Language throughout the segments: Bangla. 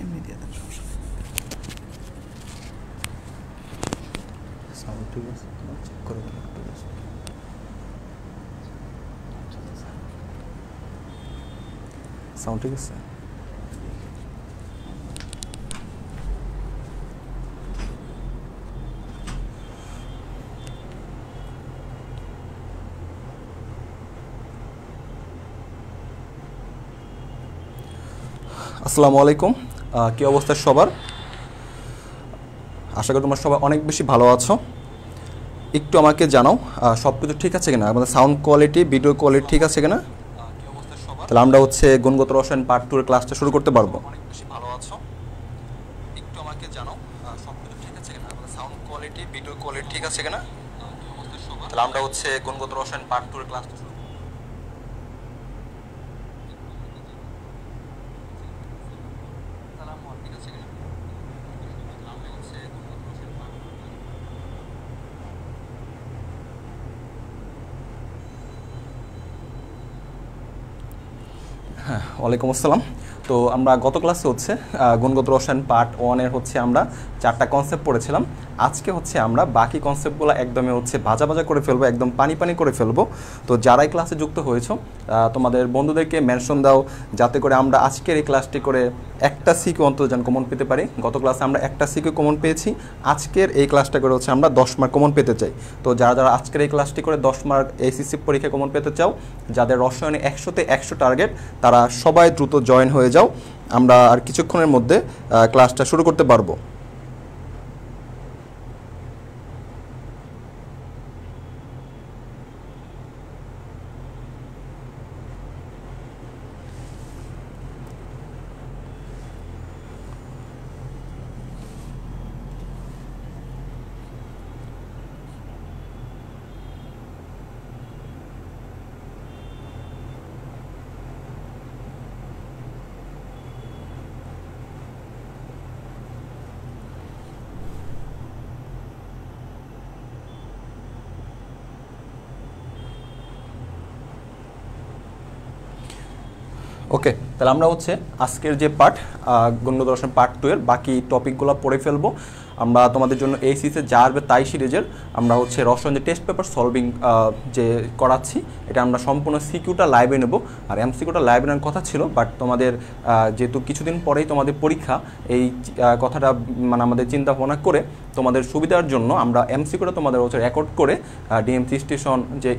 এমনি দিয়ে দেন, সমস্যা নেই। সাউন্ড ঠিক আছে, চেক করে ঠিক আছে। সাউন্ড ঠিক আছে। আসসালামু আলাইকুম, কী অবস্থা সবার? আশা করি তোমরা সবাই অনেক বেশি ভালো আছো। একটু আমাকে জানাও সব কিছু ঠিক আছে কিনা, আমাদের সাউন্ড কোয়ালিটি, ভিডিও কোয়ালিটি ঠিক আছে কিনা। তাহলে আমরা হচ্ছে গুণগত রসায়ন পার্ট 2 এর ক্লাসটা শুরু করতে পারবো। অনেক বেশি ভালো আছো, একটু আমাকে জানাও সব কিছু ঠিক আছে কিনা, আমাদের সাউন্ড কোয়ালিটি, ভিডিও কোয়ালিটি ঠিক আছে কিনা। তাহলে আমরা হচ্ছে গুণগত রসায়ন পার্ট 2 এর ক্লাসটা শুরু। হ্যাঁ, ওয়ালাইকুম আসসালাম। তো আমরা গত ক্লাসে হচ্ছে গুণগত রসায়ন পার্ট 1 এর হচ্ছে আমরা 4টা কনসেপ্ট পড়েছিলাম। আজকে হচ্ছে আমরা বাকি কনসেপ্টগুলো একদমই হচ্ছে ভাজা ভাজা করে ফেলবো, একদম পানি পানি করে ফেলবো। তো যারাই ক্লাসে যুক্ত হয়েছো তোমাদের বন্ধুদেরকে মেনশন দাও, যাতে করে আমরা আজকের এই ক্লাসটি করে একটা সিকিউ অন্তত যেন কমন পেতে পারি। গত ক্লাসে আমরা একটা সিকিউ কমন পেয়েছি, আজকের এই ক্লাসটা করে হচ্ছে আমরা 10 মার্ক কমন পেতে চাই। তো যারা যারা আজকের এই ক্লাসটি করে 10 মার্ক এইচএসসি পরীক্ষায় কমন পেতে চাও, যাদের রসায়নে 100তে 100 টার্গেট, তারা সবাই দ্রুত জয়েন হয়ে যাও। আমরা আর কিছুক্ষণের মধ্যে ক্লাসটা শুরু করতে পারবো। ওকে, তাহলে আমরা হচ্ছে আজকের যে পার্ট গুণগত রসায়ন পার্ট 2 এর বাকি টপিকগুলো পড়ে ফেলবো। আমরা তোমাদের জন্য এই সিরিজে যা আসবে তাই সিরিজের আমরা হচ্ছে রসায়ন যে টেস্ট পেপার সলভিং যে করাচ্ছি, এটা আমরা সম্পূর্ণ সিকিউটা লাইভে নেব। আর এমসিকিউটা লাইভে নেওয়ার কথা ছিল, বাট তোমাদের যেহেতু কিছুদিন পরেই তোমাদের পরীক্ষা, এই কথাটা মানে আমাদের চিন্তা ভাবনা করে তোমাদের সুবিধার জন্য আমরা এমসিকিউটা তোমাদের হচ্ছে রেকর্ড করে ডিএমসি স্টেশন যে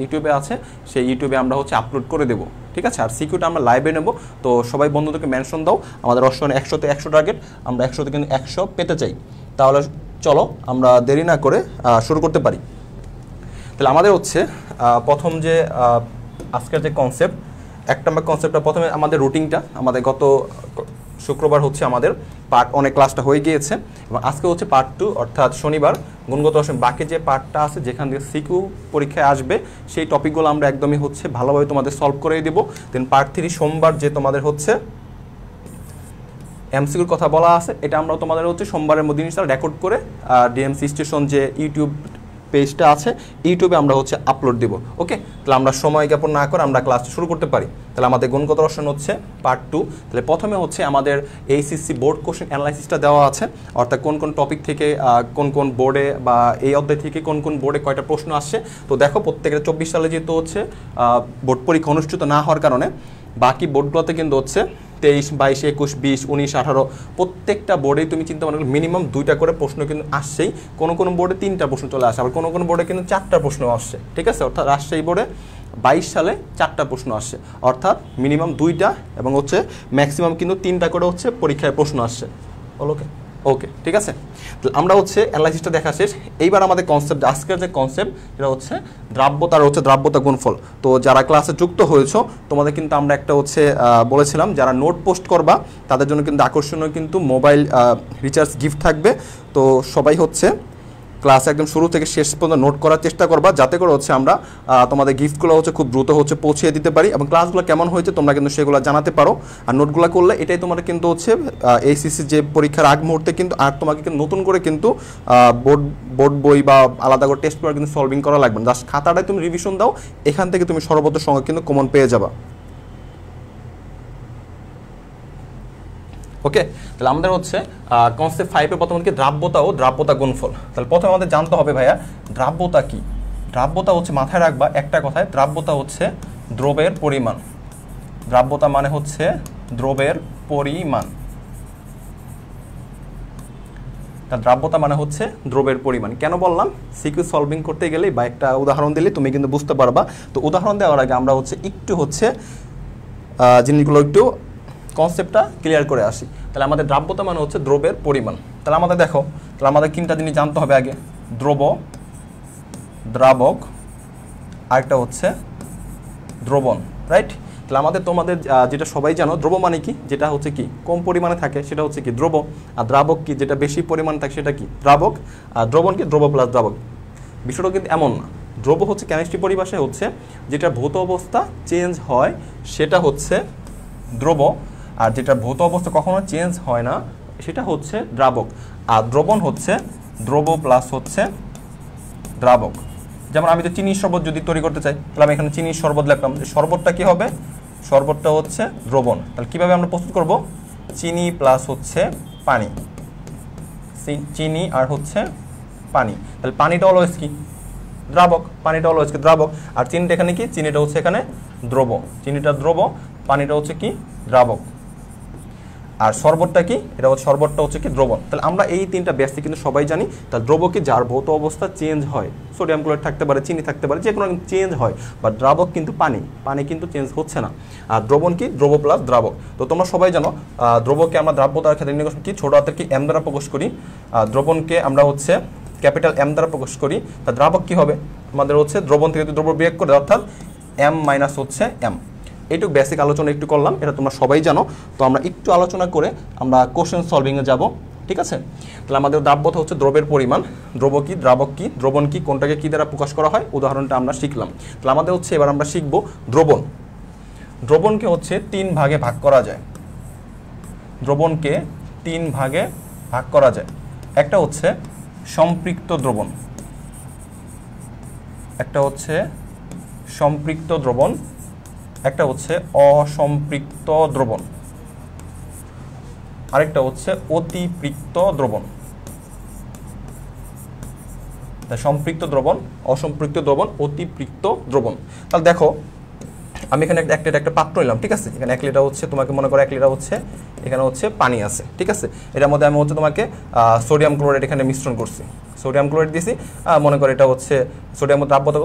ইউটিউবে আছে, সেই ইউটিউবে আমরা হচ্ছে আপলোড করে দেবো। ঠিক আছে, আর সিকিউটা আমরা লাইভে নেব। তো সবাই বন্ধুদেরকে মেনশন দাও, আমাদের রসায়নে 100তে 100 টার্গেট, আমরা 100তে কিন্তু 100 পেতে চাই। তাহলে চলো আমরা দেরি না করে শুরু করতে পারি। তাহলে আমাদের হচ্ছে প্রথম যে আজকের যে কনসেপ্ট, 1 নম্বর কনসেপ্টটা প্রথমে আমাদের রুটিনটা, আমাদের গত শুক্রবার হচ্ছে আমাদের পার্ট 1 ক্লাসটা হয়ে গিয়েছে এবং আজকে হচ্ছে পার্ট 2 অর্থাৎ শনিবার গুণগত রসায়ন বাকি যে পার্টটা আছে যেখান থেকে সিকিউ পরীক্ষায় আসবে, সেই টপিকগুলো আমরা একদমই হচ্ছে ভালোভাবে তোমাদের সলভ করে দেবো। দেন পার্ট 3 সোমবার যে তোমাদের হচ্ছে এমসিকিউর কথা বলা আছে, এটা আমরা তোমাদের হচ্ছে সোমবারের মধ্যে জিনিসটা রেকর্ড করে ডিএমসি স্টেশন যে ইউটিউব পেজটা আছে, ইউটিউবে আমরা হচ্ছে আপলোড দেবো। ওকে, তাহলে আমরা সময় জ্ঞাপন না করে আমরা ক্লাসটা শুরু করতে পারি। তাহলে আমাদের গুণগত রসায়ন হচ্ছে পার্ট 2। তাহলে প্রথমে হচ্ছে আমাদের এইচএসসি বোর্ড কোশ্চেন অ্যানালাইসিসটা দেওয়া আছে, অর্থাৎ কোন কোন টপিক থেকে কোন কোন বোর্ডে বা এই অধ্যায় থেকে কোন কোন বোর্ডে কয়টা প্রশ্ন আসছে। তো দেখো প্রত্যেকের 24 সালে যেহেতু হচ্ছে বোর্ড পরীক্ষা অনুষ্ঠিত না হওয়ার কারণে বাকি বোর্ডগুলোতে কিন্তু হচ্ছে 23, 22, 21, 20, 19, 18 প্রত্যেকটা বোর্ডেই তুমি চিন্তা মনে করো মিনিমাম 2টা করে প্রশ্ন কিন্তু আসছেই। কোনো কোনো বোর্ডে 3টা প্রশ্ন চলে আসে, আবার কোনো কোনো বোর্ডে কিন্তু 4টা প্রশ্ন আসছে। ঠিক আছে, অর্থাৎ রাজশাহী বোর্ডে 22 সালে 4টা প্রশ্ন আসছে, অর্থাৎ মিনিমাম 2টা এবং হচ্ছে ম্যাক্সিমাম কিন্তু 3টা করে হচ্ছে পরীক্ষায় প্রশ্ন আসছে। ওকে ওকে, ঠিক আছে। আমরা হচ্ছে অ্যানালাইসিসটা দেখা শেষ। এইবার আমাদের কনসেপ্ট, আজকের যে কনসেপ্ট এটা হচ্ছে দ্রাব্যতার হচ্ছে দ্রাব্যতা গুণফল। তো যারা ক্লাসে যুক্ত হয়েছো তোমাদের কিন্তু আমরা একটা হচ্ছে বলেছিলাম, যারা নোট পোস্ট করবা তাদের জন্য কিন্তু আকর্ষণীয় কিন্তু মোবাইল রিচার্জ গিফট থাকবে। তো সবাই হচ্ছে ক্লাস একদম শুরু থেকে শেষ পর্যন্ত নোট করার চেষ্টা করবা, যাতে করে হচ্ছে আমরা তোমাদের গিফটগুলো হচ্ছে খুব দ্রুত হচ্ছে পৌঁছে দিতে পারি এবং ক্লাসগুলো কেমন হয়েছে তোমরা কিন্তু সেগুলো জানাতে পারো। আর নোটগুলো করলে এটাই তোমাদের কিন্তু হচ্ছে এইচএসসি যে পরীক্ষার আগ মুহূর্তে কিন্তু আর তোমাকে কিন্তু নতুন করে কিন্তু বোর্ড বই বা আলাদা করে টেস্ট পেপার কিন্তু সলভিং করা লাগবে না। জাস্ট খাতাটায় তুমি রিভিশন দাও, এখান থেকে তুমি সর্বোচ্চ সংখ্যক কিন্তু কমন পেয়ে যাবা। ওকে, তাহলে আমাদের হচ্ছে কনসেপ্ট 5-এ প্রথমে কি দ্রাব্যতা ও দ্রাব্যতা গুণফল। তাহলে প্রথমে আমাদের জানতে হবে ভাইয়া দ্রাব্যতা কি। দ্রাব্যতা হচ্ছে মাথায় রাখবা একটা কথায়, দ্রাব্যতা হচ্ছে দ্রবের পরিমাণ। দ্রাব্যতা মানে হচ্ছে দ্রবের পরিমাণ। তা দ্রাব্যতা মানে হচ্ছে দ্রবের পরিমাণ। কেন বললাম? সিকিউ সলভিং করতে গেলে বা একটা উদাহরণ দিলে তুমি কিন্তু বুঝতে পারবা। তো উদাহরণ দেওয়ার আগে আমরা হচ্ছে একটু হচ্ছে জিনিসগুলো একটু কনসেপ্টটা ক্লিয়ার করে আসি। তাহলে আমাদের দ্রাব্যতা মানে হচ্ছে দ্রবের পরিমাণ। তাহলে আমাদের দেখো, তাহলে আমাদের তিনটা জিনিস জানতে হবে আগে, দ্রব, দ্রাবক, আরেকটা হচ্ছে দ্রবণ, রাইট? তাহলে আমাদের তোমাদের যেটা সবাই জানো, দ্রব মানে কি, যেটা হচ্ছে কি কম পরিমাণে থাকে সেটা হচ্ছে কি দ্রব, আর দ্রাবক কি যেটা বেশি পরিমাণে থাকে সেটা কি দ্রাবক, আর দ্রবণ কি দ্রব প্লাস দ্রাবক। বিষয়টা কিন্তু এমন না। দ্রব হচ্ছে কেমিস্ট্রি পরিভাষায় হচ্ছে যেটা ভৌত অবস্থা চেঞ্জ হয় সেটা হচ্ছে দ্রব, আর যেটা ভৌত অবস্থা কখনো চেঞ্জ হয় না সেটা হচ্ছে দ্রাবক। আর দ্রবণ হচ্ছে দ্রব প্লাস হচ্ছে দ্রাবক। যেমন আমি তো চিনির শরবত যদি তৈরি করতে চাই, তাহলে আমি এখানে চিনির শরবত লিখলাম, শরবতটা কি হবে, শরবতটা হচ্ছে দ্রবণ। তাহলে কীভাবে আমরা প্রস্তুত করব, চিনি প্লাস হচ্ছে পানি, চিনি আর হচ্ছে পানি। তাহলে পানিটা অলওয়েজ কি দ্রাবক, পানিটা অলওয়েজ কি দ্রাবক, আর চিনিটা এখানে কি, চিনিটা হচ্ছে এখানে দ্রব, চিনিটা দ্রব, পানিটা হচ্ছে কি দ্রাবক, আর শরবতটা কি, এটা হচ্ছে শরবতটা হচ্ছে কি দ্রবণ। তাহলে আমরা এই তিনটা বেসিক কিন্তু সবাই জানি। তাহলে দ্রব কি যার ভৌত অবস্থা চেঞ্জ হয়, সোডিয়াম ক্লোরাইড থাকতে পারে, চিনি থাকতে পারে, যে কোনো চেঞ্জ হয়, বা দ্রাবক কিন্তু পানি, পানি কিন্তু চেঞ্জ হচ্ছে না। আর দ্রবণ কি দ্রব প্লাস দ্রাবক। তো তোমরা সবাই জানো দ্রবকে আমরা দ্রাব্যতার ক্ষেত্রে নির্ণয় কি ছোট হাতের কি এম দ্বারা প্রকাশ করি, দ্রবণকে আমরা হচ্ছে ক্যাপিটাল এম দ্বারা প্রকাশ করি। তা দ্রাবক কি হবে আমাদের হচ্ছে দ্রবণ থেকে দ্রব্য বিয়োগ করে, অর্থাৎ এম মাইনাস হচ্ছে এম। এইটুকু বেসিক আলোচনা একটু করলাম, এটা তোমরা সবাই জানো। তো আমরা একটু আলোচনা করে আমরা কোশ্চেন সলভিংয়ে যাব, ঠিক আছে? তাহলে আমাদের দ্রাব্যতা হচ্ছে দ্রবের পরিমাণ, দ্রব কি দ্রাবক কি দ্রবণ কি, কোনটাকে কি দ্বারা প্রকাশ করা হয়, উদাহরণটা আমরা শিখলাম। তাহলে আমাদের হচ্ছে এবার আমরা শিখব দ্রবণ। দ্রবণকে হচ্ছে 3 ভাগে ভাগ করা যায়, দ্রবণকে 3 ভাগে ভাগ করা যায়। একটা হচ্ছে সম্পৃক্ত দ্রবণ, একটা হচ্ছে সম্পৃক্ত দ্রবণ, একটা হচ্ছে অসম্পৃক্ত দ্রবণ, আরেকটা হচ্ছে অতিপৃক্ত দ্রবণ। সম্পৃক্ত দ্রবণ, অসম্পৃক্ত দ্রবণ, অতিপৃক্ত দ্রবণ। তাহলে দেখো আমি এখানে একটা পাত্র নিলাম, ঠিক আছে? এখানে 1 লিটার হচ্ছে, তোমাকে মনে করো 1 লিটার হচ্ছে, এখানে হচ্ছে পানি আছে, ঠিক আছে? এটার মধ্যে আমি হচ্ছে তোমাকে সোডিয়াম ক্লোরাইড এখানে মিশ্রণ করছি, সোডিয়াম ক্লোরাইড দিয়েছি, মনে করো এটা হচ্ছে সোডিয়ামের দ্রাব্যতা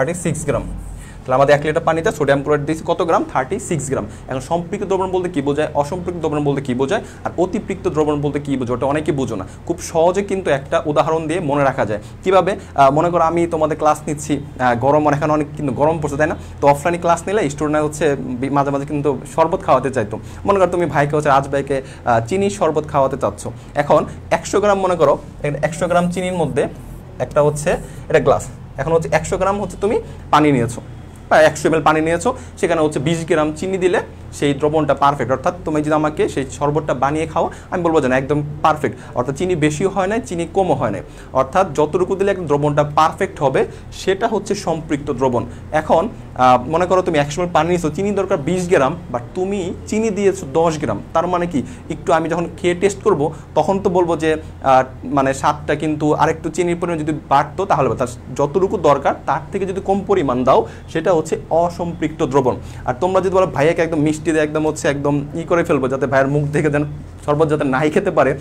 36 গ্রাম। তাহলে আমাদের 1 লিটার পানিতে সোডিয়াম ক্লোরাইড দিয়েছি কত গ্রাম, 36 গ্রাম। এখন সম্পৃক্ত দ্রবণ বলতে কি বোঝায়, অসম্পৃক্ত দ্রবণ বলতে কি বোঝায়, আর অতিপৃক্ত দ্রবণ বলতে কি বোঝায়, ওটা অনেকে বুঝো না। খুব সহজে কিন্তু একটা উদাহরণ দিয়ে মনে রাখা যায়। কিভাবে, মনে করো আমি তোমাদের ক্লাস নিচ্ছি, গরম, এখন অনেক কিন্তু গরম পড়ছে, তাই না? তো অফলাইনে ক্লাস নিলে স্টুডেন্টরা হচ্ছে মাঝে মাঝে কিন্তু শরবত খাওয়াতে চাইতো। মনে করো তুমি ভাইকে হচ্ছে আজ ভাইকে চিনির শরবত খাওয়াতে চাচ্ছ। এখন 100 গ্রাম, মনে করো 100 গ্রাম চিনির মধ্যে একটা হচ্ছে এটা গ্লাস, এখন হচ্ছে 100 গ্রাম হচ্ছে তুমি পানি নিয়েছো, 100 ml পানি নিয়েছো, সেখানে হচ্ছে 20 গ্রাম চিনি দিলে সেই দ্রবণটা পারফেক্ট। অর্থাৎ তুমি যদি আমাকে সেই শরবতটা বানিয়ে খাও, আমি বলবো যে না একদম পারফেক্ট, অর্থাৎ চিনি বেশিও হয় না, চিনি কমও হয় না, অর্থাৎ যতটুকু দিলে একদম দ্রবণটা পারফেক্ট হবে সেটা হচ্ছে সম্পৃক্ত দ্রবণ। এখন মনে করো তুমি 100 ml পানি নিয়েছো, চিনি দরকার 20 গ্রাম, বাট তুমি চিনি দিয়েছো 10 গ্রাম। তার মানে কি, একটু আমি যখন খেয়ে টেস্ট করব তখন তো বলবো যে মানে স্বাদটা কিন্তু আরেকটু চিনির পরিমাণ যদি বাড়তো তাহলে তার যতটুকু দরকার তার থেকে যদি কম পরিমাণ দাও সেটা হচ্ছে অসম্পৃক্ত দ্রবণ। আর তোমরা যদি বলো ভাইয়াকে একদম মিষ্টি দিয়ে একদম হচ্ছে একদম করে ফেলবো যাতে ভাইয়ের মুখ দেখে যেন শরবত যাতে নাই খেতে পারে,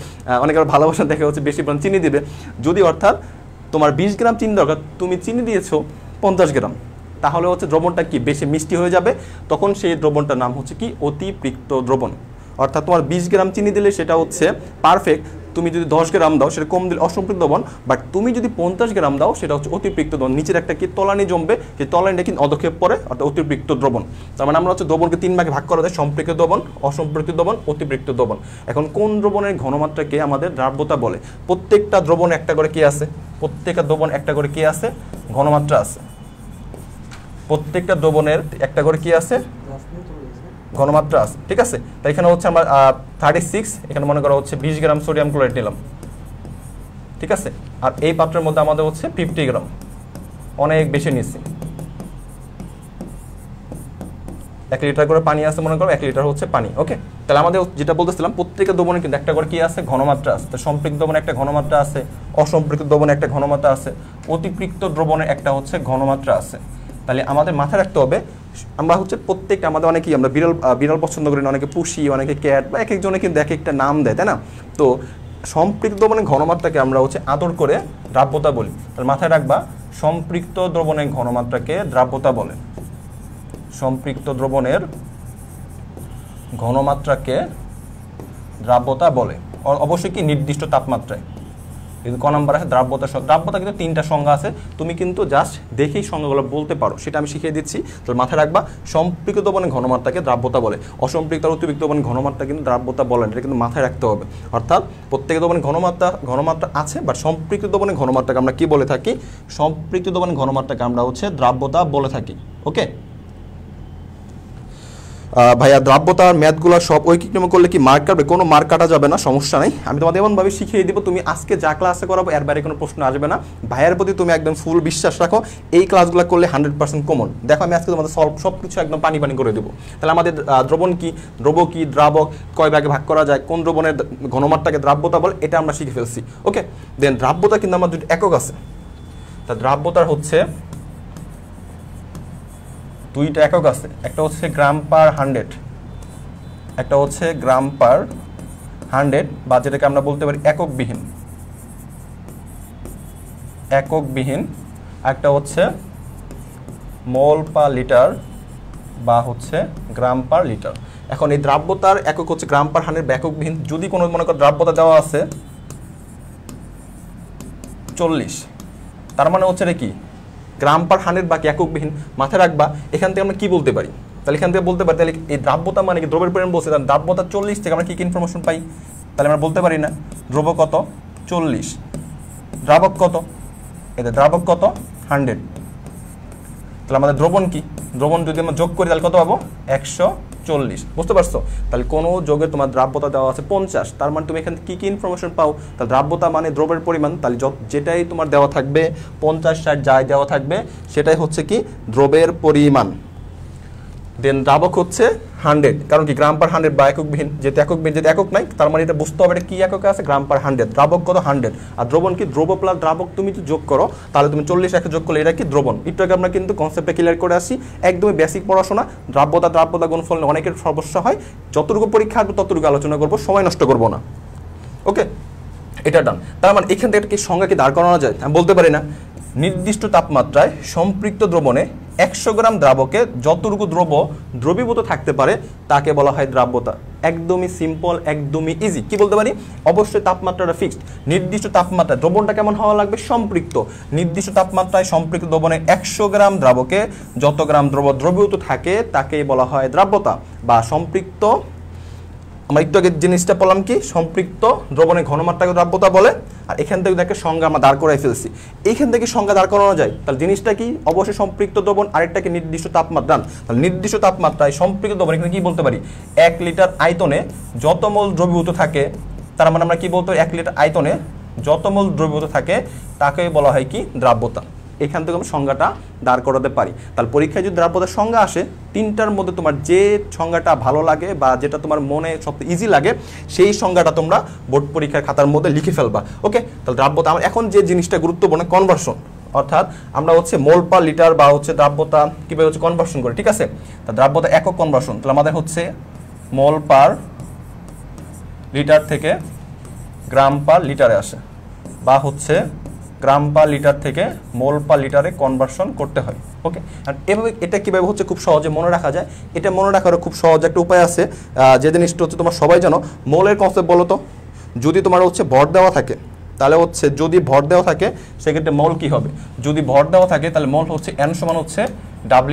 অনেকের ভালোবাসা দেখে হচ্ছে বেশি পরিমাণ চিনি দিবে। যদি অর্থাৎ তোমার 20 গ্রাম চিনি দরকার, তুমি চিনি দিয়েছো 50 গ্রাম, তাহলে হচ্ছে দ্রবণটা কি বেশি মিষ্টি হয়ে যাবে, তখন সেই দ্রবণটার নাম হচ্ছে কি অতিপৃক্ত দ্রবণ। অর্থাৎ তোমার 20 গ্রাম চিনি দিলে সেটা হচ্ছে পারফেক্ট, তুমি যদি 10 গ্রাম দাও সেটা কম দিলে অসম্পৃক্ত দ্রবণ, বাট তুমি যদি 50 গ্রাম দাও সেটা হচ্ছে অতিপৃক্ত দ্রবণ। নিচের একটা কি তলানি জমবে, সেই তলানিটা কিন্তু অধক্ষেপ পরে, অর্থাৎ অতিপৃক্ত দ্রবণ। তার মানে আমরা হচ্ছে দ্রবণকে 3 ভাগে ভাগ করা যায়, সম্পৃক্ত দ্রবণ, অসম্পৃক্ত দ্রবণ, অতিপৃক্ত দ্রবণ। এখন কোন দ্রবণের ঘনমাত্রাকে আমাদের দ্রাব্যতা বলে? প্রত্যেকটা দ্রবণ একটা করে কি আছে, প্রত্যেকটা দ্রবণ একটা করে কি আছে, ঘনমাত্রা আছে। প্রত্যেকটা দ্রবণের একটা করে কি আছে, ঘনমাত্রা আছে, ঠিক আছে? তাই এখানে হচ্ছে আমরা 36, এখানে মনে করা হচ্ছে 20 গ্রাম সোডিয়াম ক্লোরাইড নিলাম, ঠিক আছে? আর এই পাত্রের মধ্যে আমাদের হচ্ছে 50 গ্রাম, অনেক বেশি নিচ্ছি। 1 লিটার করে পানি আছে, মনে করো 1 লিটার হচ্ছে পানি, ওকে? তাহলে আমাদের যেটা বলতেছিলাম প্রত্যেকটা দ্রবণে কিন্তু একটা করে কি আছে, ঘনমাত্রা আছে। তো সম্পৃক্ত দ্রবণে একটা ঘনমাত্রা আছে, অসম্পৃক্ত দ্রবণে একটা ঘনমাত্রা আছে, অতিপৃক্ত দ্রবণে একটা হচ্ছে ঘনমাত্রা আছে। তাহলে আমাদের মাথায় রাখতে হবে আমরা হচ্ছে প্রত্যেকটা আমাদের অনেকেই আমরা বিড়াল পছন্দ করি না, অনেকে পুষি, অনেকে ক্যাট, বা এক একজনে কিন্তু এক একটা নাম দেয়, তাই না? তো সম্পৃক্ত দ্রবণের ঘনমাত্রাকে আমরা হচ্ছে আদর করে দ্রাব্যতা বলি। তাহলে মাথায় রাখবা সম্পৃক্ত দ্রবণের ঘনমাত্রাকে দ্রাব্যতা বলে। সম্পৃক্ত দ্রবণের ঘনমাত্রাকে দ্রাব্যতা বলে, অবশ্যই কি নির্দিষ্ট তাপমাত্রায়। কিন্তু ক নাম্বার আছে দ্রাব্যতা। দ্রাব্যতা কিন্তু 3টা সংজ্ঞা আছে, তুমি কিন্তু জাস্ট দেখেই সংজ্ঞাগুলো বলতে পারো, সেটা আমি শিখিয়ে দিচ্ছি। তো মাথায় রাখবা সম্পৃক্ত দ্রবণের ঘনমাত্রাকে দ্রাব্যতা বলে, অসম্পৃক্ত আর অতিরিক্ত দ্রবণের ঘনমাত্রা কিন্তু দ্রাব্যতা বলে না, এটা কিন্তু মাথায় রাখতে হবে। অর্থাৎ প্রত্যেক দ্রবণের ঘনমাত্রা আছে, বাট সম্পৃক্ত দ্রবণের ঘনমাত্রাকে আমরা কি বলে থাকি, সম্পৃক্ত দ্রবণের ঘনমাত্রাকে আমরা হচ্ছে দ্রাব্যতা বলে থাকি। ওকে ভাইয়া, দ্রাব্যতার ম্যাথগুলো সব ঐকিক নিয়মে করলে কি মার্ক কাটবে? কোনো মার্ক কাটা যাবে না, সমস্যা নাই। আমি তোমাদের এমনভাবে শিখিয়ে দিব, তুমি আজকে যা ক্লাসে করাবো এর বাইরে কোনো প্রশ্ন আসবে না। ভাইয়ের প্রতি তুমি একদম ফুল বিশ্বাস রাখো, এই ক্লাসগুলো করলে 100% কমন। দেখো আমি আজকে তোমাদের সব কিছু একদম পানি করে দেবো। তাহলে আমাদের দ্রবণ কি, দ্রব্য কি, দ্রাবক কয় ভাগে ভাগ করা যায়, কোন দ্রবণের ঘনমাত্রাকে দ্রাব্যতা বলে, এটা আমরা শিখে ফেলছি। ওকে, দেন দ্রাব্যতা কিন্তু আমার দুটো একক আছে। তা দ্রাব্যতার হচ্ছে 2টা একক আছে, একটা হচ্ছে গ্রাম পার 100, একটা হচ্ছে গ্রাম পার 100, বা যেটাকে আমরা বলতে পারি এককবিহীন, একটা হচ্ছে মোল পার লিটার বা হচ্ছে গ্রাম পার লিটার। এখন এই দ্রাব্যতার একক হচ্ছে গ্রাম পার 100 বা এককবিহীন। যদি কোনো মনে করো দ্রাব্যতা দেওয়া আছে 40, তার মানে হচ্ছে এটা কি গ্রাম পার 100 বাকি এককবিহীন। মাথায় রাখবা এখান থেকে আমরা কি বলতে পারি, তাহলে এখান থেকে বলতে পারি তাহলে এই দ্রাব্যতা মানে কি দ্রব্যের পরিমাণ বলছে, তাহলে দ্রাব্যতা 40 থেকে আমরা কি ইনফরমেশন পাই, তাহলে আমরা বলতে পারি না দ্রব্য কত 40, দ্রাবক কত, এতে দ্রাবক কত 100। তাহলে আমাদের দ্রবণ কি, দ্রবণ যদি আমরা যোগ করি তাহলে কত পাবো 140। বুঝতে পারছো? তাহলে কোনো যোগে তোমার দ্রাব্যতা দেওয়া আছে 50, তার মানে তুমি এখান থেকে কি ইনফরমেশন পাও, তাহলে দ্রাব্যতা মানে দ্রব্যের পরিমাণ, তাহলে যেটাই তোমার দেওয়া থাকবে 50 60 যাই দেওয়া থাকবে সেটাই হচ্ছে কি দ্রব্যের পরিমাণ। দেন দ্রাবক হচ্ছে 100, কারণ কি গ্রাম পার 100 বা এককবিহীন, যেহেতু এককবিহীন, যেহেতু একক নাই, তার মানে এটা বুঝতে হবে এটা কি একক আছে, গ্রাম পার 100। দ্রাবক কত 100, আর দ্রবণ কি দ্রব্য প্লাস দ্রাবক তুমি যদি যোগ করো তাহলে তুমি 40 1 যোগ করলে এটা কি দ্রবণ। একটু আগে আমরা কিন্তু কনসেপ্টটা ক্লিয়ার করে আসি, একদমই বেসিক পড়াশোনা। দ্রাব্যতা গুণফল অনেকের সমস্যা হয়, যতটুকু পরীক্ষা আসবে ততটুকু আলোচনা করবো, সময় নষ্ট করবো না। ওকে, এটা ডান। তার মানে এখান থেকে কি সংজ্ঞা কি দাঁড় করানো যায়? আমি বলতে পারি না নির্দিষ্ট তাপমাত্রায় সম্পৃক্ত দ্রবণে 100 গ্রাম দ্রাবকে যতটুকু দ্রবীভূত থাকতে পারে তাকে বলা হয় দ্রাব্যতা। একদমই সিম্পল, একদমই ইজি। কি বলতে পারি, অবশ্যই তাপমাত্রাটা ফিক্সড। নির্দিষ্ট তাপমাত্রায় দ্রবণটা কেমন হওয়া লাগবে, সম্পৃক্ত। নির্দিষ্ট তাপমাত্রায় সম্পৃক্ত দ্রবণে 100 গ্রাম দ্রাবকে যত গ্রাম দ্রবীভূত থাকে তাকেই বলা হয় দ্রাব্যতা বা সম্পৃক্ত। আমরা একটু আগে জিনিসটা বললাম কি, সম্পৃক্ত দ্রবণের ঘনমাত্রাকে দ্রাব্যতা বলে। আর এখান থেকে দেখে সংজ্ঞা আমরা দাঁড় করাই ফেলছি, এইখান থেকে সংজ্ঞা দাঁড় করানো যায়। তাহলে জিনিসটা কি, অবশ্যই সম্পৃক্ত দ্রবণ, আরেকটাকে নির্দিষ্ট তাপমাত্রা। তাহলে নির্দিষ্ট তাপমাত্রায় সম্পৃক্ত দ্রবণ এখানে কি বলতে পারি, 1 লিটার আয়তনে যত মোল দ্রবীভূত থাকে, তার মানে আমরা কি বলতে পারি 1 লিটার আয়তনে যত মোল দ্রবীভূত থাকে তাকে বলা হয় কি দ্রাব্যতা। এখান থেকে আমরা সংজ্ঞাটা দাঁড় করাতে পারি। তাহলে পরীক্ষায় যদি দ্রাব্যতার সংজ্ঞা আসে, 3টার মধ্যে তোমার যে সংজ্ঞাটা ভালো লাগে বা যেটা তোমার মনে সবচেয়ে ইজি লাগে সেই সংজ্ঞাটা তোমরা বোর্ড পরীক্ষার খাতার মধ্যে লিখে ফেলবা। ওকে, তাহলে দ্রাব্যতা আমার এখন যে জিনিসটা গুরুত্বপূর্ণ কনভার্সন, অর্থাৎ আমরা হচ্ছে মোল পার লিটার বা হচ্ছে দ্রাব্যতা কীভাবে হচ্ছে কনভার্সন করি, ঠিক আছে? তা দ্রাব্যতা একক কনভার্সন, তাহলে আমাদের হচ্ছে মোল পার লিটার থেকে গ্রাম পার লিটারে আসে, বা হচ্ছে গ্রাম পার লিটার থেকে মোল পার লিটারে কনভার্সন করতে হয়। ওকে, আর এভাবে এটা কীভাবে হচ্ছে খুব সহজে মনে রাখা যায়, এটা মনে রাখারও খুব সহজ একটা উপায় আছে। যে জিনিসটা হচ্ছে তোমার সবাই জানো, মোলের কনসেপ্ট বলো তো। যদি তোমার হচ্ছে ভর দেওয়া থাকে তাহলে হচ্ছে, যদি ভর দেওয়া থাকে সেক্ষেত্রে মোল কি হবে, যদি ভর দেওয়া থাকে তাহলে মোল হচ্ছে n সমান হচ্ছে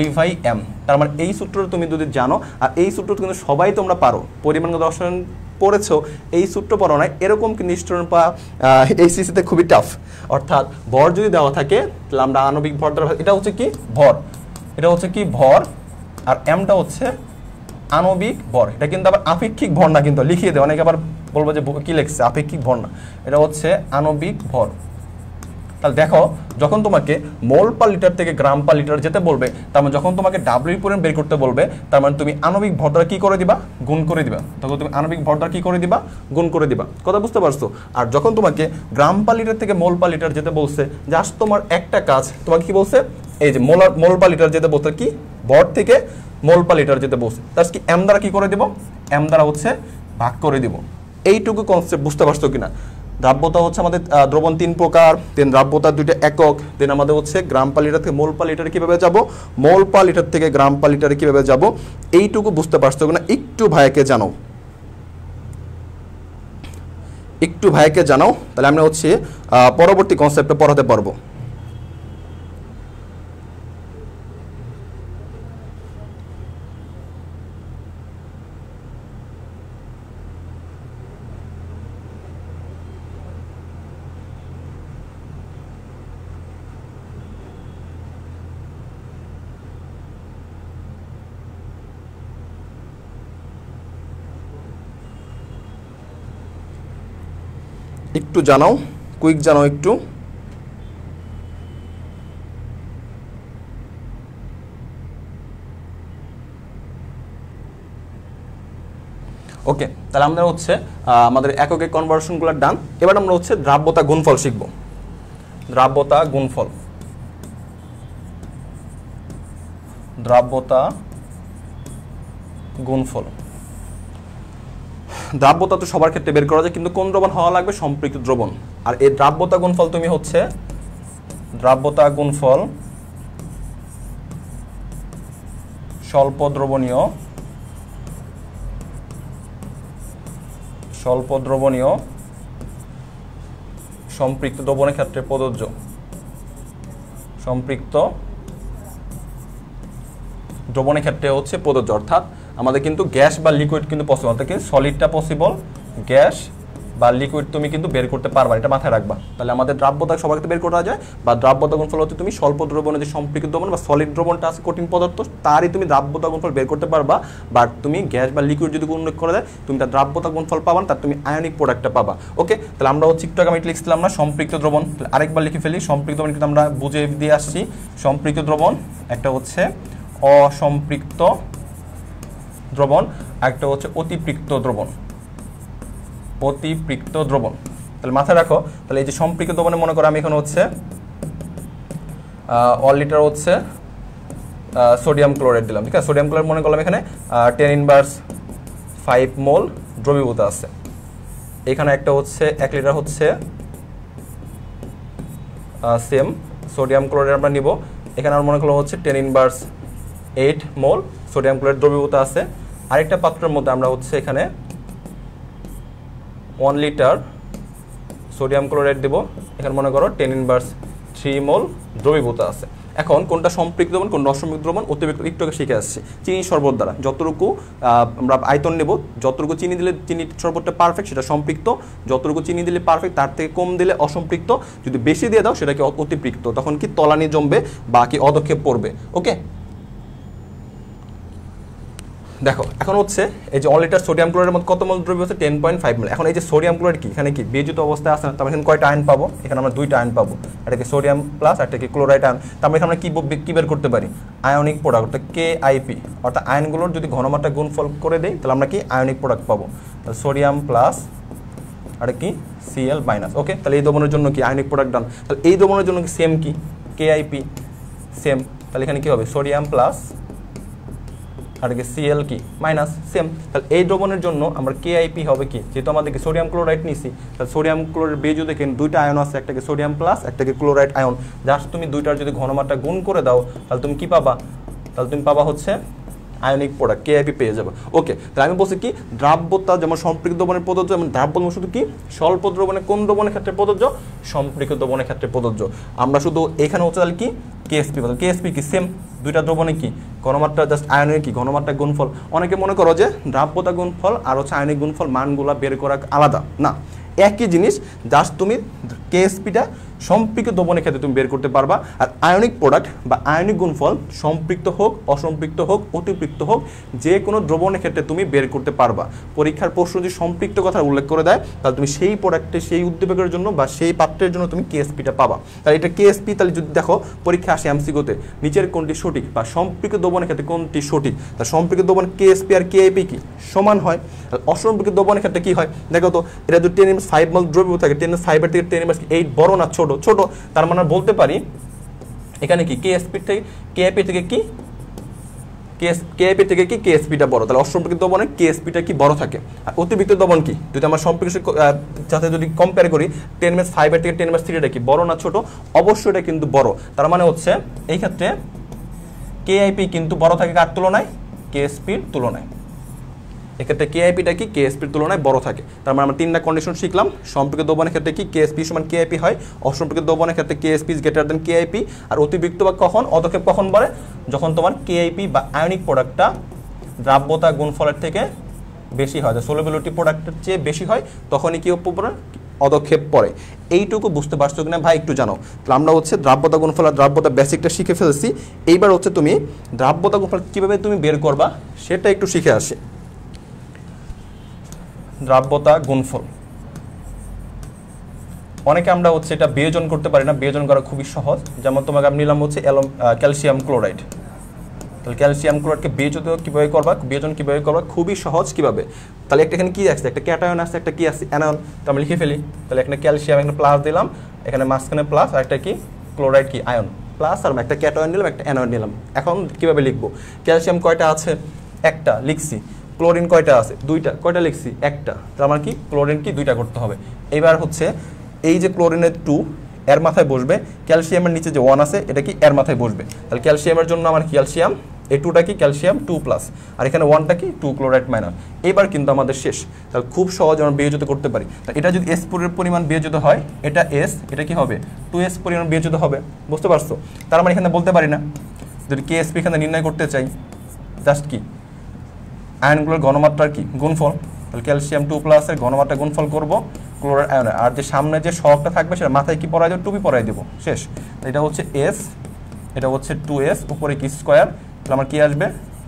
W/m। তার মানে এই সূত্রটা তুমি যদি জানো, আর এই সূত্র কিন্তু সবাই তোমরা পারো, পরিমাণগত রসায়ন পড়েছো, এই সূত্র পড়ো না এরকম কিন্তু স্টুডেন্ট বা এইচএসসিতে খুবই টাফ। অর্থাৎ ভর যদি দেওয়া থাকে তাহলে আমরা আণবিক ভর দ্বারা, এটা হচ্ছে কি ভর, এটা হচ্ছে কি ভর, আর এমটা হচ্ছে আণবিক ভর। এটা কিন্তু আবার আপেক্ষিক ভর না, কিন্তু লিখিয়ে দেয় অনেকে আবার বলবো যে কি লিখছে আপেক্ষিক ভর না, এটা হচ্ছে আণবিক ভর। তাহলে দেখো যখন তোমাকে মোল পার লিটার থেকে গ্রাম পার লিটার যেতে বলবে, তার মানে যখন তোমাকে ডাব্লিউ পরিমাণ বের করতে বলবে, তার মানে তুমি আণবিক ভর দ্বারা কি করে দিবা, গুণ করে দিবা। তখন তুমি আণবিক ভর দ্বারা কি করে দিবা, গুণ করে দিবা। কথা বুঝতে পারছো? আর যখন তোমাকে গ্রাম পার লিটার থেকে মোল পার লিটার যেতে বলছে, জাস্ট তোমার একটা কাজ, তোমাকে কি বলছে, এই যে মোল পার লিটার যেতে বলছে কি, ভর থেকে মোল পার লিটার যেতে বলছে, তার কি এম দ্বারা কি করে দিব, এম দ্বারা হচ্ছে ভাগ করে দিব। এইটুকু কনসেপ্ট বুঝতে পারছো কিনা? দ্রাব্যতা হচ্ছে আমাদের দ্রবণ 3 প্রকার, দেন দ্রাব্যতার 2টা একক, দেন আমাদের হচ্ছে গ্রাম পার লিটার থেকে মোল পার লিটারে কিভাবে যাব, মোল পার লিটার থেকে গ্রাম পার লিটারে কিভাবে যাব, এইটুকু বুঝতে পারছো কিনা একটু ভাইকে জানাও, একটু ভাইকে জানাও, তাহলে আমরা হচ্ছে পরবর্তী কনসেপ্টে পড়াতে পারবো। একটু জানাও, কুইক জানাও একটু। ওকে, তাহলে আমরা হচ্ছে আমাদের এককে কনভার্সনগুলো ডান। এবার আমরা হচ্ছে দ্রাব্যতা গুণফল শিখব। দ্রাব্যতা গুণফল, দ্রাব্যতা গুণফল। দ্রাব্যতা তো সবার ক্ষেত্রে বের করা যায়, কিন্তু কোন দ্রবণ হওয়া লাগবে, সম্পৃক্ত দ্রবণ। আর এই দ্রাব্যতা গুণফল তুমি হচ্ছে দ্রাব্যতা গুণফল স্বল্প দ্রবণীয়, স্বল্প দ্রবণীয় সম্পৃক্ত দ্রবণের ক্ষেত্রে প্রযোজ্য, সম্পৃক্ত দ্রবণের ক্ষেত্রে হচ্ছে প্রযোজ্য। অর্থাৎ আমাদের কিন্তু গ্যাস বা লিকুইড কিন্তু পসিবল, অর্থাৎ কিন্তু সলিডটা পসিবল, গ্যাস বা লিকুইড তুমি কিন্তু বের করতে পারবা, এটা মাথায় রাখবা। তাহলে আমাদের দ্রাব্যতা সবার ক্ষেত্রে বের করা যায়, বা দ্রাব্যতা গুণফল হচ্ছে তুমি স্বল্প দ্রবণের যে সম্পৃক্ত দ্রবণ বা সলিড দ্রবণটা আছে, কঠিন পদার্থ, তারই তুমি দ্রাব্যতা গুণফল বের করতে পারবা। বাট তুমি গ্যাস বা লিকুইড যদি উল্লেখ করা যায়, তুমি তার দ্রাব্যতা গুণফল পাবা না, তার তুমি আয়নিক প্রোডাক্টটা পাবা। ওকে, তাহলে আমরা হচ্ছে একটু আগে আমি লিখছিলাম না সম্পৃক্ত দ্রবণ, আরেকবার লিখে ফেলি। সম্পৃক্ত দ্রবণ কিন্তু আমরা বুঝে দিয়ে আসছি। সম্পৃক্ত দ্রবণ একটা হচ্ছে অসম্পৃক্ত দ্রবণ, একটা হচ্ছে অতিপৃক্ত দ্রবণ, অতিপৃক্ত দ্রবণ। তাহলে মাথায় রাখো, তাহলে এই যে সম্পৃক্ত দ্রবণে মনে করো আমি এখানে হচ্ছে 1 লিটার হচ্ছে সোডিয়াম ক্লোরাইড দিলাম, ঠিক আছে। সোডিয়াম ক্লোরাইড মনে করলাম এখানে 10⁻5 মোল দ্রবীভূত আছে। এখানে একটা হচ্ছে 1 লিটার হচ্ছে সেম সোডিয়াম ক্লোরাইড আমরা নিব। এখানে আমরা মনে করলাম হচ্ছে 10⁻8 মোল সোডিয়াম ক্লোরাইড দ্রবীভূত আছে। আরেকটা পাত্রের মধ্যে আমরা হচ্ছে এখানে 1 লিটার সোডিয়াম ক্লোরাইড দেব। এখানে মনে করো 10⁻3 মোল দ্রবীভূত আছে। এখন কোনটা সম্পৃক্ত দ্রবণ, কোনটা অসম্পৃক্ত দ্রবণ, অতিপৃক্ত একটু আগে শিখে আসছি। চিনি শরবত দ্বারা যতটুকু আমরা আয়তন নেব, যতটুকু চিনি দিলে চিনি শরবতটা পারফেক্ট, সেটা সম্পৃক্ত। যতটুকু চিনি দিলে পারফেক্ট, তার থেকে কম দিলে অসম্পৃক্ত। যদি বেশি দিয়ে দাও সেটা কি অতিপৃক্ত, তখন কি তলানি জমবে বা কি অদক্ষেপ পড়বে। ওকে, দেখো এখন হচ্ছে এই যে 1 লিটার সোডিয়াম ক্লোরাইডের মধ্যে কত মোল দ্রবীভূত হচ্ছে, 10.5 মোল। এখন এই যে সোডিয়াম ক্লোরাইড কি, এখানে কি বিয়োজিত অবস্থায় আছে না, তার এখানে কয়টা আয়ন পাবো, এখানে আমরা 2টা আয়ন পাবো, একটা কি সোডিয়াম প্লাস, একটা কি ক্লোরাইড আয়ন। তার মানে এখানে কি বের করতে পারি, আয়নিক প্রোডাক্ট, অর্থাৎ KIP। অর্থাৎ আয়নগুলোর যদি ঘনমাত্রা গুণফল করে দেই, তাহলে আমরা কি আয়নিক প্রোডাক্ট পাবো, সোডিয়াম প্লাস আর কি Cl মাইনাস। ওকে, তাহলে এই দ্রবণের জন্য কি আয়নিক প্রোডাক্ট ডান। তাহলে এই দ্রবণের জন্য কি সেম কি KIP সেম, তাহলে এখানে কি হবে সোডিয়াম প্লাস আর কি Cl কি মাইনাস সেম। তাহলে এই দ্রবণের জন্য আমরা KIP হবে কি, যেহেতু আমাদেরকে সোডিয়াম ক্লোরাইড নিছি, তাহলে সোডিয়াম ক্লোরাইড বেজু দেখেন 2টা আয়ন আছে, একটাকে সোডিয়াম প্লাস, একটাকে ক্লোরাইড আয়ন। জাস্ট তুমি 2টার যদি ঘনমাত্রা গুণ করে দাও, তাহলে তুমি কি পাবা, তাহলে তুমি পাবা হচ্ছে আয়নিক প্রোডাক্ট KIP পেয়ে যাবে। ওকে, তাহলে আমি বলছি কি দ্রাব্যতা যেমন সম্পৃক্ত দ্রবণের প্রযোজ্য, যেমন দ্রাব্য শুধু কি স্বল্প দ্রবণে, কোন দ্রবণের ক্ষেত্রে প্রযোজ্য, সম্পৃক্ত দ্রবণের ক্ষেত্রে প্রযোজ্য। আমরা শুধু এখানে হচ্ছে তাহলে কি KSP পাবো। KSP কি সেম, 2টা দ্রবণে কি ঘনমাত্রা জাস্ট আয়নের কি ঘনমাত্রা গুণফল। অনেকে মনে করো যে দ্রাব্যতা গুণফল আর হচ্ছে আয়নিক গুণফল মানগুলা বের করা আলাদা, না একই জিনিস, জাস্ট তুমি KSPটা সম্পৃক্ত দ্রবণের ক্ষেত্রে তুমি বের করতে পারবা। আর আয়নিক প্রোডাক্ট বা আয়নিক গুণফল সম্পৃক্ত হোক, অসম্পৃক্ত হোক, অতিপৃক্ত হোক, যে কোনো দ্রবণের ক্ষেত্রে তুমি বের করতে পারবা। পরীক্ষার প্রশ্ন যদি সম্পৃক্ত কথা উল্লেখ করে দেয় তাহলে তুমি সেই প্রোডাক্টে, সেই উদ্দীপকের জন্য বা সেই পাত্রের জন্য তুমি কেএসপিটা পাবা। তাহলে এটা কেএসপি, তাহলে যদি দেখো পরীক্ষা আসে এমসিকিউতে নিচের কোনটি সঠিক বা সম্পৃক্ত দ্রবণের ক্ষেত্রে কোনটি সঠিক, তা সম্পৃক্ত দ্রবণ কেএসপি আর কেআইপি কি সমান হয়। অসম্পৃক্ত দ্রবণের ক্ষেত্রে কি হয় দেখো তো, এটা যদি 10^5 মোল দ্রব্য থাকে 10^5 থেকে 10^8 বড় না ছোট? ছোট। তার মানে বলতে পারি এখানে কি কেএসপি থেকে কেআইপি থেকে কি কেআইপি থেকে কি কেএসপিটা বড়, তাহলে অসম্পৃক্ত দ্রবণে কেএসপিটা কি বড় থাকে। আর অতিপৃক্ত দ্রবণ কি, যদি আমরা সম্পৃক্ত সাথে যদি কম্পেয়ার করি 10^5 থেকে 10^3 কি বড় না ছোট? অবশ্যই এটা কিন্তু বড়। তার মানে হচ্ছে এই ক্ষেত্রে কেআইপি কিন্তু বড় থাকে কার তুলনায়? কেএসপির তুলনায়। এক্ষেত্রে কেআইপিটা কি কেএসপির তুলনায় বড় থাকে। তার মানে আমরা 3টা কন্ডিশন শিখলাম। সম্পৃক্ত দ্রবণের ক্ষেত্রে কি কেএসপি সমান কেআইপি হয়, অসম্পৃক্ত দ্রবণের ক্ষেত্রে KSP is greater than KIP. আর অতিপৃক্ত বা কখন, অদক্ষেপ কখন বলে? যখন তোমার কেআইপি বা আয়নিক প্রোডাক্টটা দ্রাব্যতা গুণফলের থেকে বেশি হয়, সলিবিলিটি প্রোডাক্টের চেয়ে বেশি হয়, তখনই কি উপরে অদক্ষেপ পড়ে। এইটুকু বুঝতে পারছো কিনা ভাই একটু জানো। তাহলে আমরা হচ্ছে দ্রাব্যতা গুণফল আর দ্রাব্যতা বেসিকটা শিখে ফেলেছি। এইবার হচ্ছে তুমি দ্রাব্যতা গুণফল কীভাবে তুমি বের করবা সেটা একটু শিখে আসি। দ্রাব্যতা গুণফল অনেকে আমরা হচ্ছে এটা বিয়োজন করতে পারি না, বিয়োজন করা খুবই সহজ। যেমন তোমাকে আমি নিলাম হচ্ছে ক্যালসিয়াম ক্লোরাইড, তাহলে ক্যালসিয়াম ক্লোরাইডকে বিয়োজন কীভাবে করবা, বিয়োজন কীভাবে করবা, খুবই সহজ। কীভাবে? তাহলে একটা এখানে কী আছে, একটা ক্যাটায়ন আছে, একটা কি আছে অ্যানায়ন, তো আমরা লিখে ফেলি। তাহলে এখানে ক্যালসিয়াম এখানে প্লাস দিলাম, এখানে মাঝখানে প্লাস, আর একটা কি ক্লোরাইড কি আয়ন প্লাস, আর একটা ক্যাটায়ন নিলাম, একটা অ্যানায়ন নিলাম। এখন কীভাবে লিখবো? ক্যালসিয়াম কয়টা আছে? একটা লিখছি। ক্লোরিন কয়টা আছে? দুইটা। কয়টা লিখছি? একটা। তার মানে কি ক্লোরিন কি দুইটা করতে হবে। এবার হচ্ছে এই যে ক্লোরিনের 2 এর মাথায় বসবে, ক্যালসিয়ামের নিচে যে 1 আছে এটা কি এর মাথায় বসবে। তাহলে ক্যালসিয়ামের জন্য আমার ক্যালসিয়াম, এই 2টা কি ক্যালসিয়াম 2+, আর এখানে 1টা কি 2 ক্লোরাইড মাইনাস। এবার কিন্তু আমাদের শেষ। তাহলে খুব সহজ আমরা বিয়োজিত করতে পারি। এটা যদি S পরিমাণ বিয়োজিত হয়, এটা S, এটা কি হবে 2S পরিমাণ বিয়োজিত হবে। বুঝতে পারছো? তার মানে এখানে বলতে পারি না যদি কেএসপি এখানে নির্ণয় করতে চাই, জাস্ট কি আয়নগুলোর ঘনমাত্রার কি গুণফল। তাহলে ক্যালসিয়াম 2+ এর ঘনমাত্রা গুণফল করব ক্লোরাইড আয়নে, আর যে সামনে যে সহগটা থাকবে সেটা মাথায় কি পড়াই দেবো? টুপি পড়াই দেবো, শেষ। এটা হচ্ছে S, এটা হচ্ছে 2S, উপরে কি স্কোয়ার, তাহলে আমার কি আসবে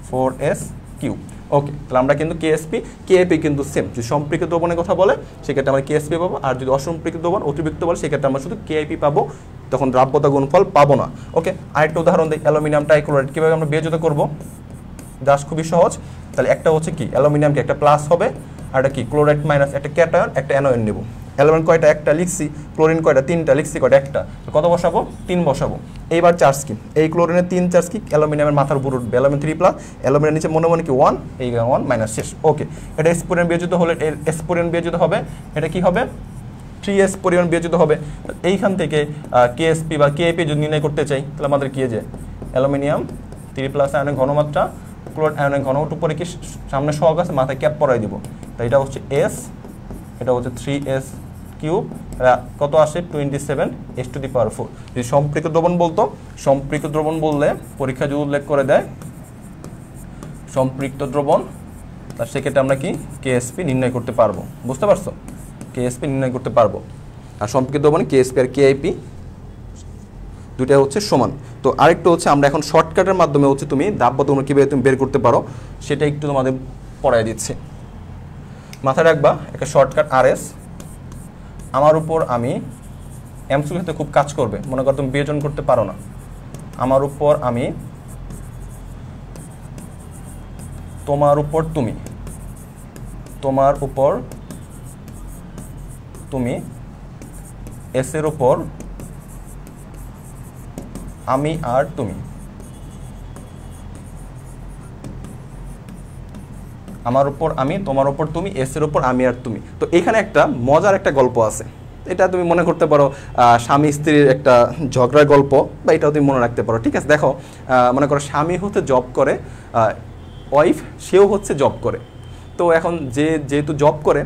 4S3। ওকে, তাহলে আমরা কিন্তু কেএসপি কেআইপি কিন্তু সেম। যদি সম্পৃক্ত দ্রবণের কথা বলে সেক্ষেত্রে আমরা কেএসপি পাবো, আর যদি অসম্পৃক্ত দ্রবণ অতিরিক্ত বলে সেক্ষেত্রে আমরা শুধু কেআইপি পাবো, তখন দ্রাব্যতা গুণফল পাবো না। ওকে, আরেকটা উদাহরণ দিই, অ্যালুমিনিয়াম ট্রাইক্লোরাইড কীভাবে আমরা বিয়োজিত করবো, জাস্ট খুবই সহজ। তাহলে একটা হচ্ছে কি অ্যালুমিনিয়ামকে একটা প্লাস হবে, আর একটা কি ক্লোরাইড মাইনাস, একটা ক্যাটায়ন একটা অ্যানোয়ন নেব। অ্যালুমিনিয়াম কয়টা? একটা লিখছি। ক্লোরিন কয়টা? 3টা লিখছি। কয়টা? একটা। কত বসাবো? 3 বসাবো। এইবার চার্জ কি, এই ক্লোরিনের 3 চার্জ কি অ্যালুমিনিয়ামের মাথার উপর উঠবে, অ্যালুমিনিয়াম 3+, অ্যালুমিনিয়াম নিচে মনে মনে কি 1, এই 1 মাইনাস, শেষ। ওকে, এটা S পরিমাণ বিয়োজিত হলে S পরিমাণ বিয়োজিত হবে, এটা কি হবে 3S পরিমাণ বিয়োজিত হবে। এইখান থেকে কেএসপি বা কেআইপি যদি নির্ণয় করতে চাই তাহলে আমাদের কি যে অ্যালুমিনিয়াম 3+ আয়নের ঘনমাত্রা ক্লোরাইড আয়নের ঘনমাত্রা উপরে কি সামনে সহগ আছে, মাথায় ক্যাপ পরাই দিব। তাই এটা হচ্ছে S, এটা হচ্ছে 3S3, কত আসে 27S⁴। যদি সম্পৃক্ত দ্রবণ বলতো, সম্পৃক্ত দ্রবণ বললে পরীক্ষা যদি উল্লেখ করে দেয় সম্পৃক্ত দ্রবণ, তার সেক্ষেত্রে আমরা কি কেএসপি নির্ণয় করতে পারবো। বুঝতে পারছো? কেএসপি নির্ণয় করতে পারবো। আর সম্পৃক্ত দ্রবণে কেএসপি আর কেআইপি দুইটা হচ্ছে সমান। তো আরেকটা হচ্ছে আমরা এখন শর্টকাটের মাধ্যমে হচ্ছে তুমি দ্রাব্যতা গুণ কীভাবে তুমি বের করতে পারো সেটা একটু তোমাদের পড়াই দিচ্ছি। মাথায় রাখবা একটা শর্টকাট RS। আমার উপর আমি এমসিকিউ ক্ষেত্রে খুব কাজ করবে, মনে করো তুমি বিয়োজন করতে পারো না। আমার উপর আমি, তোমার উপর তুমি, তোমার উপর তুমি, S এর উপর আমি আর তুমি, আমার উপর আমি, তোমার উপর তুমি, S এর উপর আমি আর তুমি। তো এখানে একটা মজার একটা গল্প আছে, এটা তুমি মনে করতে পারো স্বামী স্ত্রীর একটা ঝগড়ার গল্প, বা এটাও তুমি মনে রাখতে পারো। ঠিক আছে, দেখো মনে করো স্বামী হচ্ছে জব করে, ওয়াইফ সেও হচ্ছে জব করে। তো এখন যেহেতু জব করে,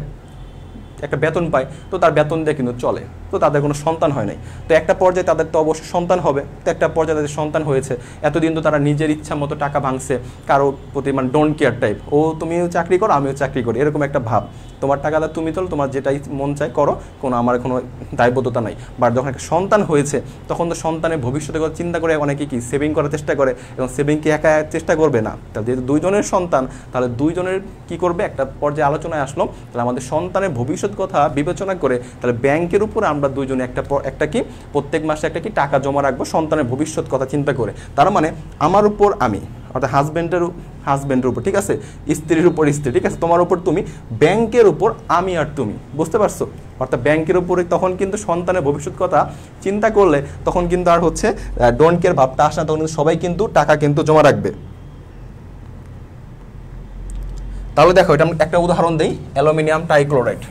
একটা বেতন পায়, তো তার বেতন দিয়ে কিন্তু চলে, তো তাদের কোনো সন্তান হয় নাই। তো একটা পর্যায়ে তাদের তো অবশ্যই সন্তান হবে, তো একটা পর্যায়ে তাদের সন্তান হয়েছে, এতদিন তো তারা নিজের ইচ্ছা মতো টাকা ভাঙছে, কারো প্রতি মানে ডোন্ট কেয়ার টাইপ, ও তুমিও চাকরি করো আমিও চাকরি করি, এরকম একটা ভাব। তোমার টাকাটা তুমি তোলো, তোমার যেটাই মন চায় করো, আমার কোনো দায়বদ্ধতা নাই। বাট যখন একটা সন্তান হয়েছে তখন তো সন্তানের ভবিষ্যতের কথা চিন্তা করে অনেকে কি সেভিং করার চেষ্টা করে, এবং সেভিং কি একা চেষ্টা করবে না, তাহলে যেহেতু দুইজনের সন্তান, তাহলে দুইজনের কি করবে, একটা পর্যায়ে আলোচনায় আসলো, তাহলে আমাদের সন্তানের ভবিষ্যৎ কথা বিবেচনা করে তাহলে ব্যাংকের উপর আমরা দুইজনে একটা কি প্রত্যেক মাসে একটা কি টাকা জমা রাখবো সন্তানের ভবিষ্যৎ কথা চিন্তা করে। তার মানে আমার উপর আমি, অর্থাৎ হাজব্যান্ডের উপর, ঠিক আছে, স্ত্রীর উপর স্ত্রী, ঠিক আছে, তোমার উপর তুমি, ব্যাংকের উপর আমি আর তুমি, বুঝতে পারছো? অর্থাৎ ব্যাংকের উপরে তখন কিন্তু সন্তানের ভবিষ্যৎ কথা চিন্তা করলে তখন কিন্তু আর হচ্ছে ডোন্ট কেয়ার ভাবটা আসে না, তখন কিন্তু সবাই কিন্তু টাকা কিন্তু জমা রাখবে। তাহলে দেখো এটা একটা উদাহরণ দিই, অ্যালুমিনিয়াম ট্রাইক্লোরাইড।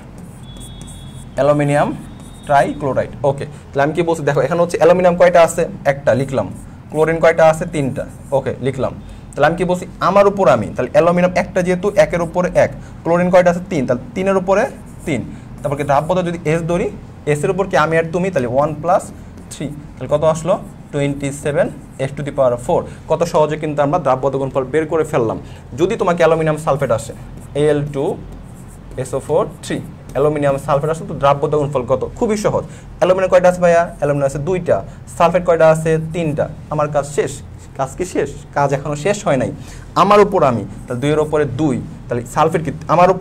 ওকে, তাহলে আমি কি বলছি, দেখো এখানে হচ্ছে অ্যালুমিনিয়াম কয়টা আছে, একটা লিখলাম, ক্লোরিন কয়টা আছে, তিনটা, ওকে লিখলাম। তাহলে আমি কি বলছি, আমার উপর আমি, তাহলে অ্যালুমিনিয়াম একটা যেহেতু একের উপরে এক, ক্লোরিন কয়টা আছে, তিন, তাহলে তিনের উপরে তিন। তারপর কি দ্রাব্যতা যদি এস ধরি, এসের উপর কি আমি আর তুমি, তাহলে 1 + 3, তাহলে কত আসলো 27 s⁴। কত সহজে কিন্তু আমরা দ্রাব্যতা গুণফল বের করে ফেললাম। যদি তোমাকে অ্যালুমিনিয়াম সালফেট আসে, Al2SO4 3, অ্যালুমিনিয়াম সালফেট আসে, তো দ্রাব্যতা গুণফল কত, খুবই সহজ। অ্যালুমিনিয়াম কয়টা আছে ভাইয়া, অ্যালুমিনিয়াম আছে 2টা, সালফেট কয়টা আছে 3টা, আমার কাজ শেষ। কাজ কি শেষ? কাজ এখনো শেষ হয় নাই। আমার উপর আমি, তাহলে 2 এর উপরে 2, তাহলে সালফেট কি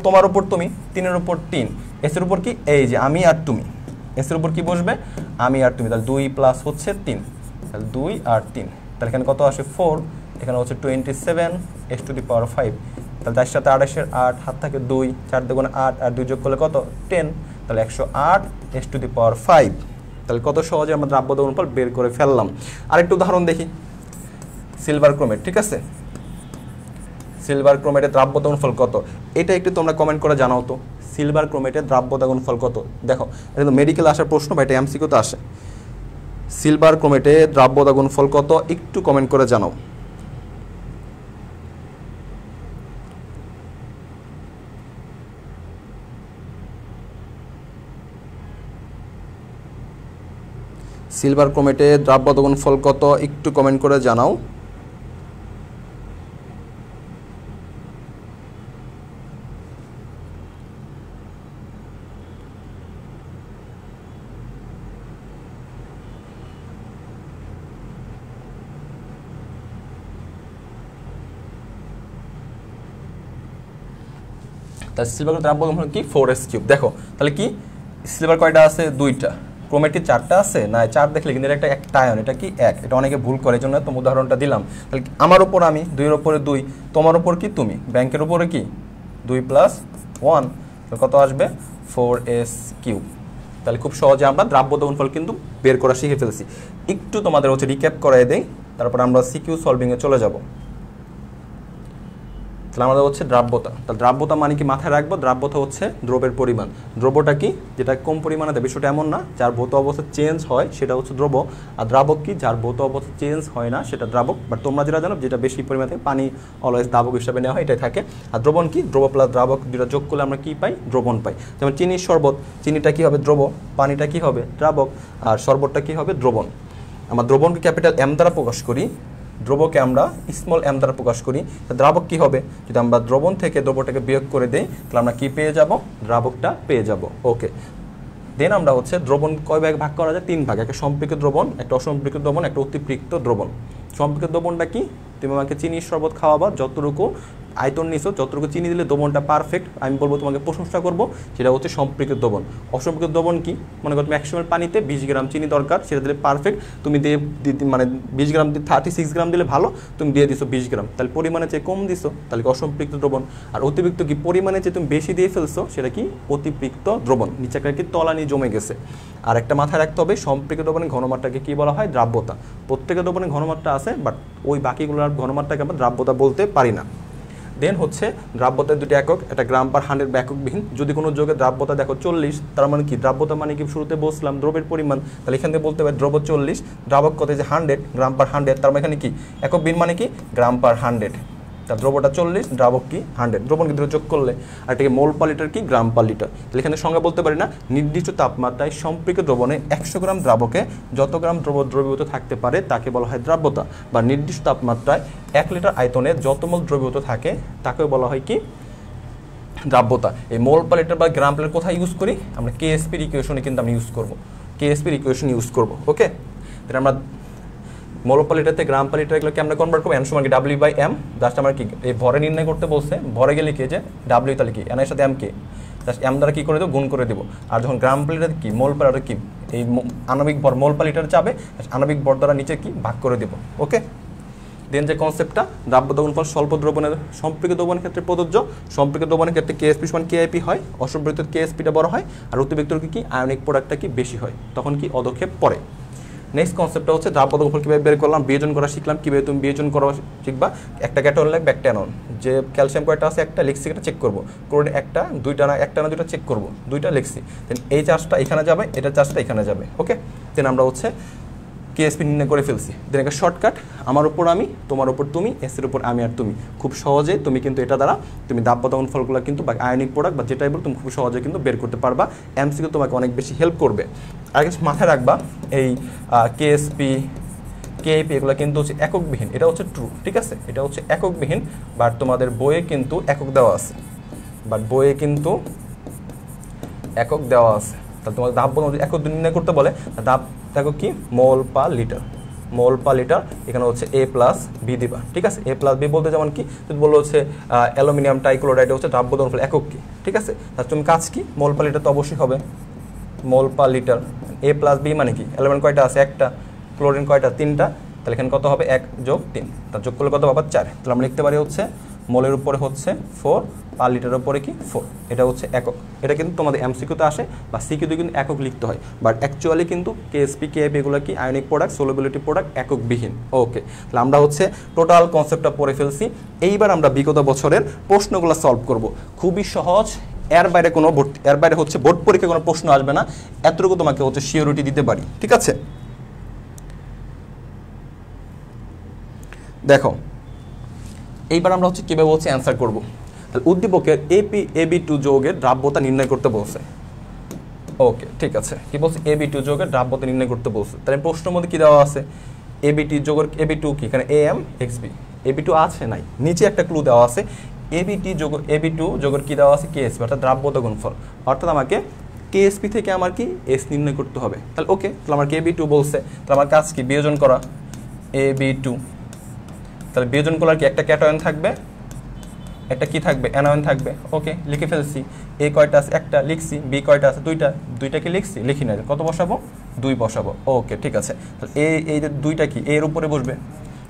তোমার উপর তুমি, 3 এর উপর 3, এসের উপর কি এই যে আমি আর তুমি, এসের উপর কি বসবে, আমি আর তুমি, তাহলে 2 + হচ্ছে 3, তাহলে 2 আর 3, তাহলে এখানে কত আসে 4, এখানে হচ্ছে 27 s⁵, তাহলে 4 সাথে 28, 8 হাত থাকে 2, 4 দুগুণে 8 আর 2 যোগ করলে কত 10, তাহলে 108 s⁵। তাহলে কত সহজে আমরা দ্রাব্যতা গুণফল বের করে ফেললাম। আরেকটু উদাহরণ দেখি, সিলভার ক্রোমেট, ঠিক আছে, সিলভার ক্রোমেটের দ্রাব্যতা গুণফল কত, এটা একটু তোমরা কমেন্ট করে জানাও তো, সিলভার ক্রোমেটের দ্রাব্যতা গুণফল কত। দেখো এটা তো মেডিকেল আসার প্রশ্ন বা এটা এমসিকিউতে আসে, সিলভার ক্রোমেটের দ্রাব্যতা গুণফল কত একটু কমেন্ট করে জানাও। সিলভার ক্রোমেটের দ্রাব্যতা গুণফল কত একটু কমেন্ট করে জানাও। তাহলে সিলভার দ্রাব্যতা গুণফল কি 4s3। দেখো তাহলে কি সিলভার কয়টা আছে, 2টা, ক্রোমেট কি 4টা আছে, না 4 দেখলে কিন্তু এটা একটা আয়ন, এটা কি 1, এটা অনেকে ভুল করে, এই জন্য তো উদাহরণটা দিলাম। তাহলে আমার উপর আমি, 2 এর উপরে 2, তোমার উপর কি তুমি, ব্যাংকের উপরে কি 2 + 1, কত আসবে 4s3। তাহলে খুব সহজে আমরা দ্রাব্যতা গুণফল কিন্তু বের করা শিখে ফেলছি। একটু তোমাদের হচ্ছে রিক্যাপ করাই দেই, তারপর আমরা সিকিউ সলভিংয়ে চলে যাব। তাহলে আমাদের হচ্ছে দ্রাব্যতা, তাহলে দ্রাব্যতা মানে কি মাথায় রাখবো, দ্রাব্যতা হচ্ছে দ্রব্যের পরিমাণ। দ্রব্যটা কি, যেটা কম পরিমাণে দেয়, বিষয়টা এমন না, যার ভৌত অবস্থা চেঞ্জ হয় সেটা হচ্ছে দ্রব্য, আর দ্রাবক কি, যার ভৌত অবস্থা চেঞ্জ হয় না সেটা দ্রাবক। বাট তোমরা যেটা জানো, যেটা বেশি পরিমাণে পানি অলওয়েজ দ্রাবক হিসাবে নেওয়া হয়, এটাই থাকে। আর দ্রবণ কি, দ্রব্য প্লাস দ্রাবক যেটা যোগ করলে আমরা কি পাই, দ্রবণ পাই। যেমন চিনির শরবত, চিনিটা কি হবে দ্রব্য, পানিটা কি হবে দ্রাবক, আর শরবতটা কি হবে দ্রবণ। আমরা দ্রবণকে ক্যাপিটাল M দ্বারা প্রকাশ করি, দ্রবকে আমরা স্মল m দ্বারা প্রকাশ করি। দ্রাবক কি হবে, যদি আমরা দ্রবণ থেকে দ্রব্যটাকে বিয়োগ করে দেই তাহলে আমরা কি পেয়ে যাব, দ্রাবকটা পেয়ে যাব। ওকে, দেন আমরা হচ্ছে দ্রবণ কয় ভাগে ভাগ করা যায়, 3 ভাগ, একটা সম্পৃক্ত দ্রবণ, একটা অসম্পৃক্ত দ্রবণ, একটা অতিপৃক্ত দ্রবণ। সম্পৃক্ত দ্রবণটা কি, তুমি আমাকে চিনির শরবত খাওয়াবা, যতটুকু আয়তন নিছো, যতটুকু চিনি দিলে দ্রবণটা পারফেক্ট, আমি বলবো তোমাকে প্রশংসা করবো, সেটা হচ্ছে সম্পৃক্ত দ্রবণ। অসম্পৃক্ত দ্রবণ কি, মনে করো তুমি 100 ml পানিতে 20 গ্রাম চিনি দরকার, সেটা দিলে পারফেক্ট, তুমি দিয়ে মানে 20 গ্রাম 36 গ্রাম দিলে ভালো, তুমি দিয়ে দিছো 20 গ্রাম, তাহলে পরিমাণে চেয়ে কম দিছো, তাহলে অসম্পৃক্ত দ্রবণ। আর অতিরিক্ত কি, পরিমাণে চেয়ে তুমি বেশি দিয়ে ফেলছো, সেটা কি অতিরিক্ত দ্রবণ, নিচে কি তলানি জমে গেছে। আর একটা মাথায় রাখতে হবে, সম্পৃক্ত দ্রবণের ঘনমাত্রাকে কি বলা হয়, দ্রাব্যতা। প্রত্যেকের দ্রবণের ঘনমাত্রা আছে, বাট ওই বাকিগুলোর ঘনমাত্রাকে আমরা দ্রাব্যতা বলতে পারি না। দেন হচ্ছে দ্রাব্যতার দুটি একক, একটা গ্রাম/100 এককবিহীন। যদি কোনো যোগের দ্রাব্যতা দেখো 40, তার মানে কি, দ্রাব্যতা মানে কি, শুরুতে বলছিলাম দ্রব্যের পরিমাণ, তাহলে এখান থেকে বলতে পারি দ্রব্য 40, দ্রাবক কত যে 100 গ্রাম/100, তার মানে এখানে কি এককবিহীন মানে কি গ্রাম/100। তার দ্রব্যটা 40, দ্রাবক কি 100, দ্রবণ কিন্তু যোগ করলে আর এটাকে মোল পার লিটার কি গ্রাম পার লিটার। তাহলে এখানে সংজ্ঞা বলতে পারি না, নির্দিষ্ট তাপমাত্রায় সম্পৃক্ত দ্রবণে 100 গ্রাম দ্রাবকে যত গ্রাম দ্রবীভূত থাকতে পারে তাকে বলা হয় দ্রাব্যতা, বা নির্দিষ্ট তাপমাত্রায় 1 লিটার আয়তনে যত মোল দ্রবীভূত থাকে তাকে বলা হয় কি দ্রাব্যতা। এই মোল পার লিটার বা গ্রাম পার লিটার কোথায় ইউজ করি আমরা কেএসপির ইকুয়েশনে কিন্তু আমি ইউজ করব, কেএসপির ইকুয়েশন ইউজ করব। ওকে, তাহলে আমরা মোল পার লিটার থেকে গ্রাম পার লিটার এগুলোকে আমরা কনভার্ট করবো, এন সমান কি W/m, জাস্ট আমার কি এই ভরে নির্ণয় করতে বলছে, ভরে গেলে কি যে W তাহলে কি এন এর সাথে m কে জাস্ট m দ্বারা কি করে দেবো গুণ করে দেবো। আর যখন গ্রাম পার লিটার কি মোল পার লিটার কি এই আণবিক ভর মোল পার লিটার যাবে, আণবিক ভর দ্বারা নিচে কি ভাগ করে দেবো। ওকে, দেন যে কনসেপ্টটা দ্রাব্যতা গুণফল স্বল্প দ্রবণের সম্পৃক্ত দ্রবণের ক্ষেত্রে প্রযোজ্য, সম্পৃক্ত দ্রবণের ক্ষেত্রে কেএসপি সমান কেআইপি হয়, অসম্পৃক্ত কেএসপিটা বড় হয়, আর অতিরিক্ত কি আয়নিক প্রোডাক্টটা কি বেশি হয়, তখন কি অদক্ষেপ পড়ে। নেক্সট কনসেপ্টটা হচ্ছে দ্রাব্যতা গুণফল কীভাবে বের করলাম, বিয়োজন করা শিখলাম, কীভাবে তুমি বিয়োজন করা শিখবা। একটা ক্যাটায়ন লাগবে, একটা অ্যানন, যে ক্যালসিয়াম কয়টা আছে একটা লিখছি, এটা চেক করবো, ক্লোরিন একটা, দুইটা না একটা না দুইটা চেক করবো, দুইটা লিখছি, দেন এই চার্জটা এখানে যাবে, এটা চার্জটা এখানে যাবে। ওকে, দেন আমরা হচ্ছে কেএসপি নির্ণয় করে ফেলছি। দেন একটা শর্টকাট, আমার উপর আমি, তোমার উপর তুমি, এসের উপর আমি আর তুমি, খুব সহজে তুমি কিন্তু এটা দ্বারা তুমি দ্রাব্যতা গুণফলগুলো কিন্তু বা আয়নিক প্রোডাক্ট বা যেটাই বল তুমি খুব সহজে কিন্তু বের করতে পারবা। এমসিকিউ তোমাকে অনেক বেশি হেল্প করবে। আর কিছু মাথায় রাখবা, এই কেএসপি কেএপি এগুলো কিন্তু হচ্ছে এককবিহীন, এটা হচ্ছে ট্রু, ঠিক আছে, এটা হচ্ছে এককবিহীন, বাট তোমাদের বইয়ে কিন্তু একক দেওয়া আছে, বাট বইয়ে কিন্তু একক দেওয়া আছে। তাহলে তোমাদের দ্রাব্যতা একক নির্ণয় করতে বলে, দাব দেখো কি মোল পার লিটার, মোল পার লিটার, এখানে হচ্ছে A+B দিবা, ঠিক আছে। A+B বলতে যেমন কি যদি বললো হচ্ছে অ্যালুমিনিয়াম টাইক্লোরাইড হচ্ছে দ্রাব্যতা গুণফল একক কি, ঠিক আছে। তার তুমি কাজ কি মোল পার লিটার তো অবশ্যই হবে, মোল পার লিটার। A+B মানে কি অ্যালুমিনিয়াম কয়টা আছে একটা, ক্লোরিন কয়টা তিনটা, তাহলে এখানে কত হবে 1 + 3, তার যোগ করলে কত পাবা 4। তাহলে আমরা লিখতে পারি হচ্ছে মোলের উপরে হচ্ছে 4, পার লিটারের উপরে কি 4, এটা হচ্ছে একক। এটা কিন্তু তোমাদের এমসিকিউতে আসে বা সিকিউতে কিন্তু একক লিখতে হয়, বাট অ্যাকচুয়ালি কিন্তু কেএসপি কেএপি এগুলো কি আয়নিক প্রোডাক্ট, সোলুবিলিটি প্রোডাক্ট, এককবিহীন। ওকে, তাহলে আমরা হচ্ছে টোটাল কনসেপ্টটা পড়ে ফেলছি। এইবার আমরা বিগত বছরের প্রশ্নগুলো সলভ করব, খুবই সহজ, এর বাইরে কোনো এর বাইরে হচ্ছে বোর্ড পরীক্ষায় কোনো প্রশ্ন আসবে না, এতটুকু তোমাকে হচ্ছে সিওরিটি দিতে পারি, ঠিক আছে। দেখো এইবার আমরা হচ্ছে কীভাবে হচ্ছে অ্যান্সার করবো। তাহলে উদ্দীপকের AB2 যৌগের দ্রাব্যতা নির্ণয় করতে বলছে। ওকে, ঠিক আছে, কি বলছে AB2 যৌগের দ্রাব্যতা নির্ণয় করতে বলছে। তাহলে প্রশ্নের মধ্যে কি দেওয়া আছে, AB2 যৌগের AB2 কি এখানে AMXB, AB2 আছে নাই, নিচে একটা ক্লু দেওয়া আছে AB2 যৌগের কি দেওয়া আছে কেএসপি, অর্থাৎ দ্রাব্যতা গুণফল, অর্থাৎ আমাকে কেএসপি থেকে আমার কি এস নির্ণয় করতে হবে। তাহলে ওকে, তাহলে আমার AB2 বলছে, তাহলে আমার কাজ কি বিয়োজন করা AB2, তাহলে বিয়োজন করলে কি একটা ক্যাটায়ন থাকবে, একটা কি থাকবে অ্যানায়ন থাকবে। ওকে, লিখে ফেলছি, এ কয়টা আছে একটা লিখছি, বি কয়টা আছে দুইটা, দুইটাকে লিখছি, লিখি না, কত বসাবো 2 বসাবো। ওকে, ঠিক আছে, তাহলে এই যে দুইটা কি এর উপরে বসবে,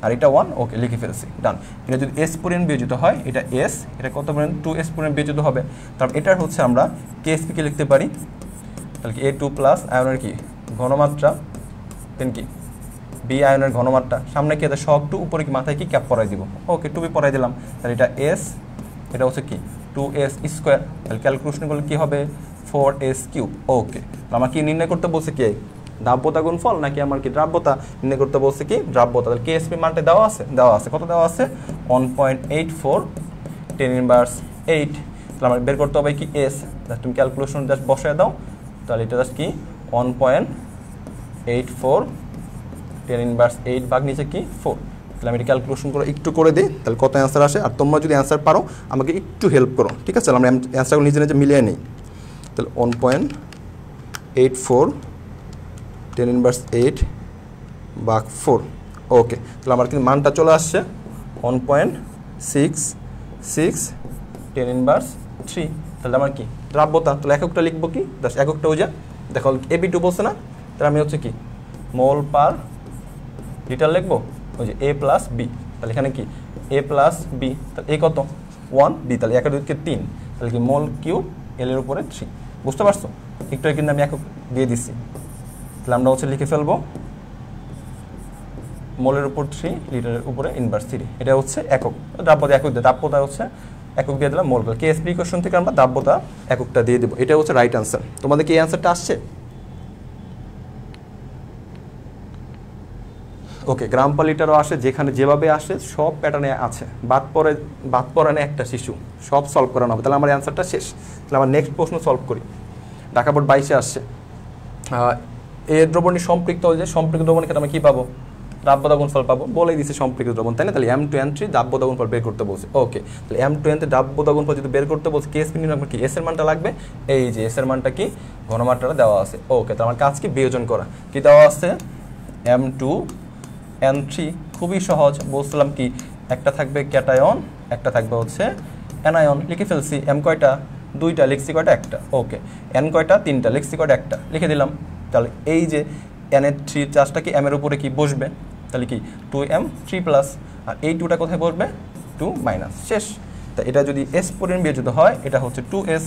আর এটা 1। ওকে, লিখে ফেলছি, ডান। এটা যদি এস পরিমাণ বিয়োজিত হয়, এটা এস, এটা কত পরিমাণ 2s পরিমাণ বিয়োজিত হবে, তারপর এটার হচ্ছে আমরা কেএসপিকে লিখতে পারি, তাহলে কি A2+ আয়নের কি ঘনমাত্রা, দেন কি বি আয়নের ঘনমাত্রা, সামনে কি আছে সব 2, উপরে কি মাথায় কি ক্যাপ পরাই দিব। ওকে, 2b পরাই দিলাম, তাহলে এটা এস, এটা হচ্ছে কি 2s², তাহলে ক্যালকুলেশন করলে কি হবে 4s³। ওকে, আমার কি নির্ণয় করতে বলছে কি দ্রাব্যতা গুণফল নাকি আমার কি দ্রাব্যতা নির্ণয় করতে বলছে কি দ্রাব্যতা। তাহলে কেএসপি মানটা দেওয়া আছে, কত দেওয়া আছে 1.84 10⁻8। তাহলে আমার বের করতে হবে কি এস, জাস্ট তুমি ক্যালকুলেশন জাস্ট বসায় দাও, তাহলে এটা জাস্ট কি 1.84 10⁻8 ভাগ নিচে কি 4। তাহলে আমি এটা ক্যালকুলেশন করে একটু করে দিই, তাহলে কত অ্যান্সার আসে। আর তোমরা যদি অ্যান্সার পারো আমাকে একটু হেল্প করো, ঠিক আছে। আমরা অ্যান্সারগুলো নিজে নিজে মিলিয়ে নিই। তাহলে 1.84 10⁻8 ভাগ 4। ওকে, তাহলে আমার কিন্তু মানটা চলে আসছে 1.66 10⁻3। তাহলে আমার কি দ্রাব্যতা, তাহলে এককটা লিখবো কি জাস্ট এককটা ওই যা দেখো AB2 বলছে না, তাহলে আমি হচ্ছে কি মোল পার লিটার লিখবো, ওই যে A+B, তাহলে এখানে কি A+B, তাহলে A কত 1, B তাহলে 1 আর 2 কে 3, তাহলে কি মোল কিউব L এর উপরে 3। বুঝতে পারছো, একটু কিন্তু আমি একক দিয়ে দিচ্ছি। তাহলে আমরা হচ্ছে লিখে ফেলবো মোলের উপর 3, লিটারের উপরে ইনভার্স 3, এটা হচ্ছে একক। দ্রাব্যতা একক দিয়ে, দ্রাব্যতা হচ্ছে একক দিয়ে দিলাম মোল। কেএসপি ইকুয়েশন থেকে আমরা দ্রাব্যতা এককটা দিয়ে দেবো, এটা হচ্ছে রাইট অ্যান্সার। তোমাদের কি এই অ্যান্সারটা আসছে? ওকে, গ্রাম পার লিটারও আসে, যেখানে যেভাবে আসে সব প্যাটার্নে আছে, বাদ পড়ে না একটা শিশু, সব সলভ করানো হবে। তাহলে আমার অ্যান্সারটা শেষ। তাহলে আমার নেক্সট প্রশ্ন সলভ করি। ঢাকা বোর্ড 22-এ আসছে, এ দ্রবণী সম্পৃক্ত হলে সম্পৃক্ত দ্রবণের ক্ষেত্রে আমরা কী পাবো? দ্রাব্যতা গুণফল পাবো, বলেই দিচ্ছে সম্পৃক্ত দ্রবণ, তাই না? তাহলে M2N3 দ্রাব্যতা গুণফল বের করতে বলছে। ওকে, তাহলে M2N3 দ্রাব্যতা গুণফল যদি বের করতে বলছে, কেএসপি নির্ণয় কি এস এর মানটা লাগবে, এই যে এস এর মানটা কি ঘনমাত্রাটা দেওয়া আছে। ওকে, তো আমার কাজ কি বিয়োজন করা, কি দেওয়া আছে M2N3, খুবই সহজ, বলছিলাম কি একটা থাকবে ক্যাটায়ন, একটা থাকবে হচ্ছে অ্যানায়ন, লিখে ফেলছি। M কয়টা? 2টা, লিখছি কয়টা? একটা। ওকে, N কয়টা? 3টা, লিখছি কয়টা? একটা, লিখে দিলাম। তাহলে এই যে N এর 3 চার্জটা কি M এর উপরে কি বসবে, তাহলে কি 2M3+, আর এই 2টা কোথায় বসবে? 2-, শেষ। তা এটা যদি S পরিমাণ বিয়োজিত হয়, এটা হচ্ছে 2S,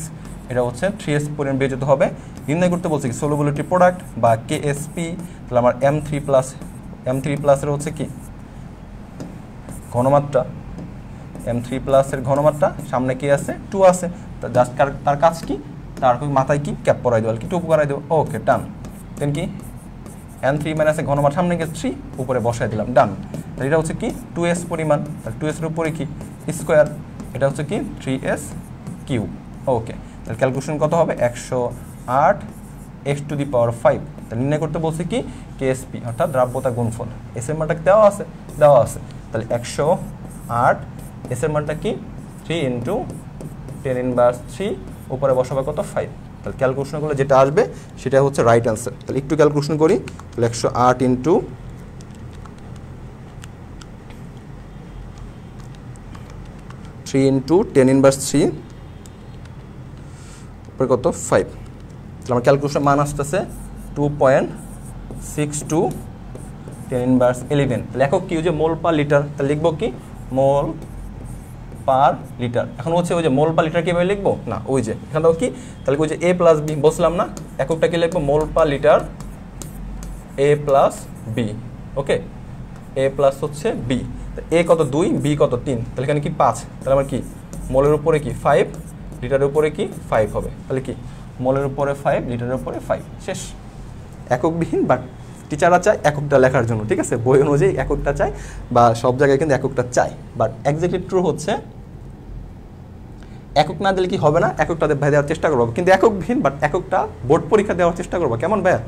এটা হচ্ছে 3S পরিমাণ বিয়োজিত হবে। নির্ণয় করতে বলছে কি সলিউবিলিটি প্রোডাক্ট বা KSP। তাহলে আমার M3+ এর হচ্ছে কি ঘনমাত্রা, M3+ এর ঘনমাত্রা, সামনে কি আছে? 2 আছে। জাস্ট তার কাজ কি, তার মাথায় কি ক্যাপ পরাই দেবো, কি 2 পরাই দেবো। ওকে, ডান। দেন কি N3- এর ঘনমাত্রা, সামনে গিয়ে 3, উপরে বসাই দিলাম, ডান। তাহলে এটা হচ্ছে কি 2S পরিমাণ, তাহলে 2S এর উপরে কি স্কোয়ার, এটা হচ্ছে কি 3S³। ওকে, তাহলে ক্যালকুলেশন কত হবে? 108 x⁵। তাহলে নির্ণয় করতে বলছি কি KSP, অর্থাৎ দ্রাব্যতা গুণফল। এস এর মানটা দেওয়া আছে, তাহলে 108, এস এর মানটা কি 3 × 10⁻³ উপরে বসাবে কত? 5। তাহলে ক্যালকুলেশন করলে যেটা আসবে সেটা হচ্ছে রাইট অ্যান্সার। তাহলে একটু ক্যালকুলেশন করি। তাহলে 108 × 3 × 10⁻³ উপরে কত? 5। তাহলে আমার ক্যালকুলেশন মান আসতেছে 2.62 10⁻11। তাহলে একক কি, ওই যে মোল পার লিটার, তাহলে লিখবো কি মোল পার লিটার। এখন হচ্ছে ওই যে মোল পার লিটার কীভাবে লিখবো না, ওই যে এখানে কি, তাহলে ওই যে A+B বসলাম না, এককটা কি লিখবো mole per litre A+B। Okay, A+ হচ্ছে B, A কত 2, B কত 3, তাহলে এখানে কি 5। তাহলে আমার কি মোলের উপরে কি 5, লিটারের উপরে কি 5 হবে। তাহলে কি মোলের উপরে 5, লিটারের উপরে 5, শেষ। এককবিহীন, বাট টিচাররা চায় এককটা লেখার জন্য, ঠিক আছে, বই অনুযায়ী এককটা চায়, বা সব জায়গায় কিন্তু এককটা চায়, বাট এক্স্যাক্টলি ট্রু হচ্ছে একক না দিলে কি হবে না, এককটাতে ভাই দেওয়ার চেষ্টা করবো, কিন্তু এককবিহীন, বাট এককটা বোর্ড পরীক্ষা দেওয়ার চেষ্টা করবো। কেমন ভাইয়া?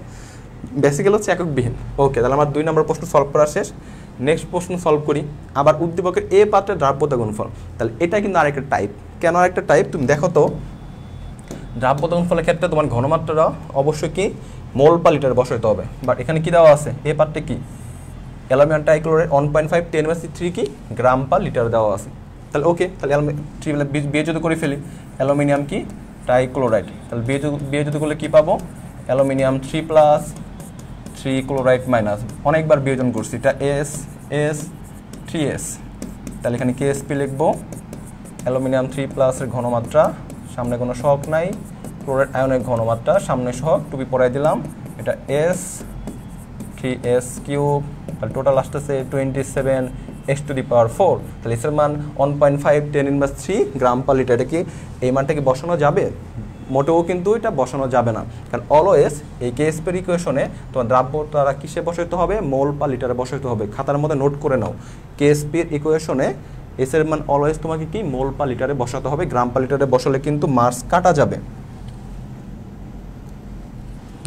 বেসিক্যালি হচ্ছে এককবিহীন। ওকে, তাহলে আমার 2 নম্বর প্রশ্ন সলভ করা শেষ। নেক্সট প্রশ্ন সলভ করি। আবার উদ্দীপকের এ পাত্রের দ্রাব্যতা গুণফল, তাহলে এটা কিন্তু আরেকটা টাইপ। কেন আরেকটা টাইপ? তুমি দেখো তো, দ্রাব্যতা গুণফলের ক্ষেত্রে তোমার ঘনমাত্রাটা অবশ্যই কি মোল পার লিটারে বসাইতে হবে, বাট এখানে কি দেওয়া আছে? এ পাত্রে কি অ্যালুমিনিয়াম ট্রাইক্লোরাইড 1.5 10⁻³ কি গ্রাম পার লিটার দেওয়া আছে। তাহলে ওকে, তাহলে বিয়ে যদি করে ফেলি অ্যালুমিনিয়াম কি ট্রাইক্লোরাইড, তাহলে বিয়ে যদি করলে কি পাবো? অ্যালুমিনিয়াম 3+, 3 ক্লোরাইড মাইনাস, অনেকবার বিয়োজন করছি, এটা S 3S। তাহলে এখানে KSP লিখবো, অ্যালুমিনিয়াম 3+ এর ঘনমাত্রা, সামনে কোনো সহগ নাই, ক্লোরাইড আয়নের ঘনমাত্রা, সামনে সহগ, টুপি পরাই দিলাম, এটা S 3S³। তাহলে টোটাল আসতেছে 27 x⁴। তাহলে এসের মান 1.5 10⁻³ গ্রাম পার লিটার। এটা কি এই মানটা কি বসানো যাবে? মোটেও কিন্তু এটা বসানো যাবে না, কারণ অলওয়েজ এই কেএসপির ইকুয়েশনে তোমার দ্রাব্যতা কিসে বসাইতে হবে? মোল পার লিটারে বসাইতে হবে। খাতার মধ্যে নোট করে নাও, কেএসপির ইকুয়েশনে এস এর মান অলওয়েজ তোমাকে কি মোল পার লিটারে বসাতে হবে। গ্রাম পার লিটারে বসালে কিন্তু মার্কস কাটা যাবে।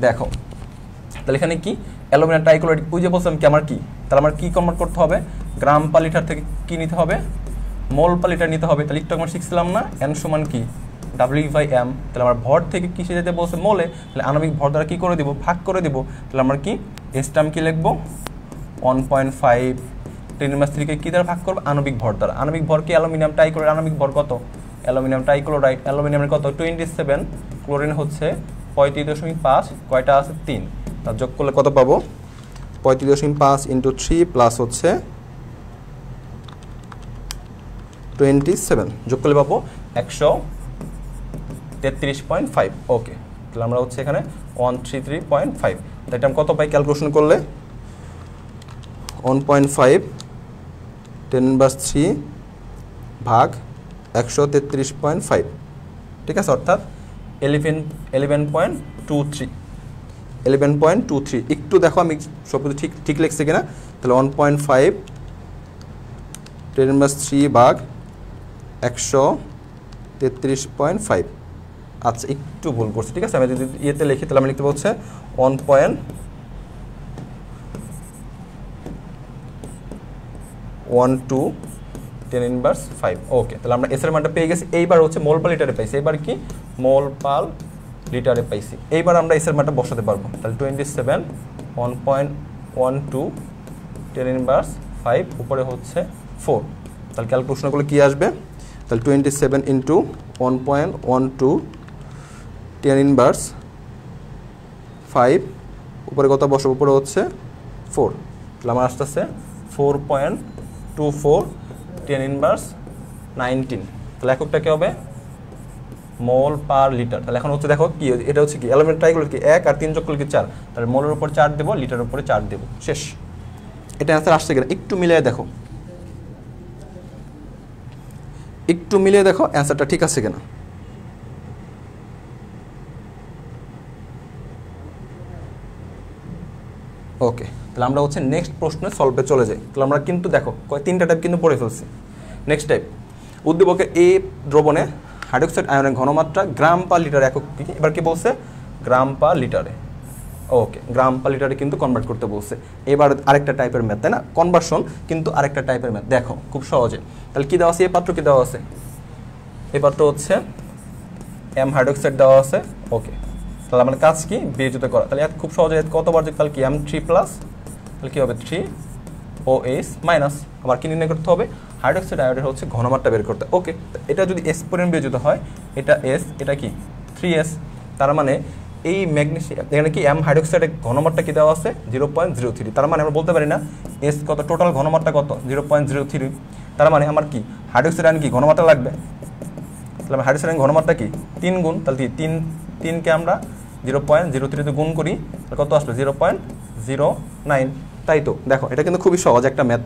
দেখো তাহলে এখানে কি অ্যালুমিনিয়াম ট্রাইক্লোরাইড, ওই যে বলছিলাম কি আমার কি, তাহলে আমার কি কনভার্ট করতে হবে? গ্রাম পার লিটার থেকে কি নিতে হবে? মোল পার লিটার নিতে হবে। তাহলে একটু আমরা শিখছিলাম না এন সমান কি W/M। তাহলে আমার ভর থেকে কিসে যেতে বলছে? মোলে। তাহলে আণবিক ভর দ্বারা কি করে দিব? ভাগ করে দিব। তাহলে আমরা কি এস টার্ম কি লিখবো? 1.5 10⁻³ কি দ্বারা ভাগ করবো? আণবিক ভর দ্বারা। আণবিক ভর কি অ্যালুমিনিয়াম ট্রাইক্লোরাইড আণবিক ভর কত? অ্যালুমিনিয়াম ট্রাইক্লোরাইড অ্যালুমিনিয়ামের কত? 27, ক্লোরিন হচ্ছে 35.5, কয়টা আছে? 3। তার যোগ করলে কত পাবো? 35.5 × 3 প্লাস হচ্ছে 27, যোগ করলে পাবো 133.5। ওকে, তাহলে আমরা হচ্ছে এখানে 133.5। এটা আমি কত পাই ক্যালকুলেশন করলে? 1.5 10⁻³ ভাগ 133.5, ঠিক আছে, অর্থাৎ 11.23। 11.23 একটু দেখো আমি সব কিছু ঠিক ঠিক লিখছি কিনা তাহলে 1.5 10^3 ভাগ 133.5 আচ্ছা একটু ভুল করছি ঠিক আছে আমি যদি ইয়েতে লিখি তাহলে আমি লিখতে হচ্ছে 1.12 10^5 ওকে তাহলে আমরা এস এর মানটা পেয়ে গেছি এইবার হচ্ছে মোল পার লিটারে পাইছি এবার কি মোল পার লিটারে পাইছি এইবার আমরা এস এর মানটা বসাতে পারবো তাহলে 27 1.12 10^5 উপরে হচ্ছে 4 তাহলে ক্যালকুলেশন করলে কি আসবে তাহলে 27 ইন্টু 1.12 10^5 উপরে কত বসাবো উপরে হচ্ছে 4 তাহলে আমার আসতেছে 4.24 10^19 তাহলে এককটা কি হবে মোল পার লিটার তাহলে এখন হচ্ছে দেখো কি এটা হচ্ছে কি এলিমেন্ট ট্রাইগুলো কি 1 আর 3 যোগ করলে কি 4 তাহলে মোলের উপর 4 দেব লিটারের উপরে 4 দেব শেষ এটা आंसर আসছে কিনা একটু মিলিয়ে দেখো आंसरটা ঠিক আছে কিনা ওকে তাহলে আমরা হচ্ছে নেক্সট প্রশ্নে সলভে চলে যাই তাহলে আমরা কিন্তু দেখো তিনটা টাইপ কিন্তু পড়ে ফেলছি নেক্সট টাইপ উদ্দীপকের এ দ্রবণে হাইড্রোক্সাইড আয়নের ঘনমাত্রা গ্রাম পার লিটার একক কি এবার কি বলছে গ্রাম পার লিটারে ওকে গ্রাম পার লিটারে কিন্তু কনভার্ট করতে বলছে এবার আরেকটা টাইপের ম্যাথ তাই না কনভার্সন কিন্তু আরেকটা টাইপের ম্যাথ দেখো খুব সহজে তাহলে কি দেওয়া আছে এই পাত্র কি দেওয়া আছে এই পাত্র হচ্ছে এম হাইড্রোক্সাইড দেওয়া আছে ওকে তাহলে আমাদের কাজ কি বিয়োজিত করা তাহলে খুব সহজে কতবার যে তাহলে কি M3+ তাহলে কি হবে 3OH মাইনাস আমার কি নির্ণয় করতে হবে হাইড্রোক্সাইড আয়োডের হচ্ছে ঘনমাত্রা বের করতে ওকে এটা যদি S পরিমাণ বিয়োজিত হয় এটা S এটা কি 3S তার মানে এই ম্যাগনেসিয়াম এখানে কি M হাইড্রোক্সাইডের ঘনমাত্রা কি দেওয়া আছে 0.03 তার মানে আমরা বলতে পারি না S কত টোটাল ঘনমাত্রা কত 0.03 তার মানে আমার কি হাইড্রোক্সাইড আয়ন কি ঘনমাত্রা লাগবে তাহলে হাইড্রোক্সাইড আয়ন ঘনমাত্রা কি 3 গুণ তাহলে 3 কে আমরা 0.03 তে গুণ করি তাহলে কত আসলো 0.09 তাই তো দেখো এটা কিন্তু খুবই সহজ একটা ম্যাথ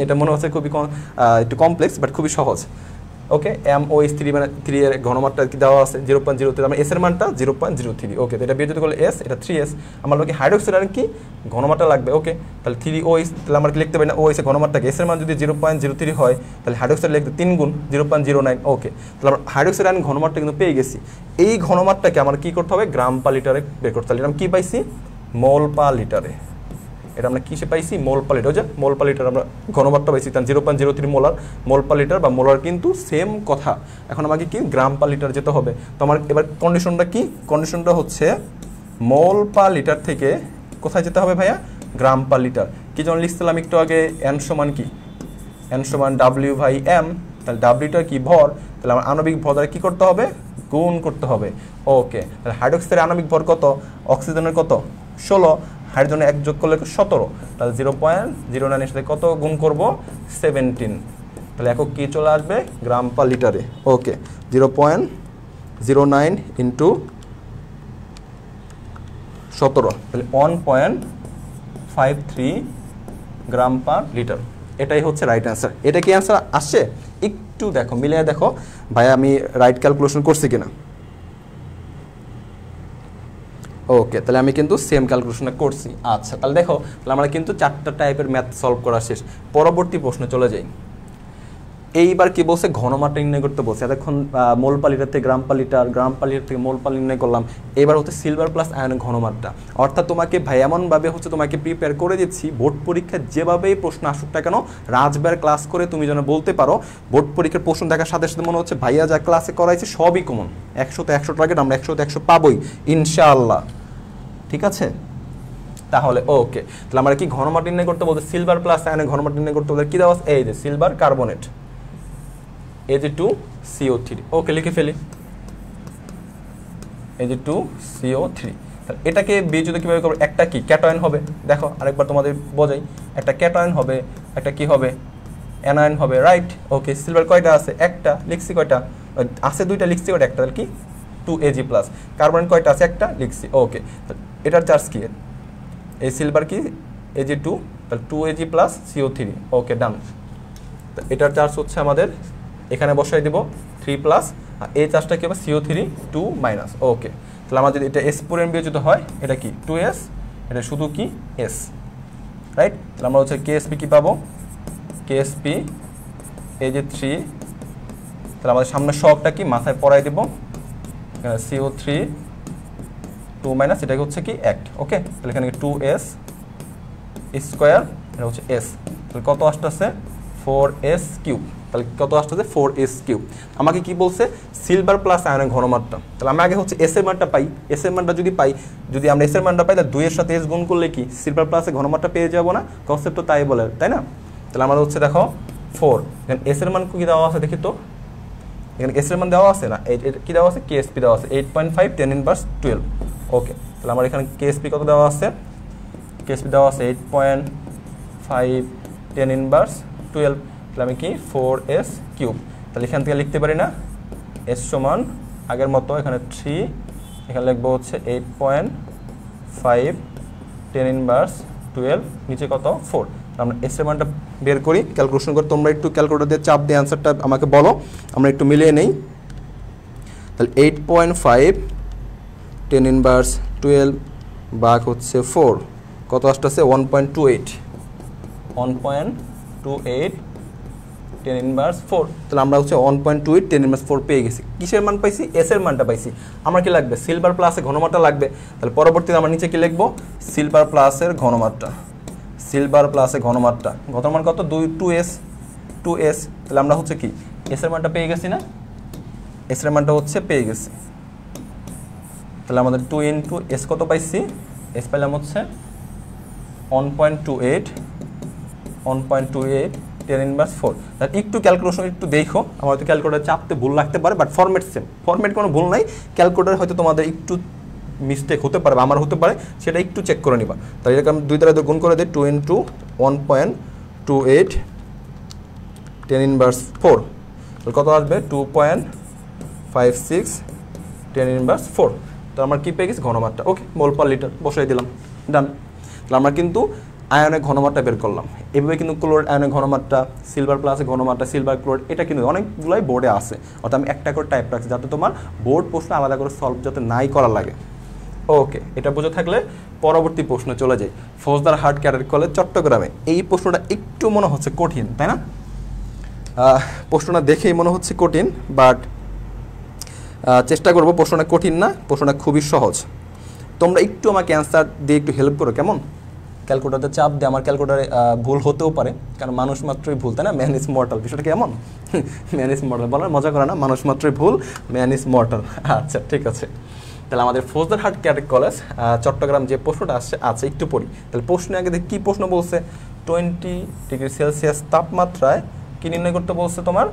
এটা মনে হচ্ছে খুবই একটু কমপ্লেক্স বাট খুবই সহজ ওকে MOH3 মানে 3 এর ঘনমাত্রা কি দেওয়া আছে 0.03 আমরা S এর মানটা 0.03 ওকে তো এটা বিয়োজিত করলে S এটা 3S আমার লোকে হাইড্রোক্সাইড আয়ন কি ঘনমাত্রা লাগবে ওকে তাহলে 3OH তাহলে আমরা কি লিখতে পারি না OH এর ঘনমাত্রা কি S এর মান যদি 0.03 হয় তাহলে হাইড্রোক্সাইড লিখতে 3 গুণ 0.09 ওকে তাহলে আমরা হাইড্রোক্সাইড আয়ন ঘনমাত্রা কিন্তু পেয়ে গেছি এই ঘনমাত্রাকে আমরা কি করতে হবে গ্রাম পার লিটারে বের করতে হবে আমরা কি পাইছি মোল পার লিটারে এটা আমরা কিসে পাইছি মোল পার লিটার যে মোল পার লিটার আমরা ঘনমাত্রা পাইছি তার 0.03 মোল পার লিটার বা মোলার কিন্তু সেম কথা এখন আমাকে কি গ্রাম পার লিটার যেতে হবে তো আমার এবার কন্ডিশনটা কি কন্ডিশনটা হচ্ছে মোল পার লিটার থেকে কোথায় যেতে হবে ভাইয়া গ্রাম পার লিটার কি যেমন লিখছিলাম একটু আগে n সমান কি n সমান W/m তাহলে Wটা কি ভর তাহলে আমার আণবিক ভর দ্বারা কি করতে হবে গুণ করতে হবে ওকে তাহলে হাইড্রোক্সাইডের আণবিক ভর কত অক্সিজেনের কত 16 হাইড্রোজেনে 1 যোগ করলে 17 তাহলে 0.09 এর সাথে কত গুণ করব 17 তাহলে একক কি চলে আসবে গ্রাম পার লিটারে ওকে 0.09 ইনটু 17 তাহলে 1.53 গ্রাম পার লিটার এটাই হচ্ছে রাইট অ্যান্সার এটা কি অ্যান্সার আসছে একটু দেখো মিলিয়ে দেখো ভাই আমি রাইট ক্যালকুলেশন করছি কিনা ওকে তাহলে আমি কিন্তু সেম ক্যালকুলেশন করছি আচ্ছা তাহলে দেখো তাহলে আমরা কিন্তু 4টা টাইপের ম্যাথ সলভ করা শেষ পরবর্তী প্রশ্নে চলে যাই এইবার কি বলছে ঘনমাত্রা নির্ণয় করতে বলছে এতক্ষণ মোল পার লিটার থেকে গ্রাম পার লিটার গ্রাম পার লিটার থেকে মোল পার নির্ণয় করলাম এবার হচ্ছে সিলভার প্লাস আয়নের ঘনমাত্রা অর্থাৎ তোমাকে ভাই এমনভাবে হচ্ছে তোমাকে প্রিপেয়ার করে দিচ্ছি বোর্ড পরীক্ষা যেভাবেই প্রশ্ন আসুক না কেন রাজবার ক্লাস করে তুমি যেন বলতে পারো বোর্ড পরীক্ষার প্রশ্ন দেখার সাথে সাথে মনে হচ্ছে ভাইয়া যা ক্লাসে করাইছে সবই কমন 100তে 100 টার্গেট আমরা 100তে 100 পাবোই ইনশাআল্লাহ ঠিক আছে তাহলে ওকে তাহলে আমরা কি ঘনমাত্রা নির্ণয় করতে বলতে সিলভার প্লাস আয়নের ঘনমাত্রা নির্ণয় করতে বলতে কি দেওয়া আছে এই যে সিলভার কার্বনেট Ag2CO3 ওকে লিখে ফেলি Ag2CO3 তাহলে এটাকে বিয়োজিত কিভাবে করব একটা কি ক্যাটায়ন হবে দেখো আরেকবার তোমাদের বোঝাই একটা ক্যাটায়ন হবে একটা কি হবে অ্যানায়ন হবে রাইট ওকে সিলভার কয়টা আছে একটা লিখছি কয়টা আছে দুইটা লিখছি কয়টা একটা তাহলে কি 2Ag+ কার্বন কয়টা আছে একটা লিখছি ওকে এটার চার্জ কি এই সিলভার কি Ag2 তাহলে 2Ag+ CO3 ওকে ডান এটার চার্জ হচ্ছে আমাদের এখানে বসাই দেব 3+ আর এই চার্জটা কি হবে CO3 2- ওকে তাহলে আমার যদি এটা এস পরিমাণ বিয়োজিত হয় এটা কি 2s, এটা শুধু কি s, রাইট। তাহলে আমরা হচ্ছে কেএসপি কি পাবো, কেএসপি এই যে 3, তাহলে আমাদের সামনে সবটা কি মাথায় পড়াই দেবো, CO3 2 মাইনাস এটাকে হচ্ছে কি 1, ওকে। তাহলে এখানে 2s স্কোয়ার, এটা হচ্ছে s, তাহলে কত আসতেছে 4s কিউব, তাহলে কত আসতেছে 4s কিউব। আমাকে কি বলছে সিলভার প্লাস আয়নের ঘনমাত্রা, তাহলে আমি আগে হচ্ছে s এর মানটা পাই, s এর মানটা যদি পাই, যদি আমরা s এর মানটা পাই তাহলে 2 এর সাথে s গুণ করলে কি সিলভার প্লাসের ঘনমাত্রা পেয়ে যাবো না, কনসেপ্ট তো তাই বলে, তাই না। তাহলে আমাদের হচ্ছে দেখো 4, এখানে s এর মান কি দেওয়া আছে দেখি তো, এখানে s এর মান দেওয়া আছে না, কি দেওয়া আছে কেএসপি দেওয়া আছে 8.5 10 ইনভার্স 12, ওকে। তাহলে আমার এখানে কেএসপি কত দেওয়া আছে, কেএসপি দেওয়া আছে 8.5 10 ইনভার্স 12, তাহলে আমি কি 4s কিউব, তাহলে এখান থেকে লিখতে পারি না s সমান আগের মতো এখানে 3, এখানে লিখবো হচ্ছে 8.5 10 ইনভার্স 12, নিচে কত 4। আমরা s এর মানটা বের করি, ক্যালকুলেশন করে, তোমরা একটু ক্যালকুলেটর দিয়ে চাপ দিয়ে অ্যান্সারটা আমাকে বলো, আমরা একটু মিলিয়ে নেই। তাহলে 8.5 10 ইনভার্স 12 ভাগ হচ্ছে 4, কত আসতেছে 1.28 10 ইনভার্স 4, তাহলে আমরা হচ্ছে 1.28 10 ইনভার্স 4 পেয়ে গেছি। কিসের মান পাইছি, s এর মানটা পাইছি। আমার কি লাগবে সিলভার প্লাসের ঘনমাত্রা লাগবে, তাহলে পরবর্তীতে আমরা নিচে কি লিখবো সিলভার প্লাসের ঘনমাত্রা, সিলভার প্লাসের ঘনমাত্রা, ঘনমান কত 2s, তাহলে আমরা হচ্ছে কি s এর মানটা পেয়ে গেছি না, s এর মানটা হচ্ছে পেয়ে গেছি। তাহলে আমাদের 2 ইন্টু s কত পাইছি, s পাইলাম হচ্ছে 1.28 10 ইনভার্স 4। তাহলে একটু ক্যালকুলেশন একটু দেখো, আমার হয়তো ক্যালকুলেটার চাপতে ভুল লাগতে পারে, বাট ফরম্যাট সেম, ফরম্যাট কোনো ভুল নাই, ক্যালকুলেটার হয়তো তোমাদের একটু মিস্টেক হতে পারে বা আমার হতে পারে, সেটা একটু চেক করে নিবা। তাহলে এরকম 2 দ্বারা গুণ করে দিই 2 ইন্টু 1.28 10 ইনভার্স 4, তাহলে কত আসবে 2.56 10 ইনভার্স 4, তো আমরা কি পেয়ে গেছি ঘনমাত্রা, ওকে, মোল পার লিটার বসাই দিলাম, ডান। তাহলে আমরা কিন্তু আয়নের ঘনমাত্রা বের করলাম, এভাবে কিন্তু ক্লোরাইড আয়নের ঘনমাত্রা, সিলভার প্লাসের ঘনমাত্রা, সিলভার ক্লোরাইড, এটা কিন্তু অনেকগুলোই বোর্ডে আছে, অর্থাৎ আমি একটা করে টাইপ রাখছি যাতে তোমার বোর্ড প্রশ্ন আলাদা করে সলভ যাতে নাই করা লাগে, ওকে। এটা বুঝে থাকলে পরবর্তী প্রশ্ন চলে যাই। ফৌজদার হাট ক্যাডেট কলেজ চট্টগ্রামে, এই প্রশ্নটা একটু মনে হচ্ছে কঠিন, তাই না, প্রশ্নটা দেখেই মনে হচ্ছে কঠিন, বাট চেষ্টা করবো প্রশ্নটা কঠিন না, প্রশ্নটা খুবই সহজ। তোমরা একটু আমাকে অ্যান্সার দিয়ে একটু হেল্প করো, কেমন, ক্যালকুলেটারে চাপ দিয়ে, আমার ক্যালকুলেটারে ভুল হতেও পারে, কারণ মানুষ মাত্রই ভুল, তাই না, ম্যান ইজ মর্টাল, বিষয়টা কেমন, ম্যান ইজ মর্টাল বলার মজা করে না, মানুষ মাত্রই ভুল, ম্যান ইজ মর্টাল, আচ্ছা ঠিক আছে। তাহলে আমাদের ফৌজদার হাট ক্যাডেট কলেজ চট্টগ্রাম যে প্রশ্নটা আছে একটু পড়ি। তাহলে প্রশ্ন আগে কি প্রশ্ন বলছে, 20 ডিগ্রি সেলসিয়াস তাপমাত্রায় কি নির্ণয় করতে বলছে, তোমার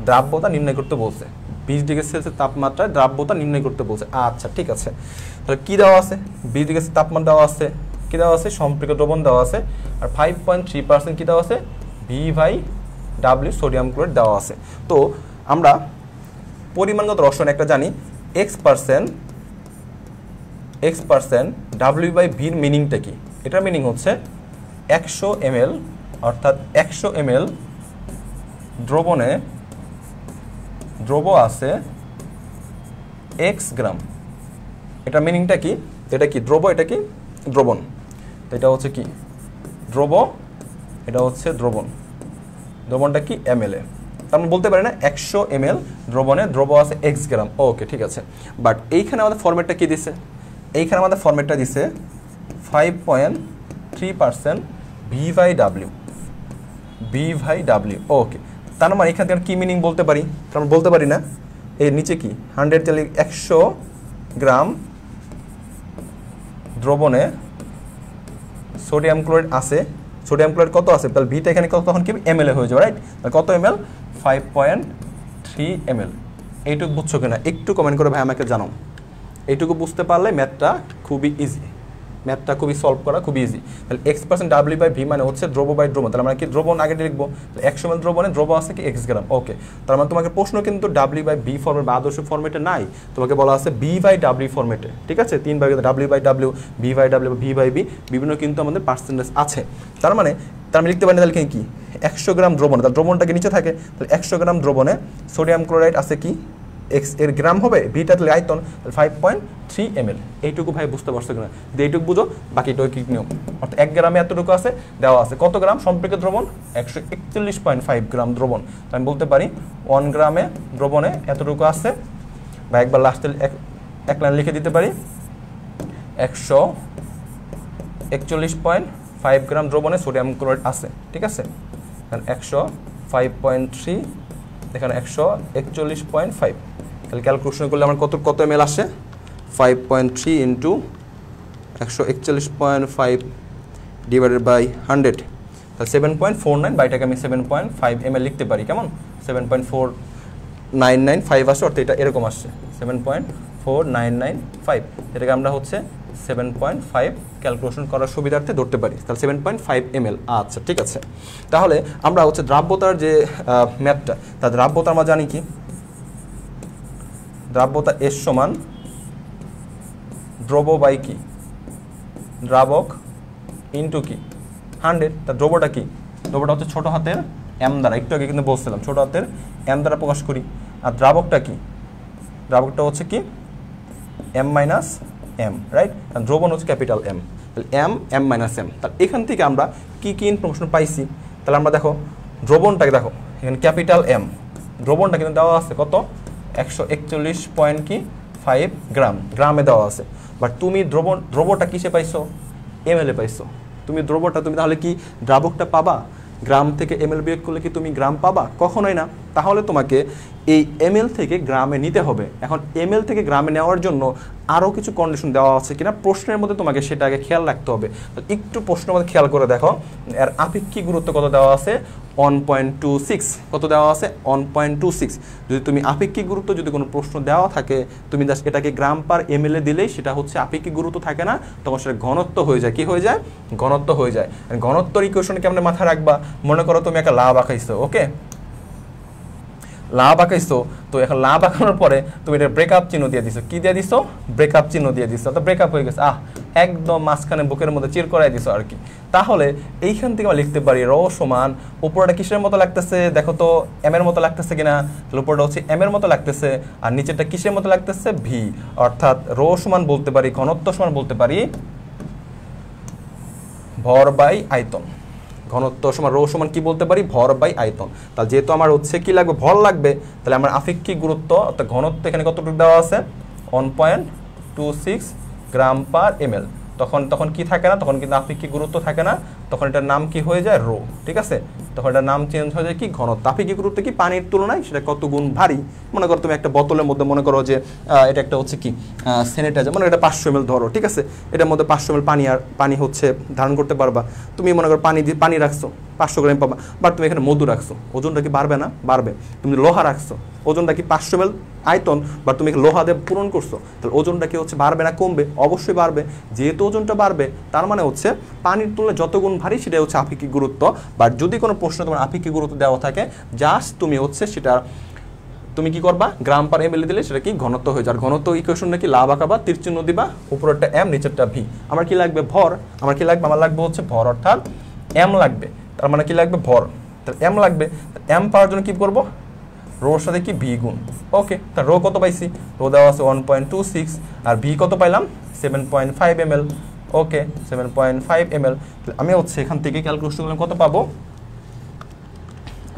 দ্রাব্যতা নির্ণয় করতে বলছে, 20 ডিগ্রি সেলসিয়াস তাপমাত্রায় দ্রাব্যতা নির্ণয় করতে বলছে, আচ্ছা ঠিক আছে। তাহলে কী দেওয়া আছে, 20 ডিগ্রি তাপমাত্রা দেওয়া আছে, কী দেওয়া আছে সম্পৃক্ত দ্রবণ দেওয়া আছে, আর 5.3% কী দেওয়া আছে V/W সোডিয়াম ক্লোরাইড দেওয়া আছে। তো আমরা পরিমাণগত রসায়ন একটা জানি, x% W/V এর মিনিংটা কি, এটার মিনিং হচ্ছে 100 ml, অর্থাৎ 100 ml দ্রবণে দ্রব আছে x গ্রাম, এটা মিনিংটা কি, এটা কি দ্রব, এটা কি দ্রবণ, এটা হচ্ছে কি দ্রব, এটা হচ্ছে দ্রবণ, দ্রবণটা কি ml এ, আমরা বলতে পারি না 100 ml দ্রবণে দ্রব আছে x গ্রাম, ওকে ঠিক আছে। বাট এইখানে আমাদের ফরম্যাটটা কি দিছে, এইখানে আমাদের ফরম্যাটটা দিছে 5.3% V/W, ওকে। তার মানে এখান থেকে কি মিনিং বলতে পারি, আমরা বলতে পারি না এর নিচে কি 100 গ্রাম দ্রবণে সোডিয়াম ক্লোরাইড আছে, সোডিয়াম ক্লোরাইড কত আছে, তাহলে ভিটা এখানে কত, তখন কি ml হয়ে যাবে, রাইট, তাহলে কত ml 5.3 ml। এইটুকু বুঝছো কিনা একটু কমেন্ট করে ভাই আমাকে জানাও, এইটুকু বুঝতে পারলে ম্যাথটা খুবই ইজি, ম্যাথটা খুবই সলভ করা খুবই ইজি। তাহলে x% W/V মানে হচ্ছে দ্রব বাই দ্রবণ, তাহলে আমরা কি দ্রবণ আগে লিখবো, 100 ml দ্রবণে দ্রব আছে কি x গ্রাম, ওকে। তার মানে তোমাকে প্রশ্ন কিন্তু W/V ফর্মেট বা আদর্শ ফর্মেটে নাই, তোমাকে বলা আছে B/W ফর্মেটে, ঠিক আছে, 3 ভাগে W/W, V/W, V/V বিভিন্ন কিন্তু আমাদের পার্সেন্টেজ আছে। তার মানে লিখতে পারি তাহলে কি 100 গ্রাম দ্রবণে, তাহলে দ্রবণটাকে নিচে থাকে, তাহলে 100 গ্রাম দ্রবণে সোডিয়াম ক্লোরাইড আছে কি এক্স এর গ্রাম হবে, ভিটা তাহলে আয়তন 5.3 ml। এইটুকু ভাই বুঝতে পারছো কিনা, এইটুকু বুঝো, বাকি টৈকিক নিয়ম। অর্থাৎ 1 গ্রামে এতটুকু আছে, দেওয়া আছে কত গ্রাম সম্পৃক্ত দ্রবণ, 141.5 গ্রাম দ্রবণ। তো আমি বলতে পারি 1 গ্রামে দ্রবণে এতটুকু আছে, বা একবার লাস্টে এক লাইন লিখে দিতে পারি 141.5 গ্রাম দ্রবণে সোডিয়াম ক্লোরাইড আছে, ঠিক আছে। 105.3 এখানে 141.5, তাহলে ক্যালকুলেশন করলে আমার কত ml আসে, 5.3 ইন্টু 141.5 ডিভাইডেড বাই 100, তাহলে 7.49, বা এটাকে আমি 7.5 ml লিখতে পারি, কেমন 7.4995 আসে, অর্থাৎ এটা এরকম আসছে 7.4995, এটাকে আমরা হচ্ছে 7.5 ক্যালকুলেশন করার সুবিধার্থে ধরতে পারি, তাহলে 7.5 ml। আচ্ছা ঠিক আছে, তাহলে আমরা হচ্ছে দ্রাব্যতার যে ম্যাথটা, তা দ্রাব্যতা আমরা জানি কি, দ্রাব্যতা S সমান দ্রব্য বাই কি, দ্রাবক ইন্টু কি 100। তা দ্রব্যটা কি, দ্রব্যটা হচ্ছে ছোট হাতের m দ্বারা, একটু আগে কিন্তু বলছিলাম ছোট হাতের m দ্বারা প্রকাশ করি। আর দ্রাবকটা কি, দ্রাবকটা হচ্ছে কি m মাইনাস m, রাইট। দ্রবণ হচ্ছে ক্যাপিটাল M, তাহলে m মাইনাস m। তাহলে এখান থেকে আমরা কি কি ইনফরমেশন পাইছি, তাহলে আমরা দেখো দ্রবণটাকে দেখো, এখানে ক্যাপিটাল M, দ্রবণটা কিন্তু দেওয়া আছে কত 141.5 গ্রাম, গ্রামে দেওয়া আছে। বাট তুমি দ্রব্যটা কিসে পাইছো, ml এ পাইছো। তুমি দ্রব্যটা তুমি তাহলে কি দ্রাবকটা পাবা, গ্রাম থেকে ml বিয়োগ করলে কি তুমি গ্রাম পাবা, কখনোই না। তাহলে তোমাকে এই ml থেকে গ্রামে নিতে হবে। এখন ml থেকে গ্রামে নেওয়ার জন্য আরও কিছু কন্ডিশন দেওয়া আছে কিনা প্রশ্নের মধ্যে তোমাকে সেটা আগে খেয়াল রাখতে হবে। একটু প্রশ্নের মধ্যে খেয়াল করে দেখো, এর আপেক্ষিক গুরুত্ব কত দেওয়া আছে, 1.26, কত দেওয়া আছে 1.26। যদি তুমি আপেক্ষিক গুরুত্ব যদি কোনো প্রশ্ন দেওয়া থাকে, তুমি জাস্ট এটাকে গ্রাম পার ml এ দিলেই সেটা হচ্ছে আপেক্ষিক গুরুত্ব থাকে না, তখন সেটা ঘনত্ব হয়ে যায়। কি হয়ে যায়, ঘনত্ব হয়ে যায়। ঘনত্বর ইকুয়েশন কেমনে মাথায় রাখবা, মনে করো তুমি একটা লাভ আঁকাইছো, ওকে, লাভ আঁকাইছো, তো এখন লাভ আঁকানোর পরে তুমি এটা ব্রেকআপ চিহ্ন দিয়ে দিছো, কি দিয়ে দিছো, ব্রেকআপ চিহ্ন দিয়ে দিছো, তো ব্রেকআপ হয়ে গেছে, একদম মাঝখানে বুকের মধ্যে চির করাই দিছো আর কি। তাহলে এইখান থেকে আমরা লিখতে পারি রো সমান, উপরটা কিসের মতো লাগতেছে দেখো তো, m এর মতো লাগতেছে কিনা, তাহলে উপরটা হচ্ছে m এর মতো লাগতেছে, আর নিচেরটা কিসের মতো লাগতেছে, v। অর্থাৎ রো সমান বলতে পারি, ঘনত্ব সমান বলতে পারি ভর বাই আয়তন। ঘনত্ব সমান রো সমান কি বলতে পারি, ভর বাই আয়তন। তাহলে যেহেতু আমার হচ্ছে কি লাগবে, ভর লাগবে, তাহলে আমার আপেক্ষিক গুরুত্ব অর্থাৎ ঘনত্ব এখানে কতটুকু দেওয়া আছে, 1.26 গ্রাম পার ml। তখন কি থাকে না, তখন কিন্তু আপেক্ষিক গুরুত্ব থাকে না, তখন এটার নাম কি হয়ে যায়, রো, ঠিক আছে। তখন এটার নাম চেঞ্জ হয়ে যায় কি, ঘনত্ব। আপেক্ষিক গুরুত্ব কি, পানির তুলনায় সেটা কত গুণ ভারী। মনে করো তুমি একটা বোতলের মধ্যে মনে করো যে এটা একটা হচ্ছে কি স্যানিটাইজার, মানে এটা 500 ml ধরো, ঠিক আছে, এটার মধ্যে 500 ml পানি হচ্ছে ধারণ করতে পারবা। তুমি মনে করো পানি রাখছো 500 গ্রাম পাবা, বাট তুমি এখানে মধু রাখছো, ওজনটা কি বাড়বে না, বাড়বে। তুমি লোহা রাখছো, ওজনটা কি 500 ml আয়তন, বাট তুমি লোহা দিয়ে পূরণ করছো, তাহলে ওজনটা কি হচ্ছে বাড়বে না কমবে, অবশ্যই বাড়বে। যেহেতু ওজনটা বাড়বে, তার মানে হচ্ছে পানির তুলনায় যত গুণ ভারী সেটাই হচ্ছে আপেক্ষিক গুরুত্ব। বাট যদি কোনো প্রশ্ন তোমার আপেক্ষিক গুরুত্ব দেওয়া থাকে, জাস্ট তুমি হচ্ছে সেটা তুমি কি করবা, গ্রাম পার ml দিলে সেটা কি ঘনত্ব হয়ে যায়। আর ঘনত্ব ইকুয়েশনটা কি, লাভ আঁকাবা, তীর চিহ্ন দিবা, উপরেরটা m নিচেরটা v। আমার কি লাগবে, ভর। আমার কি লাগবে, আমার লাগবে হচ্ছে ভর, অর্থাৎ m লাগবে। তার মানে কি লাগবে, ভর, তাহলে m লাগবে। m পাওয়ার জন্য কি করব, রোর সাথে কি v গুণ, ওকে। তার রো কত পাইছি, রো দেওয়া আছে 1.26, আর v কত পাইলাম 7.5 ml, ওকে 7.5 ml। আমি হচ্ছে এখান থেকে ক্যালকুলেশন করলে কত পাবো,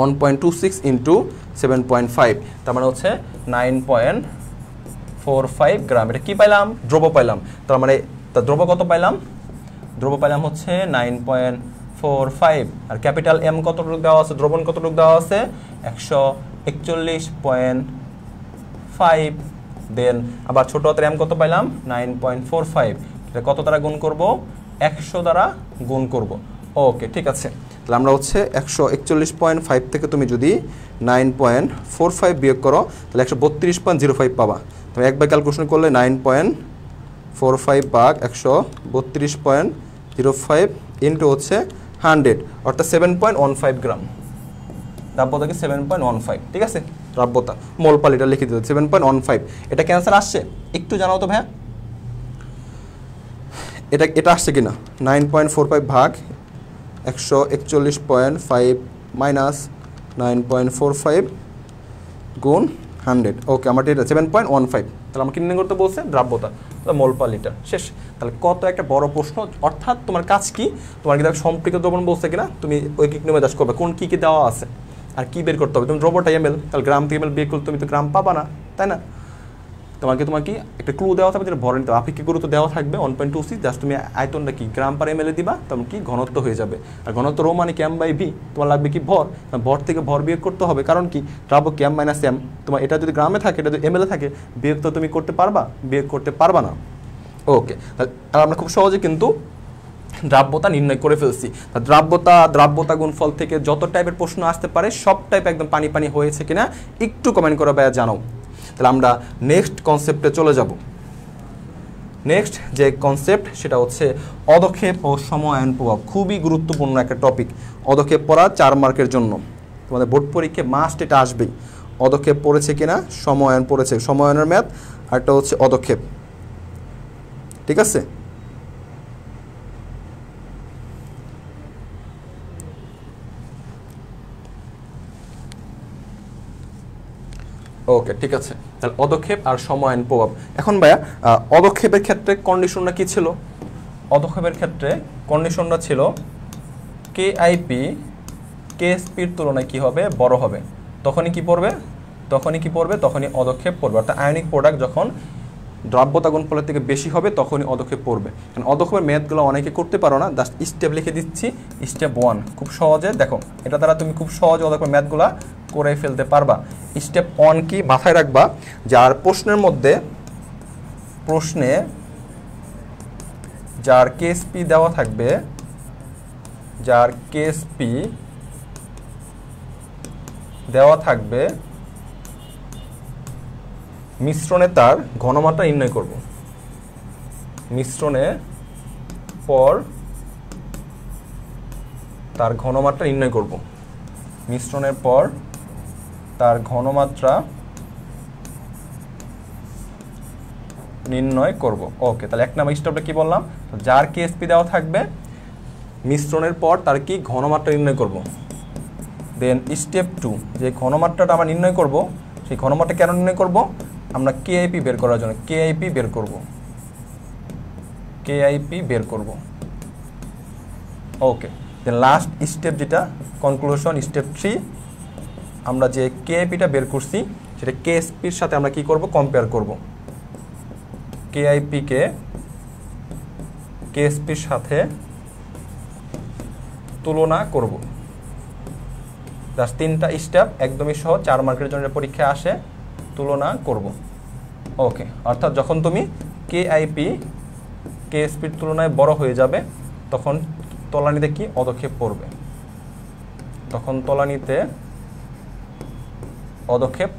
1.26 ইন্টু 7.5, তার মানে হচ্ছে 9.45 গ্রাম। এটা কি পাইলাম, দ্রব্য পাইলাম। তার মানে তার দ্রব্য কত পাইলাম, দ্রব্য পাইলাম হচ্ছে 9.45। আর ক্যাপিটাল M কতটুকু দেওয়া আছে, দ্রবণ কতটুকু দেওয়া আছে 141.5। দেন আবার ছোট হাতের m কত পাইলাম 9.45। এটা কত দ্বারা গুণ করব, 100 দ্বারা গুণ করব, ওকে ঠিক আছে। তাহলে আমরা হচ্ছে 141.5 থেকে তুমি যদি 9.45 বিয়োগ করো, তাহলে 132.05 পাবা। তুমি একবার ক্যালকুলেশন করলে 9.45 ভাগ 132.05 ইন্টু হচ্ছে 100, অর্থাৎ 7.15 গ্রাম। দ্রাব্যতা কি 7.15, ঠিক আছে। দ্রাব্যতা মোলপাল এটা লিখে দিতে 7.15। এটা ক্যান্সার আসছে একটু জানাও তো ভাইয়া, এটা আসছে কিনা। 9.45 ভাগ 141.5 মাইনাস 9.45 গুণ 100, ওকে আমার এটা 7.15, তাহলে আমাকে নির্ণয় করতে বলছে দ্রাব্যতা, তাহলে মোল পার লিটার, শেষ। তাহলে কত একটা বড় প্রশ্ন, অর্থাৎ তোমার কাজ কি, তোমার কি সম্পৃক্ত দ্রবণ বলছে কিনা, তুমি ঐকিক নিয়মে দাস করবে কোন কী কী দেওয়া আছে আর কী বের করতে হবে। তুমি দ্রব্যটা এমএল, তাহলে গ্রাম থেকে এমএল বের করলে তুমি তো গ্রাম পাবা না, তাই না। তোমাকে একটা ক্লু দেওয়া থাকবে যেটা ভরে নিতে হবে, আপেক্ষিক গুরুত্ব দেওয়া থাকবে 1.26, জাস্ট তুমি আয়তনটা কি গ্রাম পার এমএলএ দিবা, তখন কি ঘনত্ব হয়ে যাবে। আর ঘনত্ব রো মানে ক্যাম বাই ভি, তোমার লাগবে কি ভর, ভর থেকে ভর বিয়োগ করতে হবে, কারণ কি দ্রাব্য ক্যাম মাইনাস এম, তোমার এটা যদি গ্রামে থাকে এটা যদি এমএলএ থাকে, বিয়োগ তো তুমি করতে পারবা, বিয়োগ করতে পারবা না। ওকে, আর আমরা খুব সহজে কিন্তু দ্রাব্যতা নির্ণয় করে ফেলছি। দ্রাব্যতা গুণফল থেকে যত টাইপের প্রশ্ন আসতে পারে সব টাইপ একদম পানি পানি হয়েছে কিনা একটু কমেন্ট করে ভাইয়া জানাও। তাহলে আমরা নেক্সট কনসেপ্টে চলে যাব। নেক্সট যে কনসেপ্ট সেটা হচ্ছে অদক্ষেপ ও সময়ায়ন প্রভাব, খুবই গুরুত্বপূর্ণ একটা টপিক। অদক্ষেপ পড়া 4 মার্কের জন্য, তোমাদের বোর্ড পরীক্ষায় মাস্ট এটা আসবেই। অদক্ষেপ পড়েছে কিনা, সময়ায়ন পড়েছে, সময়ায়নের ম্যাথ, আর একটা হচ্ছে অদক্ষেপ, ঠিক আছে। ওকে, ঠিক আছে। তাহলে অদক্ষেপ আর সময়ায়ন প্রভাব। এখন ভাইয়া অদক্ষেপের ক্ষেত্রে কন্ডিশনটা কি ছিল? অদক্ষেপের ক্ষেত্রে কন্ডিশনটা ছিল কেআইপি কেএসপির তুলনায় কি হবে, বড় হবে, তখনই কি পড়বে, তখনই অদক্ষেপ পড়বে। অর্থাৎ আয়নিক প্রোডাক্ট যখন দ্রাব্যতা গুণফলের থেকে বেশি হবে তখনই অদক্ষেপ পড়বে। কারণ অদক্ষেপের ম্যাথগুলো অনেকে করতে পারো না, জাস্ট স্টেপ লিখে দিচ্ছি। স্টেপ 1 খুব সহজে দেখো, এটা দ্বারা তুমি খুব সহজে অদক্ষেপের ম্যাথগুলো করে ফেলতে পারবা। স্টেপ 1 কি মাথায় রাখবা, যার প্রশ্নে যার কেএসপি দেওয়া থাকবে, মিশ্রণে তার ঘনমাত্রা নির্ণয় করব। মিশ্রণের পর তার ঘনমাত্রা নির্ণয় করব। ওকে, তাহলে 1 নম্বর স্টেপটা কি বললাম, যার কেএসপি দেওয়া থাকবে মিশ্রণের পর তার কি ঘনমাত্রা নির্ণয় করব। দেন স্টেপ 2, যে ঘনমাত্রাটা আমরা নির্ণয় করব, সেই ঘনমাত্রা কেন নির্ণয় করব, আমরা কেআইপি বের করার জন্য কেআইপি বের করব। ওকে, দেন লাস্ট স্টেপ যেটা কনক্লুশন, স্টেপ 3, আমরা যে কেআইপিটা বের করছি সেটা কেএসপির সাথে আমরা কি করব, কম্পেয়ার করব। কেআইপিকে কেএসপির সাথে তুলনা করব। জাস্ট 3টা স্টেপ, একদমই সহজ, 4 মার্কের জন্য পরীক্ষায় আসে, তুলনা করব। ওকে, অর্থাৎ যখন তুমি কেআইপি কেএসপির তুলনায় বড় হয়ে যাবে তখন তলানিতে কি অদক্ষেপ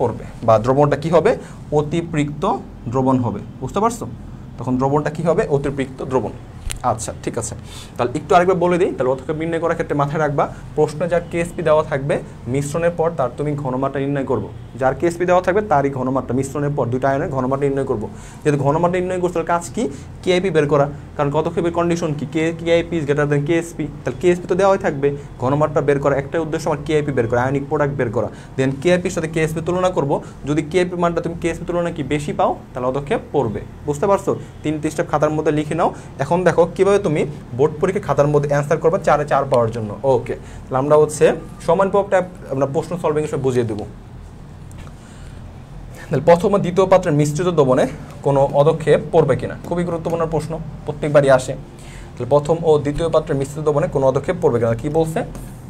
পড়বে, বা দ্রবণটা কি হবে, অতিপৃক্ত দ্রবণ হবে। বুঝতে পারছো? তখন দ্রবণটা কি হবে, অতিপৃক্ত দ্রবণ। আচ্ছা, ঠিক আছে। তাহলে একটু আরেকবার বলে দিই, তাহলে অদক্ষেপ নির্ণয় করার ক্ষেত্রে মাথায় রাখবা, প্রশ্নে যার কেএসপি দেওয়া থাকবে মিশ্রণের পর তার তুমি ঘনমাত্রা নির্ণয় করব। যার কেএসপি দেওয়া থাকবে তারই ঘনমাত্রা, মিশ্রণের পর 2টা আয়নের ঘনমাত্রা নির্ণয় করব। যেহেতু ঘনমাত্রা নির্ণয় করতে কাজ কি, কেআইপি বের করা, কারণ অদক্ষেপের কন্ডিশন কি, KIP is greater then KSP, তাহলে কেএসপি তো দেওয়াই থাকবে, ঘনমাত্রা বের করা, একটাই উদ্দেশ্য আমার কেআইপি বের করা, আয়নিক প্রোডাক্ট বের করা। দেন কেআইপির সাথে কেএসপি তুলনা করব, যদি কেআইপি মানটা তুমি কেএসপি তুলনা কি বেশি পাও তাহলে অদক্ষেপ পড়বে। বুঝতে পারছো? 3টি স্টেপ খাতার মধ্যে লিখে নাও। এখন দেখো কিভাবে তুমি বোর্ড পরীক্ষা খাতার মধ্যে অ্যান্সার করবা 4-এ 4 পাওয়ার জন্য। ওকে, তাহলে আমরা হচ্ছে সময়ায়ন প্রভাবটা আমরা প্রশ্ন সলভিং হিসেবে বুঝিয়ে দেবো। তাহলে প্রথম ও দ্বিতীয় পাত্রের মিশ্রিত দ্রবণে কোনো অদক্ষেপ পড়বে কিনা, খুবই গুরুত্বপূর্ণ প্রশ্ন, প্রত্যেকবারই আসে। তাহলে প্রথম ও দ্বিতীয় পাত্রের মিশ্রিত দ্রবণে কোনো অদক্ষেপ পড়বে কিনা, কি বলছে,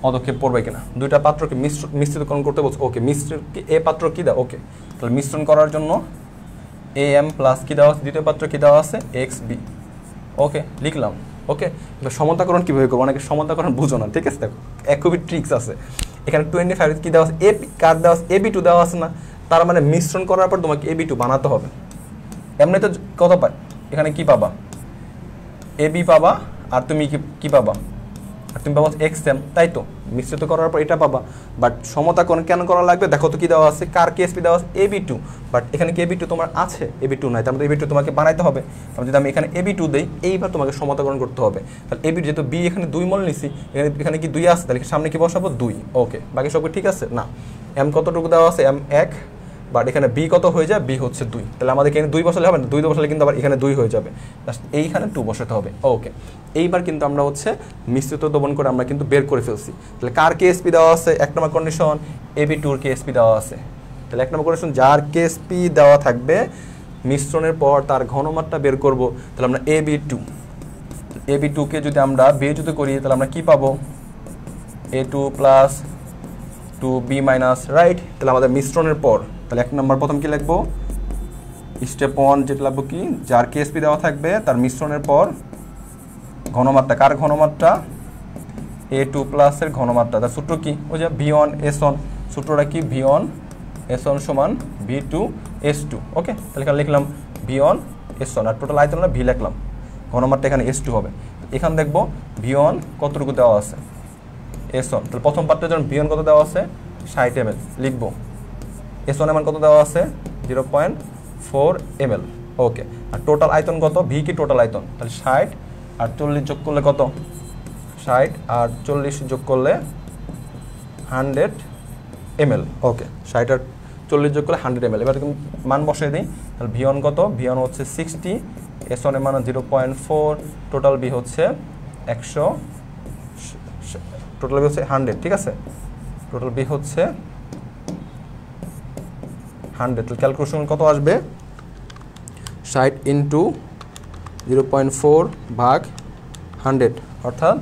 অদক্ষেপ পড়বে কিনা। 2টা পাত্রকে মিশ্রিতকরণ করতে বলছে। ওকে, এ পাত্র কি দাও, ওকে, তাহলে মিশ্রণ করার জন্য AM প্লাস কি দেওয়া আছে, দ্বিতীয় পাত্র কি দেওয়া আছে, XB। ওকে, লিখলাম। ওকে, এবার সমতাকরণ কীভাবে করবো, অনেকে সমতাকরণ বুঝো না, ঠিক আছে। দেখো খুবই ট্রিক্স আছে এখানে। 25 কি দেওয়া আছে, কার দেওয়া আছে, AB2 দেওয়া আছে না, তার মানে মিশ্রণ করার পর তোমাকে AB2 বানাতে হবে। এমনি তো কত পাই, এখানে কি পাবা, AB পাবা, আর তুমি কি পাবা, আর তুমি পাবা XM, তাই তো, মিশ্রিত করার পর এটা পাবা। বাট সমতাকরণ কেন করা লাগবে, দেখো তো কি দেওয়া আছে, কার কেএসপি দেওয়া আছে, AB2, বাট এখানে কি AB2 তোমার আছে, AB2 নাই, তার মধ্যে AB2 তোমাকে বানাইতে হবে। তাহলে যদি আমি এখানে AB2 দেই, এইবার তোমাকে সমতাকরণ করতে হবে। তাহলে AB যেহেতু B এখানে 2 মোল নিছি, এখানে কি 2 আছে, তাহলে সামনে কি বসাবো 2। ওকে, বাকি সব ঠিক আছে না। M কতটুকু দেওয়া আছে, M1, বাট এখানে বি কত হয়ে যায়, বি হচ্ছে 2, তাহলে আমাদের এখানে 2 বসালে হবে না, 2 বসালে কিন্তু আবার এখানে 2 হয়ে যাবে, জাস্ট এইখানে 2 বসাতে হবে। ওকে, এইবার কিন্তু আমরা হচ্ছে মিশ্রিত দ্রবণ করে আমরা কিন্তু বের করে ফেলছি। তাহলে কার কেএসপি দেওয়া আছে, 1 নম্বর কন্ডিশন AB2 এর কেএসপি দেওয়া আছে। তাহলে 1 নম্বর কন্ডিশন যার কেএসপি দেওয়া থাকবে মিশ্রণের পর তার ঘনমাত্রা বের করব। তাহলে আমরা AB2 কে যদি আমরা বিয়োজিত করি তাহলে আমরা কি পাবো, A2 plus 2B minus, right. তাহলে আমাদের মিশ্রণের পর তাহলে 1 নম্বর প্রথম কি লিখবো, স্টেপ 1 যেটা লিখবো কি, যার কেএসপি দেওয়া থাকবে তার মিশ্রণের পর ঘনমাত্রা, কার ঘনমাত্রা, A2 প্লাসের ঘনমাত্রা, তার সূত্র কি, ওই যে V1 S1, সূত্রটা কি, V1 S1 সমান V2 S2। ওকে, তাহলে এখানে লিখলাম V1 S1 আর টোটাল আয়তন V লিখলাম, ঘনমাত্রা এখানে S2 হবে। এখানে দেখবো V1 কতটুকু দেওয়া আছে, S1, তাহলে প্রথম পার্টে যখন V1 কত দেওয়া আছে 60 ml লিখবো, S1 এর মান কত দেওয়া আছে 0.4 ml। ওকে, আর টোটাল আয়তন কত, V কি টোটাল আয়তন, তাহলে 60 আর 40 যোগ করলে কত, 60 আর 40 যোগ করলে 100 ml। ওকে, 60 আর 40 যোগ করলে 100 ml। এবার মান বসিয়ে দিই, তাহলে V1 কত, V1 হচ্ছে 60, S1 এর মান 0.4, টোটাল B হচ্ছে 100, টোটাল B হচ্ছে 100, ঠিক আছে, টোটাল B হচ্ছে 100। তাহলে ক্যালকুলেশন কত আসবে, 60 ইন্টু 0.4 ভাগ 100 অর্থাৎ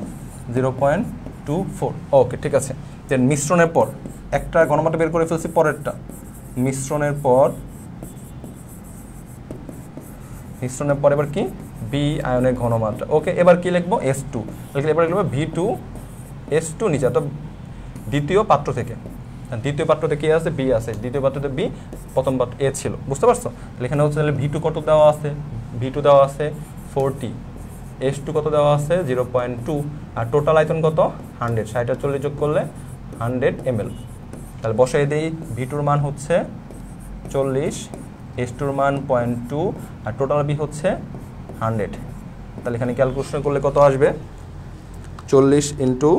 0.24। ওকে, ঠিক আছে। দেন মিশ্রণের পর একটা ঘনমাত্রা বের করে ফেলছি, পরেরটা মিশ্রণের পর এবার কি, বি আয়নের ঘনমাত্রা। ওকে, এবার কি লিখবো, S2, এবার লিখবো V2 S2 নিচে, তো দ্বিতীয় পাত্র থেকে, দ্বিতীয় পাত্রতে কি আছে, বি আছে, দ্বিতীয় পাত্রতে বি, প্রথম পাত্র এ ছিল, বুঝতে পারছো। তাহলে এখানে হচ্ছে তাহলে V2 কত দেওয়া আছে, V2 দেওয়া আছে 40, S2 কত দেওয়া আছে 0.2, আর টোটাল আয়তন কত 100, 60 আর 40 যোগ করলে 100 ml। তাহলে বসাই দিই, V2 মান হচ্ছে 40, S2 মান 0.2 আর টোটাল বি হচ্ছে 100। তাহলে এখানে ক্যালকুলেশন করলে কত আসবে, 40 ইন্টু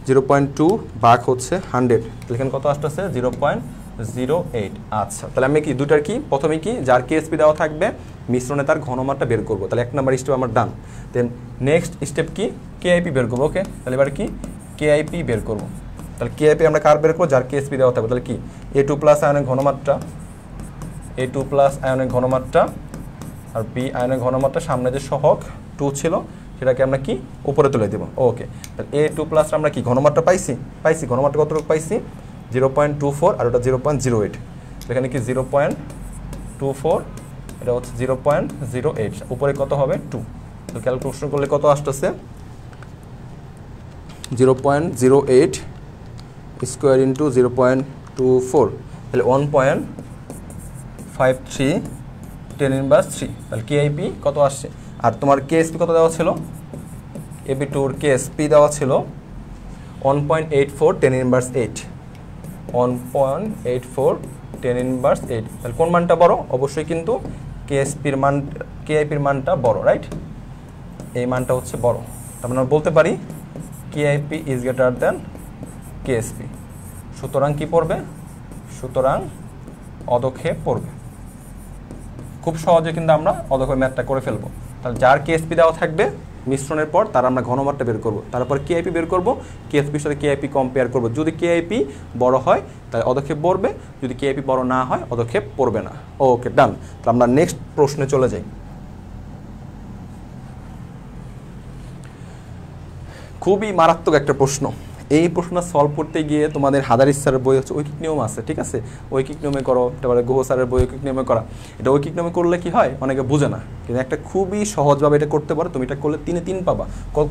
0.2 ভাগ হচ্ছে 100, তাহলে এখানে কত আসতেছে 0.08। আচ্ছা, তাহলে আমি কি দুটার কি, প্রথমে কি যার কেএসপি দেওয়া থাকবে মিশ্রণে তার ঘনমাত্রা বের করবো, তাহলে 1 নম্বর স্টেপ আমার ডান। দেন নেক্সট স্টেপ কি, কেআইপি বের করবো। ওকে, তাহলে এবার কি কেআইপি বের করবো। তাহলে কেআইপি আমরা কার বের করবো, যার কেএসপি দেওয়া থাকবে। তাহলে কি A2 প্লাস আয়নের ঘনমাত্রা, A2 প্লাস আয়নের ঘনমাত্রা আর বি আয়নের ঘনমাত্রা, সামনে যে সহগ 2 ছিল সেটাকে আমরা কি উপরে তুলে দেবো। ওকে, তাহলে A2 প্লাস আমরা কি ঘনমাত্রা পাইছি, ঘনমাত্রা কতটুকু পাইছি 0.24 আর ওটা 0.08, এখানে কি 0.24, এটা হচ্ছে 0.08, উপরে কত হবে 2। তো ক্যালকুলেশন করলে কত আসতেছে 0.08 স্কোয়ার ইন্টু 0.24, তাহলে 1.53 10⁻3। তাহলে কেআইপি কত আসছে, আর তোমার কেএসপি কত দেওয়া ছিল, AB2 এর কেএসপি দেওয়া ছিল 1.84 10⁻8, 1.84 10⁻8। তাহলে কোন মানটা বড়, অবশ্যই কিন্তু কেএসপির মান, কেআইপির মানটা বড়, রাইট, এই মানটা হচ্ছে বড়। তার মানে বলতে পারি KIP is greater then KSP, সুতরাং কি পড়বে, সুতরাং অদক্ষেপ পড়বে। খুব সহজে কিন্তু আমরা অদক্ষেপ ম্যাথটা করে ফেলবো। তাহলে যার কেএসপি দেওয়া থাকবে মিশ্রণের পর তার আমরা ঘনমাত্রা বের করব, তারপর কেআইপি বের করব, কেএসপির সাথে কেআইপি কম্পেয়ার করব। যদি কেআইপি বড় হয় তাহলে অদক্ষেপ পড়বে, যদি কেআইপি বড় না হয় অদক্ষেপ পড়বে না। ওকে, ডান। তাহলে আমরা নেক্সট প্রশ্নে চলে যাই। খুবই মারাত্মক একটা প্রশ্ন। এই প্রশ্ন সলভ করতে গিয়ে তোমাদের হাজারি স্যারের বই হচ্ছে ঐকিক নিয়ম আছে, ঠিক আছে, ঐকিক নিয়মে করো, তারপরে গুহ স্যারের বই ঐকিক নিয়মে করা। এটা ঐকিক নিয়মে করলে কি হয়, অনেকে বুঝে না, কিন্তু একটা খুবই সহজভাবে এটা করতে পারো। তুমি এটা করলে 3 এ 3 পাবা।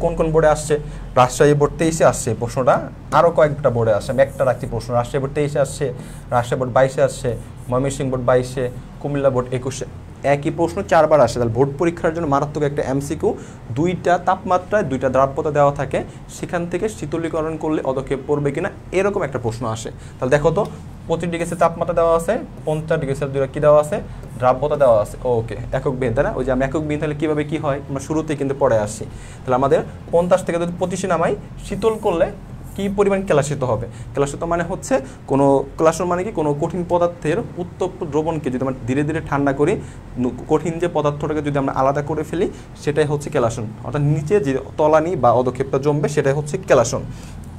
কোন কোন বোর্ডে আসছে, রাজশাহী বোর্ড 23-এ আসছে প্রশ্নটা, আরও কয়েকটা বোর্ডে আসছে, আমি একটা রাখছি প্রশ্ন, রাজশাহী বোর্ড 23-এ আসছে, রাজশাহী বোর্ড 22-এ আসছে, ময়মনসিংহ বোর্ড 22-এ, কুমিল্লা বোর্ড 21-এ। একই প্রশ্ন 4 বার আসে। তাহলে বোর্ড পরীক্ষার জন্য মারাত্মক একটা এমসিকিউ, 2টা তাপমাত্রায় 2টা দ্রাব্যতা দেওয়া থাকে, সেখান থেকে শীতলীকরণ করলে অদক্ষেপ পড়বে কিনা এরকম একটা প্রশ্ন আসে। তাহলে দেখো তো 25 ডিগ্রি সেলসিয়াস তাপমাত্রা দেওয়া আছে, 50 ডিগ্রি সেলসিয়াস দুইটা কি দেওয়া আছে, দ্রাব্যতা দেওয়া আছে। ওকে, একক বিন, তাই না, ওই যে আমি একক বিন, তাহলে কীভাবে কী হয় আমরা শুরুতেই কিন্তু পড়ে আসছি। তাহলে আমাদের 50 থেকে যদি 25 নামাই, শীতল করলে কি পরিমাণ কেলাসিত হবে। কেলাসিত মানে হচ্ছে কোনো কেলাসন মানে কি কোনো কঠিন পদার্থের উত্তপ্ত দ্রবণকে যদি আমরা ধীরে ধীরে ঠান্ডা করি, কঠিন যে পদার্থটাকে যদি আমরা আলাদা করে ফেলি, সেটাই হচ্ছে কেলাসন। অর্থাৎ নিচে যে তলানি বা অধক্ষেপটা জমবে সেটাই হচ্ছে কেলাসন।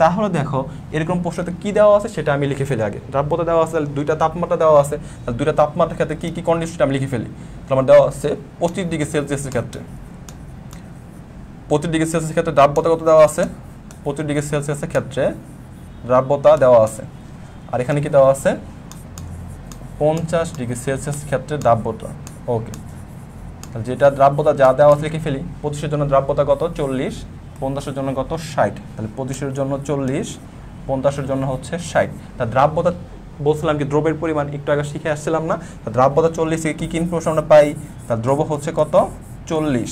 তাহলে দেখো এরকম প্রশ্নতে কি দেওয়া আছে সেটা আমি লিখে ফেলি আগে। দ্রাব্যতা দেওয়া আছে, দুইটা তাপমাত্রা দেওয়া আছে, দুইটা তাপমাত্রার ক্ষেত্রে কি কি কন্ডিশন আমি লিখে ফেলি। তাহলে আমার দেওয়া আছে 25 ডিগ্রি সেলসিয়াসের ক্ষেত্রে, 25 ডিগ্রি সেলসিয়াসের ক্ষেত্রে দ্রাব্যতা কত দেওয়া আছে, 25 ডিগ্রি সেলসিয়াসের ক্ষেত্রে দ্রাব্যতা দেওয়া আছে। আর এখানে কি দেওয়া আছে 50 ডিগ্রি সেলসিয়াসের ক্ষেত্রে দ্রাব্যতা। ওকে, যেটা দ্রাব্যতা যা দেওয়া আছে লিখে ফেলি। 25-এর জন্য দ্রাব্যতা কত 40, 50-এর জন্য কত 60। তাহলে 25-এর জন্য 40, 50-এর জন্য হচ্ছে 60। তা দ্রাব্যতা বলছিলাম কি দ্রবের পরিমাণ একটু আগে শিখে আসছিলাম না। দ্রাব্যতা 40 থেকে কি কি ইনফরমেশন আমরা পাই, তার দ্রব হচ্ছে কত 40,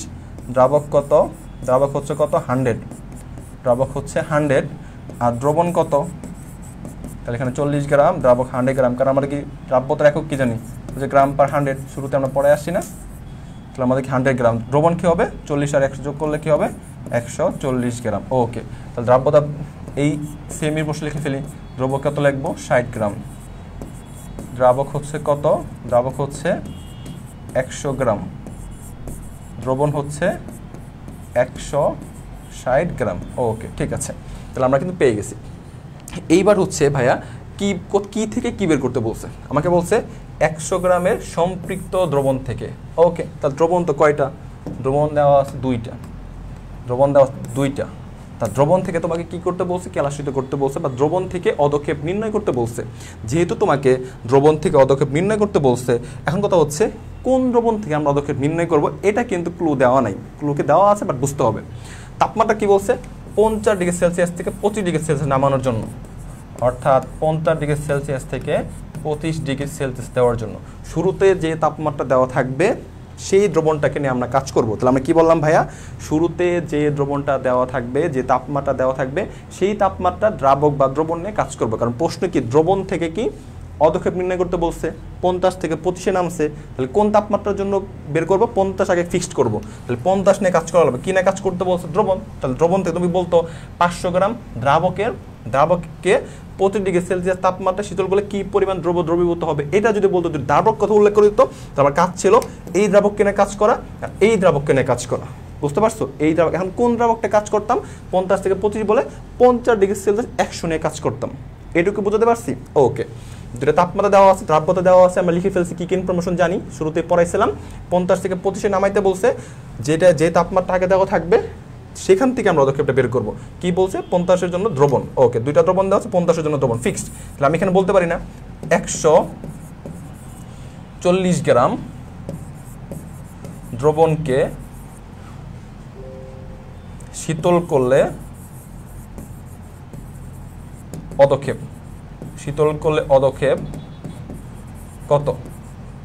দ্রাবক কত, দ্রাবক হচ্ছে কত 100, দ্রাবক হচ্ছে 100, আর দ্রবণ কত, তাহলে এখানে 40 গ্রাম, দ্রাবক 100 গ্রাম। কারণ আমরা কি দ্রাব্যতার একক কি জানি, যে গ্রাম পার 100, শুরুতে আমরা পড়ে আসছি না। তাহলে আমাদের কি 100 গ্রাম, দ্রবণ কি হবে 40 আর 100 যোগ করলে কি হবে 140 গ্রাম। ওকে, তাহলে দ্রাব্যতা এই সেমির বসে লিখে ফেলি। দ্রবক কত লিখবো 60 গ্রাম, দ্রাবক হচ্ছে কত, দ্রাবক হচ্ছে 100 গ্রাম, দ্রবণ হচ্ছে 160 গ্রাম। ওকে, ঠিক আছে, তাহলে আমরা কিন্তু পেয়ে গেছি। এইবার হচ্ছে ভাইয়া কি থেকে কি বের করতে বলছে, আমাকে বলছে 100 গ্রামের সম্পৃক্ত দ্রবণ থেকে। ওকে, তাহলে দ্রবণ তো কয়টা, দ্রবণ দেওয়া আছে 2টা, দ্রবণ দেওয়া 2টা। তা দ্রবণ থেকে তোমাকে কি করতে বলছে, কেলাসিত করতে বলছে, বা দ্রবণ থেকে অধক্ষেপ নির্ণয় করতে বলছে। যেহেতু তোমাকে দ্রবণ থেকে অধক্ষেপ নির্ণয় করতে বলছে, এখন কথা হচ্ছে কোন দ্রবণ থেকে আমরা অধক্ষেপ নির্ণয় করব, এটা কিন্তু ক্লু দেওয়া নাই। ক্লুকে দেওয়া আছে বাট বুঝতে হবে। তাপমাত্রা কি বলছে 50 ডিগ্রি সেলসিয়াস থেকে 25 ডিগ্রি সেলসিয়াস নামানোর জন্য, অর্থাৎ 50 ডিগ্রি সেলসিয়াস থেকে 25 ডিগ্রি সেলসিয়াস দেওয়ার জন্য শুরুতে যে তাপমাত্রা দেওয়া থাকবে সেই দ্রবণটাকে নিয়ে আমরা কাজ করব। তাহলে আমরা কি বললাম ভাইয়া, শুরুতে যে দ্রবণটা দেওয়া থাকবে, যে তাপমাত্রা দেওয়া থাকবে, সেই তাপমাত্রা দ্রাবক বা দ্রবণ নিয়ে কাজ করবো। কারণ প্রশ্ন কি দ্রবণ থেকে কি অধক্ষেপ নির্ণয় করতে বলছে, 50 থেকে 25-এ নামছে, তাহলে কোন তাপমাত্রার জন্য বের করবো, 50 আগে ফিক্সড করবো। তাহলে 50 নিয়ে কাজ করা হবে, কি নিয়ে কাজ করতে বলছে দ্রবণ। তাহলে দ্রবণ থেকে তুমি বলতো 500 গ্রাম দ্রাবককে 25 ডিগ্রি সেলসিয়াস তাপমাত্রা শীতল করলে কি পরিমাণ দ্রবীভূত হবে, এটা যদি বলতো, যদি দ্রাবক কথা উল্লেখ করে দিত, তাহলে কাজ ছিল এই দ্রাবককে নিয়ে কাজ করা আর এই দ্রাবককে নিয়ে কাজ করা। বুঝতে পারছো, এই দ্রাবক। এখন কোন দ্রাবকটা কাজ করতাম, 50 থেকে 25 বলে 50 ডিগ্রি সেলসিয়াস 100 নিয়ে কাজ করতাম। এটুকু বুঝতে পারছি। ওকে, দুটো তাপমাত্রা দেওয়া আছে, দ্রাব্যতা দেওয়া আছে, আমরা লিখে ফেলছি। কি কি ইনফরমেশন জানি, শুরুতে পড়াইছিলাম। 50 থেকে 25-এ নামাইতে বলছে, যেটা যে তাপমাত্রা আগে দেওয়া থাকবে সেখান থেকে আমরা অধক্ষেপটা বের করব। কি বলছে 50-এর জন্য দ্রবণ। ওকে, দুইটা দ্রবণ দেওয়া আছে, 50-এর জন্য দ্রবণ ফিক্সড। তাহলে আমি এখানে বলতে পারি না 140 গ্রাম দ্রবণকে শীতল করলে অধক্ষেপ, শীতল করলে অধক্ষেপ কত,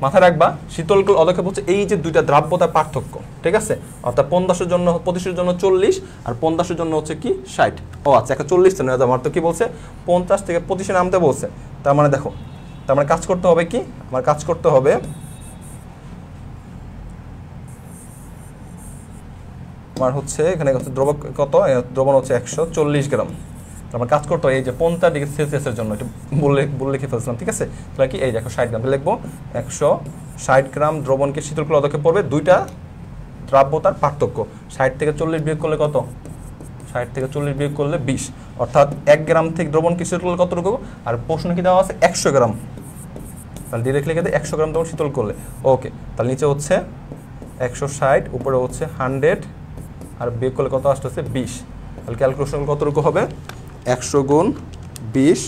মাথায় রাখবা। শীতল করলে অধক্ষেপ হচ্ছে এই যে দুইটা দ্রাব্যতার পার্থক্য, ঠিক আছে। অর্থাৎ 50-এর জন্য 25-এর জন্য 40 আর 50-এর জন্য হচ্ছে কি 60। ও আচ্ছা, 140 তো নয়, আমার তো কি বলছে 50 থেকে 25-এ নামতে বলছে। তার মানে দেখো, তার মানে কাজ করতে হবে কি, আমার কাজ করতে হবে আমার হচ্ছে এখানে দ্রবক কত, দ্রবণ হচ্ছে 140 গ্রাম। আমার কাজ করতে হয় এই যে 50 ডিগ্রি সেলসিয়াসের জন্য, এটা বলে লিখে ফেলছিলাম, ঠিক আছে। তাহলে কি এই যে 160 গ্রাম লিখবো, 160 গ্রাম দ্রবণকে শীতল করলে অধক্ষেপ পড়বে, দুইটা দ্রাব্যতার পার্থক্য। 60 থেকে 40 বিয়োগ করলে কত, 60 থেকে 40 বিয়োগ করলে 20, অর্থাৎ 1 গ্রাম থেকে দ্রবণকে শীতল করলে কতটুকু। আর প্রশ্ন কি দেওয়া আছে 100 গ্রাম, তাহলে ডিরেক্ট লিখে দেয় 100 গ্রাম দ্রবণ শীতল করলে। ওকে, তাহলে নিচে হচ্ছে 160, উপরে হচ্ছে 100, আর বিয়োগ করলে কত আসতেছে 20। তাহলে ক্যালকুলেশন কতটুকু হবে, 100 গুণ 20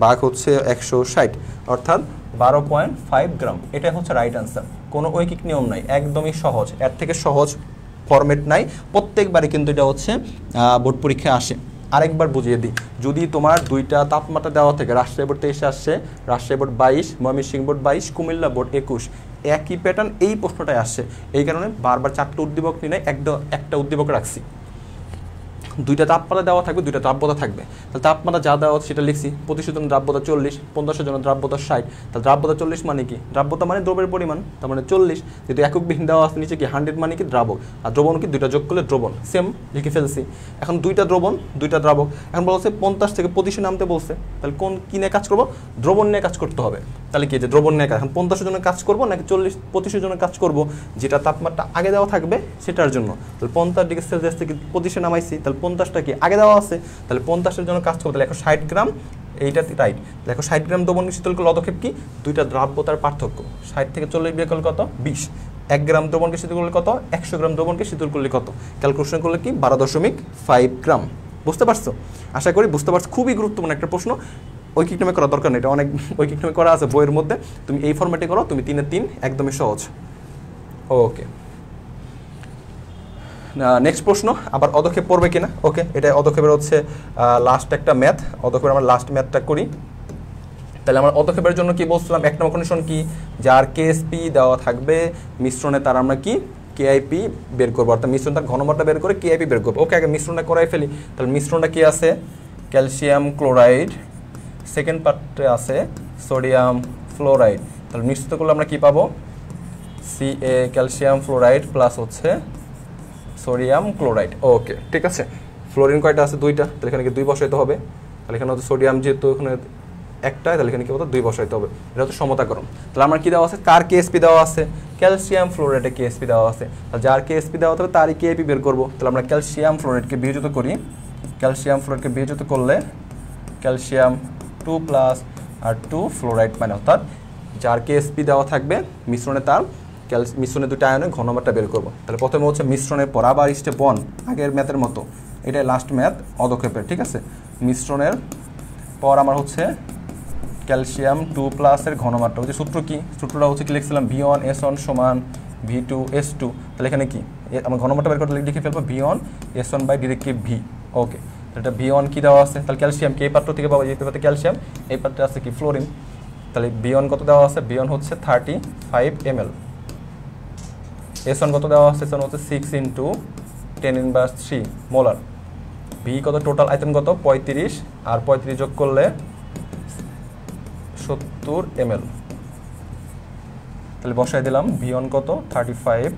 ভাগ হচ্ছে 160, অর্থাৎ 12.5 গ্রাম। এটাই হচ্ছে রাইট আনসার। কোনো ঐকিক নিয়ম নাই, একদমই সহজ, এর থেকে সহজ ফরম্যাট নাই। প্রত্যেকবারই কিন্তু এটা হচ্ছে বোর্ড পরীক্ষায় আসে। আরেকবার বুঝিয়ে দিই, যদি তোমার দুইটা তাপমাত্রা দেওয়া থেকে, রাজশাহী বোর্ড 23 আসছে, Rajshahi board 22, Mymensingh board 22, Comilla board 21, একই প্যাটার্ন এই প্রশ্নটাই আসছে। এই কারণে বারবার 4টা উদ্দীপক নিয়ে একটা উদ্দীপক রাখছি। দুইটা তাপমাত্রা দেওয়া থাকবে, দুইটা দ্রাব্যতা থাকবে। তাহলে তাপমাত্রা যা দেওয়া সেটা লিখছি, প্রতিশোধ দ্রাব্যতা 40, 50 জন্য দ্রাব্যতা 60। তাহলে দ্রাব্যতা 40 মানে কি? দ্রাব্যতা মানে দ্রবের পরিমাণ, তার মানে 40। যেহেতু একক বিহীন দেওয়া আছে নিচে কি 100 মানে কি দ্রাবক, আর দ্রবণ কি দুইটা যোগ করলে দ্রবণ, সেম লিখে ফেলছি। এখন দুইটা দ্রবণ দুইটা দ্রাবক, এখন বলছে 50 থেকে 25 নামতে বলছে, তাহলে কোন কি নিয়ে কাজ করবো? দ্রবণ নিয়ে কাজ করতে হবে। তাহলে কি যে দ্রবণ নিয়ে এখন 50 জনের কাজ করবো নাকি 40-25 জনের কাজ করবো? যেটা তাপমাত্রা আগে দেওয়া থাকবে সেটার জন্য। তাহলে 50 ডিগ্রি সেলসিয়াস থেকে 25 নামাইছি, তাহলে 50টা কি আগে দেওয়া আছে, তাহলে 50-এর জন্য কাজ করবো। তাহলে 160 গ্রাম, এইটা রাইট। দেখো 60 গ্রাম দ্রবণ শীতল করলে অদক্ষেপ কি? দুইটা দ্রাব্যতার পার্থক্য। 60 থেকে 40 বিয়োগ করলে কত? 20। 1 গ্রাম দ্রবণকে শীতল করলে কত? 100 গ্রাম দ্রবণকে শীতল করলে কত? ক্যালকুলেশন করলে কি? 12.5 গ্রাম। বুঝতে পারছো? আশা করি বুঝতে পারছো। খুবই গুরুত্বপূর্ণ একটা প্রশ্ন, ঐকিক নামে করা দরকার নেই, এটা অনেক ঐকিক নামে করা আছে বইয়ের মধ্যে। তুমি এই ফরম্যাটে করো, তুমি 3 এ 3, একদমই সহজ। ওকে, নেক্সট প্রশ্ন, আবার অদক্ষেপ পড়বে কিনা। ওকে, এটা অদক্ষেপের হচ্ছে লাস্ট একটা ম্যাথ। অদক্ষেপের আমরা লাস্ট ম্যাথটা করি। তাহলে আমরা অদক্ষেপের জন্য কি বলছিলাম? এক নম্বর কন্ডিশন কি? যার কেএসপি দেওয়া থাকবে মিশ্রণে তার আমরা কি কেআইপি বের করবো, অর্থাৎ মিশ্রণ তার ঘনমাত্রা বের করে কেআইপি বের করবো। ওকে, আগে মিশ্রণটা করাই ফেলি। তাহলে মিশ্রণটা কি আছে? ক্যালসিয়াম ক্লোরাইড, সেকেন্ড পার্টে আছে সোডিয়াম ফ্লোরাইড। তাহলে মিশ্রিত করলে আমরা কি পাবো? Ca ক্যালসিয়াম ফ্লোরাইড প্লাস হচ্ছে সোডিয়াম ক্লোরাইড। ওকে, ঠিক আছে। ফ্লোরিন কয়টা আছে? 2টা, তাহলে এখানে কি 2 বসাইতে হবে। তাহলে এখানে হচ্ছে সোডিয়াম যেহেতু এখানে একটা, তাহলে এখানে কি হতো? 2 বসাইতে হবে। এটা হচ্ছে সমতাকরণ। তাহলে আমার কি দেওয়া আছে? কার কেএসপি দেওয়া আছে? ক্যালসিয়াম ফ্লোরাইডে কেএসপি দেওয়া আছে। তাহলে যার কেএসপি দেওয়া হবে তারই কেআইপি বের করবো। তাহলে আমরা ক্যালসিয়াম ফ্লোরাইডকে বিয়োজিত করি। ক্যালসিয়াম ফ্লোরাইডকে বিয়োজিত করলে ক্যালসিয়াম 2+ আর 2 ফ্লোরাইড মানে, অর্থাৎ যার কেএসপি দেওয়া থাকবে মিশ্রণে তার মিশ্রণের দুটো আয়নের ঘনমাত্রা বের করবো। তাহলে প্রথমে হচ্ছে মিশ্রণের পর, আবার স্টেপ 1 আগের ম্যাথের মতো, এটাই লাস্ট ম্যাথ অদক্ষেপের, ঠিক আছে। মিশ্রণের পর আমার হচ্ছে ক্যালসিয়াম 2+ এর ঘনমাত্রা, হচ্ছে সূত্র কি? সূত্রটা হচ্ছে কি লিখছিলাম? V1S1 সমান V2S2। তাহলে এখানে কি আমার ঘনমাত্রা বের করতে লিখে ফেলবো V1S1 বাই ডিরেক্ট কি V। ওকে, এটা V1 কি দেওয়া আছে? তাহলে ক্যালসিয়াম কি এই পাত্র থেকে পাবো? এই পাত্রে ক্যালসিয়াম, এই পাত্রে আছে কি ফ্লোরিন। তাহলে V1 কত দেওয়া আছে? V1 হচ্ছে 35 ml। S1 কত দেওয়া আছে? S1 হচ্ছে 6 × 10⁻³ মোলার। V কত? টোটাল আয়তন কত? 35, আর 35 যোগ করলে 70 ml। তাহলে বসাই দিলাম V1 কত? 35,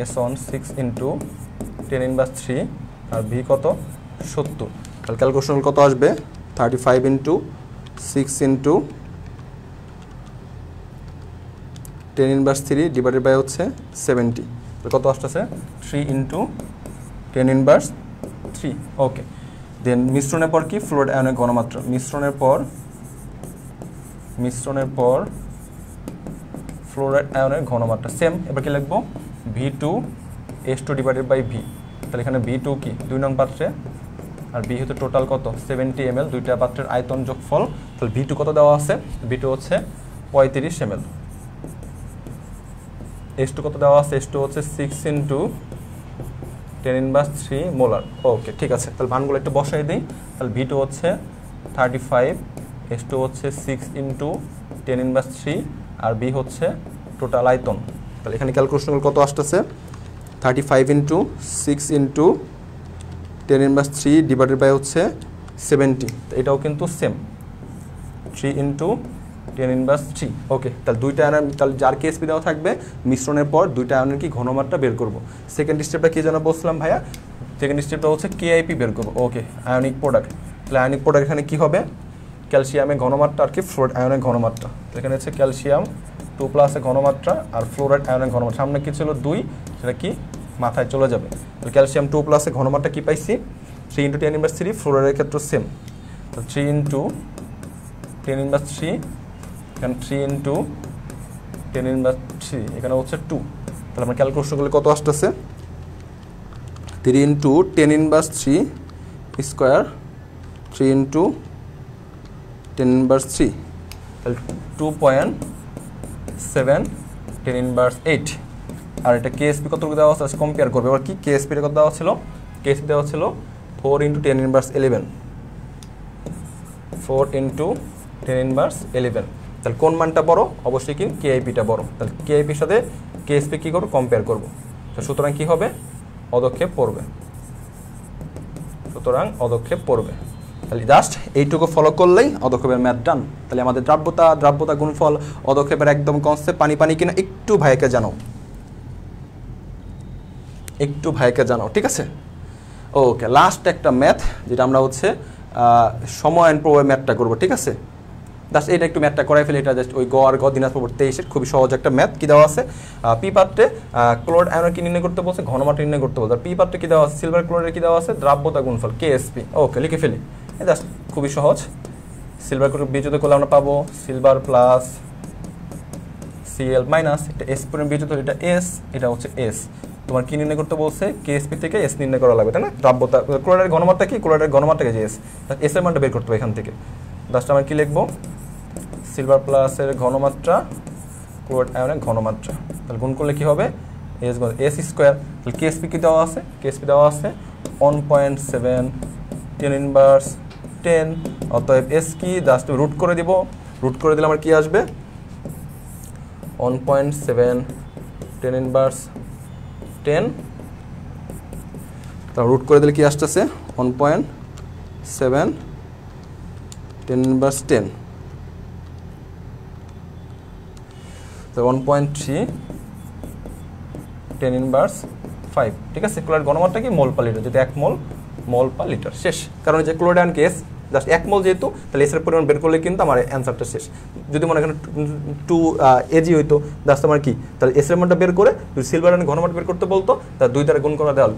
S1 6 × 10⁻³ আর V কত? 70। তাহলে ক্যালকুলেশন কত আসবে? 35 × 6 × 10⁻³ ডিভাইডেড বাই হচ্ছে 70। কত আসতেছে? 3 × 10⁻³। ওকে, দেন মিশ্রণের পর কি? ফ্লোরাইড আয়নের ঘনমাত্রা। মিশ্রণের পর ফ্লোরাইড আয়নের ঘনমাত্রা সেম। এবার কি লিখবো? V2S2 divided by V। তাহলে এখানে V2 কি 2 নং পাত্রে, আর V হচ্ছে টোটাল কত? 70 ml, দুইটা পাত্রের আয়তন যোগফল। তাহলে V2 কত দেওয়া আছে? V2 হচ্ছে 35 ml। S2 কত দেওয়া আছে? S2 হচ্ছে 6 × 10⁻³ মোলার। ওকে, ঠিক আছে। তাহলে মানগুলো একটু বসাই দিই। তাহলে V2 হচ্ছে 35, S2 হচ্ছে 6 × 10⁻³ আর B হচ্ছে টোটাল আয়তন। তাহলে এখানে ক্যালকুলেশন কত আসতেছে? 35 × 6 × 10⁻³ ডিভাইডেড বাই হচ্ছে 70। এটাও কিন্তু সেম, 3 × 10⁻³। ওকে, তাহলে দুইটা আয়নের, তাহলে যার কেএসপি দেওয়া থাকবে মিশ্রণের পর দুইটা আয়নের কি ঘনমাত্রা বের করব। সেকেন্ড স্টেপটা কি যেন বলছিলাম ভাইয়া? সেকেন্ড স্টেপটা হচ্ছে কেআইপি বের করবো। ওকে, আয়নিক প্রোডাক্ট। তাহলে আয়নিক প্রোডাক্ট এখানে কি হবে? ক্যালসিয়ামের ঘনমাত্রা আর কি ফ্লোরাইড আয়নের ঘনমাত্রা। এখানে হচ্ছে ক্যালসিয়াম 2+ এর ঘনমাত্রা আর ফ্লোরাইড আয়নের ঘনমাত্রা। সামনে কি ছিল? 2, সেটা কি মাথায় চলে যাবে। তাহলে ক্যালসিয়াম 2+ এর ঘনমাত্রা কি পাইছি? 3 × 10⁻³ ফ্লোরাইডের ক্ষেত্রে সেম। তো 3 × 10⁻³, এখানে 3 × 10⁻³ এখানে হচ্ছে 2। তাহলে আমরা ক্যালকুলেশন করলে কত আসতেছে? 3 × 10⁻³ স্কোয়ার, 3 × 10⁻³, তাহলে 2.7 10⁻8। আর এটা কেএসপি কতটুকু দেওয়া আছে কম্পেয়ার করবে। এবার কি কেএসপিটা কত দেওয়া ছিল? কেএসপি দেওয়া ছিল 4 × 10⁻11, 4 × 10⁻11। তাহলে কোন মানটা বড়? অবশ্যই কি কেআইপিটা বড়। তাহলে কেআইপির সাথে কেএসপি কী করবো? কম্পেয়ার করবো। তো সুতরাং কী হবে? অদক্ষেপ পড়বে। সুতরাং অদক্ষেপ পড়বে। তাহলে জাস্ট এইটুকু ফলো করলেই অদক্ষেপের ম্যাথ ডান। তাহলে আমাদের দ্রাব্যতা গুণফল অদক্ষেপের একদম কনসেপ্ট পানি পানি কিনা একটু ভাইকে জানাও, ঠিক আছে? ওকে, লাস্ট একটা ম্যাথ যেটা আমরা হচ্ছে সময়ায়ন প্রভাবের ম্যাথটা করবো, ঠিক আছে? জাস্ট এটা একটু ম্যাথটা করাই ফেলে, এটা জাস্ট ওই দিনাজপুর 23-এর খুবই সহজ একটা ম্যাথ। কি দেওয়া আছে? পি পাত্রে ক্লোরাইড আয়নের কি নির্ণয় করতে বলছে, ঘনমাত্রা নির্ণয় করতে বলছে। আর পি পাত্রে কি দেওয়া আছে? সিলভার ক্লোরাইডের কি দেওয়া আছে? দ্রাব্যতা গুণফল কেএসপি। ওকে, লিখে ফেলি, জাস্ট খুবই সহজ। সিলভার ক্লোরাইড বিয়োজিত করলে আমরা পাবো সিলভার প্লাস সিএল মাইনাস, এটা এস পরিমাণ বিয়োজিত হলে এটা এস, এটা হচ্ছে এস। তোমার কি নির্ণয় করতে বলছে? কেএসপি থেকে এস নির্ণয় করা লাগবে, তাই না? দ্রাব্যতা ক্লোরাইডের ঘনমাত্রা কি? ক্লোরাইডের ঘনমাত্রাকে যে এস, এস এর মানটা বের করতে হবে এখান থেকে। জাস্ট আমরা কি লিখবো? সিলভার প্লাসের ঘনমাত্রা ক্লোরাইড আয়নের ঘনমাত্রা, তাহলে গুণ করলে কি হবে? S square. তাহলে কেএসপি কি দেওয়া আছে? কেএসপি দেওয়া আছে 1.7 10^10। অতএব এস কি? জাস্ট রুট করে দিব, রুট করে দিলে আমার কি আসবে? 1.7 10^10। তা রুট করে দিলে কি আসতেছে? 1.7 10^10। তো 1.3 10^5, ঠিক আছে? ক্লোরাইড ঘনমাত্রা কি? মোল পার লিটার, যদি 1 মোল পার লিটার। শেষ। কারণ যে ক্লোরাইড আয়ন কেস জাস্ট 1 মোল যেহেতু, তাহলে এসের পরিমাণ বের করলে কিন্তু আমার অ্যান্সারটা শেষ। যদি মনে এখানে 2 এজি হইতো, জাস্ট আমার কি, তাহলে এসের মানটা বের করে যদি সিলভার আয়নের ঘনমাত্রা বের করতে বলতো, তার 2 দ্বারা গুণ করা দেওয়া,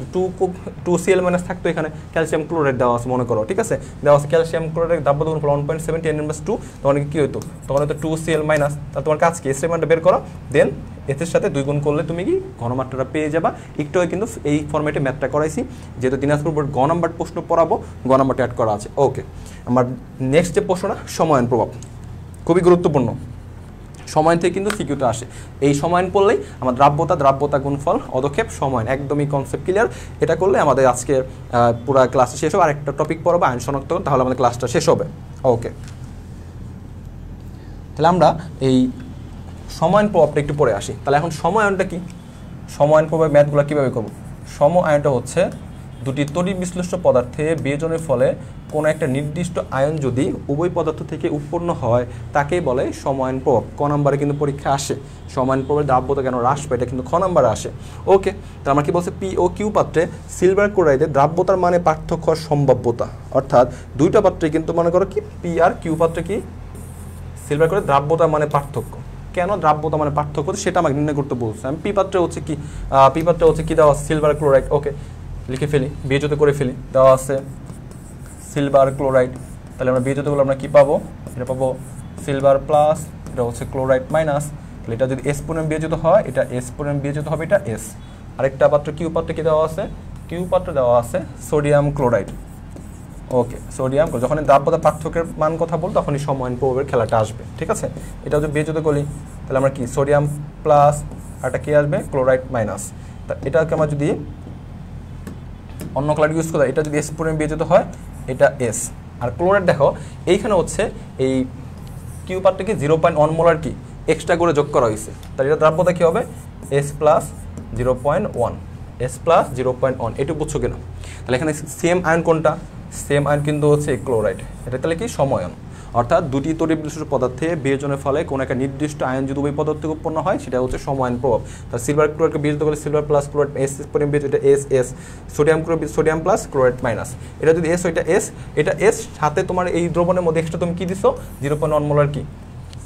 2 সিএল মাইনাস থাকতো, এখানে ক্যালসিয়াম ক্লোরাইড দেওয়া আছে মনে করো, ঠিক আছে? দেওয়া আছে ক্যালসিয়াম ক্লোরাইড দ্রাব্যতা গুণফল 1.7 10^2। তখন কি হইতো? তখন হয়তো 2 সিএল মাইনাস, তাহলে তোমার কাজ কি? এসের মানটা বের করো, দেন এর সাথে 2 গুণ করলে তুমি কি ঘনমাত্রাটা পেয়ে যাবা। একটু কিন্তু এই ফরম্যাটে ম্যাথটা করাইছি, যেহেতু দিনাজপুর বোর্ড গ নাম্বার প্রশ্ন পড়াবো, গ নাম্বারটা অ্যাড করা আছে। ওকে, আমার নেক্সট যে প্রশ্নটা সময়ায়ন প্রভাব, খুবই গুরুত্বপূর্ণ। সময়ায়ন থেকে কিন্তু সিকিউতে আসে। এই সময়ায়ন পড়লেই আমার দ্রাব্যতা গুণফল অদক্ষেপ সময়ায়ন একদমই কনসেপ্ট ক্লিয়ার। এটা করলে আমাদের আজকে পুরো ক্লাস শেষ হবে। আরেকটা টপিক পড়াবো আয়ন শনাক্তকরণ, তাহলে আমাদের ক্লাসটা শেষ হবে। ওকে, তাহলে আমরা এই সময়ায়ন প্রভাবটা একটু পড়ে আসি। তাহলে এখন সময়ায়নটা কি? সময়ায়ন প্রভাবের ম্যাথগুলো কীভাবে করব? সময়ায়নটা হচ্ছে দুটি তড়িৎ বিশ্লেষ্য পদার্থে বিয়োজনের ফলে কোনো একটা নির্দিষ্ট আয়ন যদি উভয় পদার্থ থেকে উৎপন্ন হয়, তাকেই বলে সময়ায়ন প্রভাব। ক নাম্বারে কিন্তু পরীক্ষা আসে সময়ায়ন প্রভাবের দ্রাব্যতা কেন হ্রাস পায়, এটা কিন্তু খ নাম্বারে আসে। ওকে, তাহলে আমরা কি বলছে? পি ও কিউ পাত্রে সিলভার ক্লোরাইডের দ্রাব্যতার মানে পার্থক্য সম্ভাব্যতা, অর্থাৎ দুইটা পাত্রে কিন্তু মনে করো কি পি আর কিউ পাত্রে কি সিলভার ক্লোরাইড দ্রাব্যতার মানে পার্থক্য। কেন দ্রাব্যতা মানে পার্থক্য সেটা আমাকে নির্ণয় করতে বলছে। আমি পি পাত্রে হচ্ছে কি দেওয়া আছে? Silver chloride. ওকে, লিখে ফেলি, বিয়োজিত করে ফেলি। দেওয়া আছে সিলভার ক্লোরাইড, তাহলে আমরা বিয়োজিত করলে আমরা কি পাবো? এটা পাবো সিলভার প্লাস, এটা হচ্ছে ক্লোরাইড মাইনাস। তাহলে এটা যদি এস পরিমাণ বিয়োজিত হয়, এটা এস পরিমাণ বিয়োজিত হবে, এটা এস। আরেকটা পাত্র কিউ পাত্রে কি দেওয়া আছে? কিউ পাত্রে দেওয়া আছে সোডিয়াম ক্লোরাইড। ওকে, সোডিয়াম, যখন দ্রাব্যতা পার্থক্যের মান কথা বল, তখনই সময়ায়ন প্রভাবের খেলাটা আসবে, ঠিক আছে? এটা যদি বিয়োজিত করি, তাহলে আমরা কি সোডিয়াম প্লাস, আর এটা কি আসবে? Chloride minus. তা এটাকে আমরা যদি অন্য কালার ইউজ করা, এটা যদি এস পরিমাণ বিয়োজিত হয়, এটা এস। আর ক্লোরাইড দেখো এইখানে হচ্ছে এই কিউ পার্টটা কি 0.1 মোলার কি এক্সট্রা করে যোগ করা হয়েছে, তাহলে এটা দ্রাব্যতা কি হবে? S plus 0.1, S plus 0.1। এটুকু বুঝছো কিনা? তাহলে এখানে সেম আয়ন কোনটা? সেম আয়ন কিন্তু হচ্ছে ক্লোরাইড। এটা তাহলে কি সময়ায়ন, অর্থাৎ দুটি তড়িৎ বিশ্লেষ্য পদার্থে বিয়োজনের ফলে কোনো একটা নির্দিষ্ট আয়ন যদি উভয় পদার্থ থেকে উৎপন্ন হয়, সেটা হচ্ছে সময়ায়ন প্রভাব। তার সিলভার ক্লোরাইডকে বিয়োজিত করলে সিলভার প্লাস ক্লোরাইড এস পরিমাণ বিয়োজিত, এটা S S. Sodium chloride sodium plus chloride minus, এটা যদি এস, ওইটা এস, এটা এস। সাথে তোমার এই দ্রবণের মধ্যে এক্সট্রা তুমি কি দিছো? 0.1 মোলার কি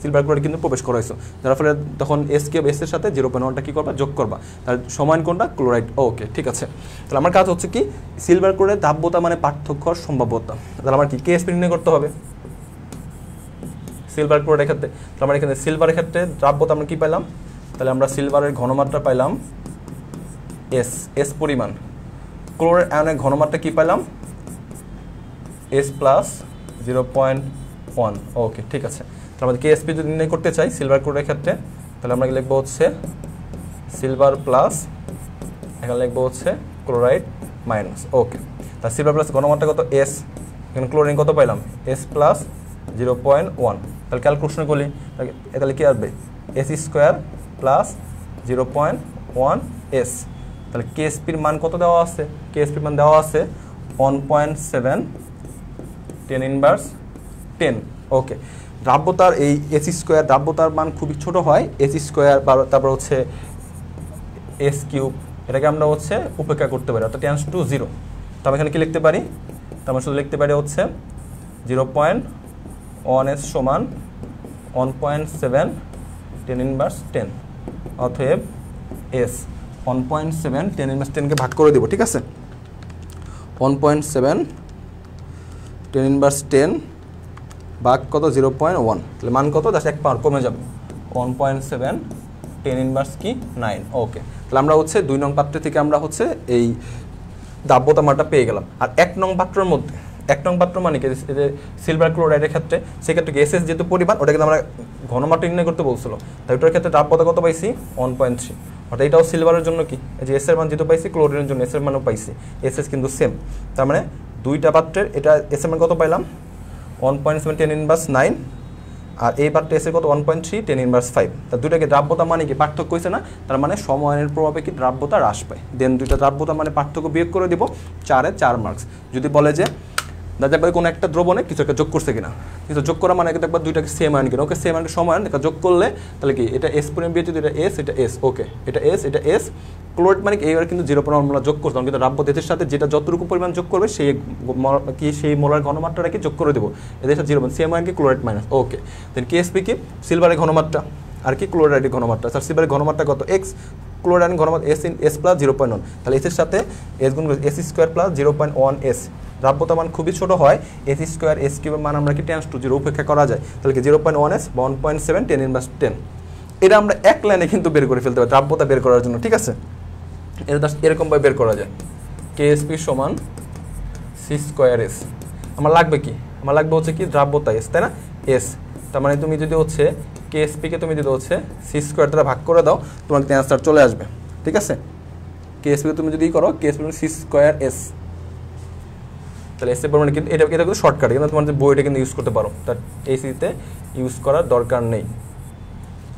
সিলভার ক্লোরাইড কিন্তু প্রবেশ করাইছো, যার ফলে তখন এস কে এস এর সাথে 0.1টা কি করবা? যোগ করবা। তার সময়ায়ন কোনটা? ক্লোরাইড। ওকে, ঠিক আছে। তাহলে আমার কাজ হচ্ছে কি সিলভার ক্লোরাইড দ্রাব্যতা মানে পার্থক্য সম্ভাব্যতা। তাহলে আমার কি কেএসপি নির্ণয় করতে হবে সিলভার ক্লোরাইডের ক্ষেত্রে। তাহলে আমরা এখানে সিলভারের ক্ষেত্রে দ্রাব্যতা আমরা কি পাইলাম? তাহলে আমরা সিলভারের ঘনমাত্রা পাইলাম এস, এস পরিমাণ। ক্লোরাইড আয়নের ঘনমাত্রা কি পাইলাম? S plus 0.1। ওকে, ঠিক আছে। তাহলে আমাদের কেএসপি যদি নির্ণয় করতে চাই সিলভার ক্লোরাইডের ক্ষেত্রে, তাহলে আমরা লিখবো হচ্ছে সিলভার প্লাস, এখানে লিখবো হচ্ছে ক্লোরাইড মাইনাস। ওকে, তাহলে সিলভার প্লাস ঘনমাত্রা কত? এস। এখানে ক্লোরিন কত পাইলাম? S plus 0.1। তাহলে ক্যালকুলেশন করলি, তাহলে কি আসবে? S square plus 0.1 S. তাহলে কেএসপির মান কত দেওয়া আছে? কেএসপির মান দেওয়া আছে 1.7 10 ইনভার্স 10। ওকে, দ্রাব্যতার এই এস স্কোয়ার, দ্রাব্যতার মান খুবই ছোট হয়, এস স্কোয়ার তারপর হচ্ছে এস কিউব, এটাকে আমরা হচ্ছে উপেক্ষা করতে পারি, অর্থাৎ টেন্ডস টু 0। তো আমি এখানে কি লিখতে পারি, তো আমরা শুধু লিখতে পারি হচ্ছে 0.1s সমান 1.7 10 ইনভার্স 10, অতএব এস 1.7 10 ইনভার্স 10কে ভাগ করে দেবো, ঠিক আছে। 1.7 10 ইনভার্স 10 ভাগ কত 0.1, তাহলে মান কত, জাস্ট 1 পাওয়ার কমে যাবে, 1.7 10 ইনভার্স কি 9। ওকে, তাহলে আমরা হচ্ছে 2 নং পাত্র থেকে আমরা হচ্ছে এই দ্রাব্যতা মানটা পেয়ে গেলাম। আর 1 নং পাত্রের মধ্যে, 1 নং পাত্র মানে কি, সিলভার ক্লোরাইডের ক্ষেত্রে সেক্ষেত্রে কি এসএস যেহেতু পরিমাণ, ওটা কিন্তু আমরা ঘনমাত্রা নির্ণয় করতে বলছিল, তাই ওটার ক্ষেত্রে দ্রাব্যতা কত পাইছি 1.3, অর্থাৎ এটাও সিলভারের জন্য কি, এই যে এস এর মান যেহেতু পাইছি, ক্লোরিনের জন্য এস এর মানও পাইছি, এসএস কিন্তু সেম। তার মানে দুইটা পাত্রের এটা এস এর মান কত পাইলাম 1.7 10 ইনভার্স 9, আর এই পাত্রে এসে কত 1.3 10 ইনভার্স 5। তা দুইটাকে দ্রাব্যতা মানে কি পার্থক্য হয়েছে না, তার মানে সময়ের প্রভাবে কি দ্রাব্যতা হ্রাস পায়। দেন দুইটা দ্রাব্যতা মানে পার্থক্য বিয়োগ করে দিব, 4-এ 4 মার্কস। যদি বলে যে দেখবে কোনো একটা দ্রবণে কিছু একটা যোগ করছে কিনা, কিছু যোগ করা মানে দেখবা দুইটাকে সেম আয়ন কিনা, ওকে সেম আয়ন সমান এটা যোগ করলে তাহলে কি এটা এস পরিমাণ বিয়ে, যদি এটা এস এটা এস, ওকে এটা এস এটা এস, ক্লোরাইড মানে এইবার কিন্তু 0 পরিমাণ আমরা যোগ করতাম, কিন্তু দ্রাব্যতার সাথে যেটা যতটুকু পরিমাণ যোগ করবে সেই কি সেই মোলার ঘনমাত্রাটাকে যোগ করে দেবো, এদের সাথে 0 সেম আয়ন কি ক্লোরাইড মাইনাস। ওকে, দেন কেএসপি কি সিলভারের ঘনমাত্রা আর কি ক্লোরাইডের ঘনমাত্রা, স্যার সিলভারের ঘনমাত্রা কত এক্স, ক্লোরাইড ঘনমাত্রা এস ইন এস প্লাস 0.1, তাহলে এসের সাথে এস গুণ এস স্কোয়ার প্লাস 0.1 এস। দ্রাব্যতা মান খুবই ছোট হয়, এস স্কোয়ার এস কিউবের মান আমরা কি টেন্ডস টু 0 উপেক্ষা করা যায়, তাহলে কি 0.1s বা 1.7 10 ইনভার্স 10। এটা আমরা এক লাইনে কিন্তু বের করে ফেলতে পারি দ্রাব্যতা বের করার জন্য, ঠিক আছে। এটা এরকমভাবে বের করা যায়, কেএসপি সমান সি স্কোয়ার এস। আমার লাগবে কি, আমার লাগবে হচ্ছে কি দ্রাব্যতা এস, তাই না এস। তার মানে তুমি যদি হচ্ছে কেএসপিকে তুমি যদি হচ্ছে সি স্কোয়ার দ্বারা ভাগ করে দাও, তোমার অ্যান্সার চলে আসবে, ঠিক আছে। কেএসপিকে তুমি যদি করো কেএসপি সি স্কোয়ার এস, তাহলে এস এর পরিমাণে কিন্তু এটা কিন্তু শর্টকাট, কিন্তু তোমার যে বইটা কিন্তু ইউজ করতে পারো, তার এসিতে ইউজ করার দরকার নেই।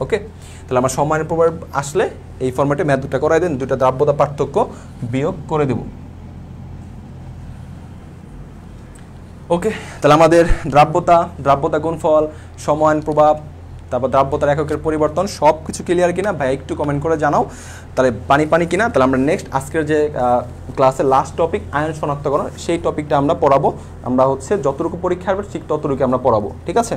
ওকে, তাহলে আমার সময়ের প্রভাব আসলে এই ফরম্যাটে ম্যাথ দুটা করাই দেন, দুটা দ্রাব্যতা পার্থক্য বিয়োগ করে দেব। ওকে, তাহলে আমাদের দ্রাব্যতা গুণফল, সময়ের প্রভাব, তারপর দ্রাব্যতার এককের পরিবর্তন সব কিছু ক্লিয়ার কিনা ভাই একটু কমেন্ট করে জানাও। তাহলে পানি কিনা, তাহলে আমরা নেক্সট আজকের যে ক্লাসের লাস্ট টপিক আয়ন শনাক্তকরণ, সেই টপিকটা আমরা পড়াবো। আমরা হচ্ছে যতটুকু পরীক্ষা হবে ঠিক ততটুকু আমরা পড়াবো, ঠিক আছে।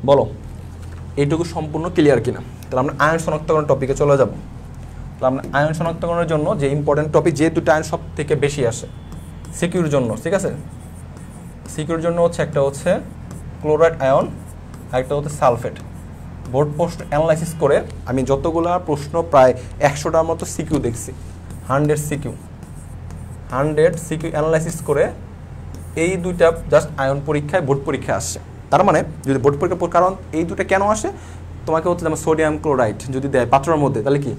বলো এইটুকু সম্পূর্ণ ক্লিয়ার কিনা। তাহলে আমরা আয়ন শনাক্তকরণ টপিকে চলে যাব। তাহলে আমরা আয়ন শনাক্তকরণের জন্য যে ইম্পর্টেন্ট টপিক, যে দুটো আয়ন সব থেকে বেশি আসে সিকিউর জন্য, ঠিক আছে। সিকিউর জন্য হচ্ছে একটা হচ্ছে ক্লোরাইড আয়ন, একটা হচ্ছে সালফেট। বোর্ড প্রশ্ন অ্যানালাইসিস করে আমি যতগুলো প্রশ্ন প্রায় 100টার মতো সিকিউ দেখছি, 100 সিকিউ অ্যানালাইসিস করে এই দুইটা জাস্ট আয়ন পরীক্ষায় বোর্ড পরীক্ষায় আসছে। তার মানে যদি বোর্ড পরীক্ষা, কারণ এই দুটো কেন আসে, তোমাকে হচ্ছে যেমন সোডিয়াম ক্লোরাইড যদি দেয় পাত্রের মধ্যে, তাহলে কি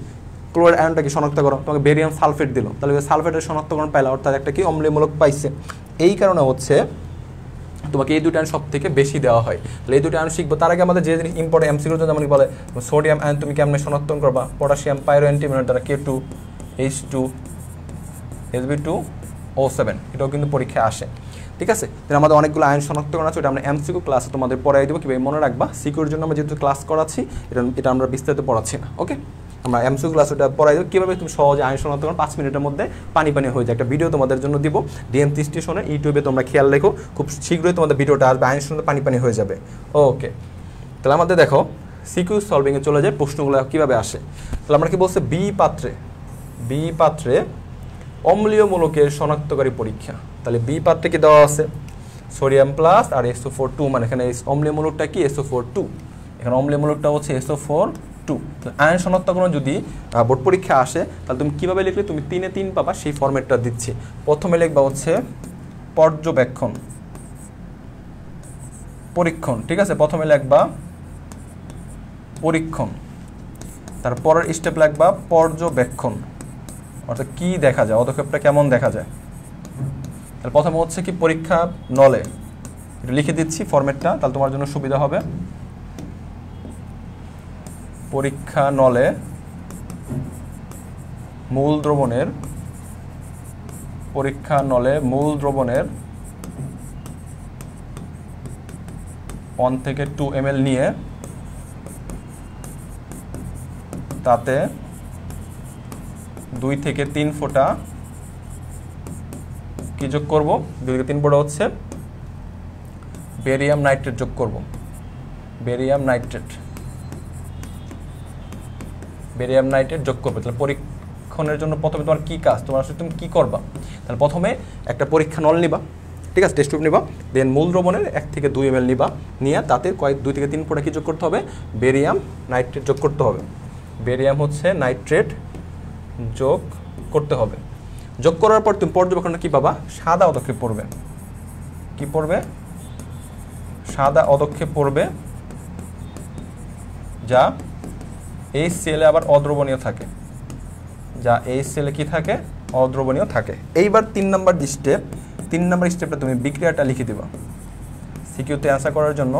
ক্লোরাইড আয়নটাকে শনাক্ত করো, তোমাকে বেরিয়াম সালফেট দিল, তাহলে সালফেটের শনাক্তকরণ পাইলা, অর্থাৎ একটা কি অম্লমূলক পাইছে। এই কারণে হচ্ছে তোমাকে এই দুটো আয়ন সব থেকে বেশি দেওয়া হয়। তাহলে এই দুটো আয়ন শিখবো, তার আগে আমাদের যে জিনিস ইম্পর্টেন্ট এমসিকিউ যেমন বলে সোডিয়াম আয়ন তুমি কেমন শনাক্তন করবা, পটাশিয়াম পাইরো অ্যান্টিমোনিয়াম দ্বারা K2H2SB2O7, এটাও কিন্তু পরীক্ষায় আসে, ঠিক আছে। তাহলে আমাদের অনেকগুলো আয়ন শনাক্তকরণ আছে, ওটা আমরা এমসিকিউ ক্লাসে তোমাদের পড়াই দেবো, কীভাবে মনে রাখবা। সিকিউর জন্য আমরা যেহেতু ক্লাস করাচ্ছি, এটা আমরা বিস্তারিত পড়াচ্ছি না, ওকে। আমরা এমসিকিউ ক্লাস ওটা পড়াই দেবো কীভাবে তুমি সহজে আয়ন শনাক্তকরণ 5 মিনিটের মধ্যে পানি হয়ে যায়। একটা ভিডিও তোমাদের জন্য দিব ডিএমসি স্টেশনে, ইউটিউবে তোমরা খেয়াল রেখো, খুব শীঘ্রই তোমাদের ভিডিওটা আসবে, আয়ন শনাক্ত পানি হয়ে যাবে, ওকে। তাহলে আমাদের দেখো সিকিউ সলভিংয়ে চলে যায়, প্রশ্নগুলো কীভাবে আসে। তাহলে আমরা কি বলছে, বি পাত্রে অম্লীয় মূলকের শনাক্তকারী পরীক্ষা। তাহলে বি পাত্রে কি দেওয়া আছে সোডিয়াম প্লাস আর SO4 2, মানে এখানে অম্লীয় মূলকটা কি SO4 2, এখানে অম্লীয় মূলকটা হচ্ছে SO4 2। আয়ন শনাক্তকরণ যদি বোর্ড পরীক্ষা আসে, তাহলে তুমি কীভাবে লিখলে তুমি 3-এ 3 পাবা, সেই ফরম্যাটটা দিচ্ছি। প্রথমে লিখবা হচ্ছে পর্যবেক্ষণ পরীক্ষণ, ঠিক আছে। প্রথমে লিখবা পরীক্ষণ, তারপরের স্টেপ লিখবা পর্যবেক্ষণ, অর্থাৎ কি দেখা যায়, পদক্ষেপটা কেমন দেখা যায়। তাহলে প্রথমে হচ্ছে কি পরীক্ষা নলে, এটা লিখে দিচ্ছি ফরম্যাটটা, তাহলে তোমার জন্য সুবিধা হবে। পরীক্ষা নলে মূল দ্রবণের 1 থেকে 2 ml নিয়ে তাতে 2 থেকে 3 ফোঁটা কি যোগ করব? 2 থেকে 3 ফোঁটা হচ্ছে বেরিয়াম নাইট্রেট যোগ করব। বেরিয়াম নাইট্রেট যোগ করবে। তাহলে পরীক্ষণের জন্য প্রথমে তোমার কি কাজ, তোমার আসলে তুমি কি করবা? তাহলে প্রথমে একটা পরীক্ষা নল নিবা, ঠিক আছে, টেস্ট টিউব নিবা, দেন মূল দ্রবণের 1 থেকে 2 ml নিবা, নিয়ে তাতে 2 থেকে 3 ফোঁটা কি যোগ করতে হবে? বেরিয়াম নাইট্রেট যোগ করতে হবে। বেরিয়াম হচ্ছে নাইট্রেট যোগ করতে হবে। যোগ করার পর তুমি পর্যবেক্ষণে কি পাবা? সাদা অদক্ষেপ পড়বে। কি পড়বে? সাদা অদক্ষেপ পড়বে, যা এই সেলে আবার অদ্রবণীয় থাকে। কি থাকে? অদ্রবণীয় থাকে। এইবার 3 নাম্বার স্টেপটা তুমি বিক্রিয়াটা লিখে দিবা। সিকিউতে অ্যান্সার করার জন্য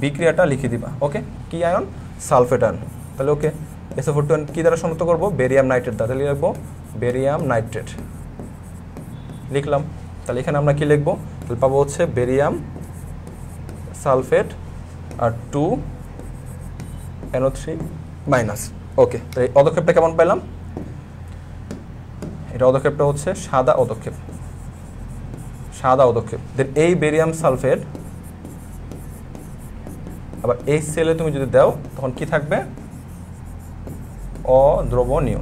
বিক্রিয়াটা লিখে দিবা। ওকে, কি আয়ন? Sulphate ion. তাহলে ওকে, SO4 কি দ্বারা শনাক্ত করবো? বেরিয়াম নাইট্রেট দ্বারা। তাহলে লিখবো বেরিয়াম নাইট্রেট, লিখলাম। তাহলে এখানে আমরা কি লিখবো? তাহলে পাবো হচ্ছে বেরিয়াম সালফেট আর 2NO3-। ওকে, তো এই অদক্ষেপটা কেমন পেলাম? এটা অদক্ষেপটা হচ্ছে সাদা অদক্ষেপ। দেন এই বেরিয়াম সালফেট আবার এই সেলে তুমি যদি দাও তখন কি থাকবে? অদ্রবণীয়।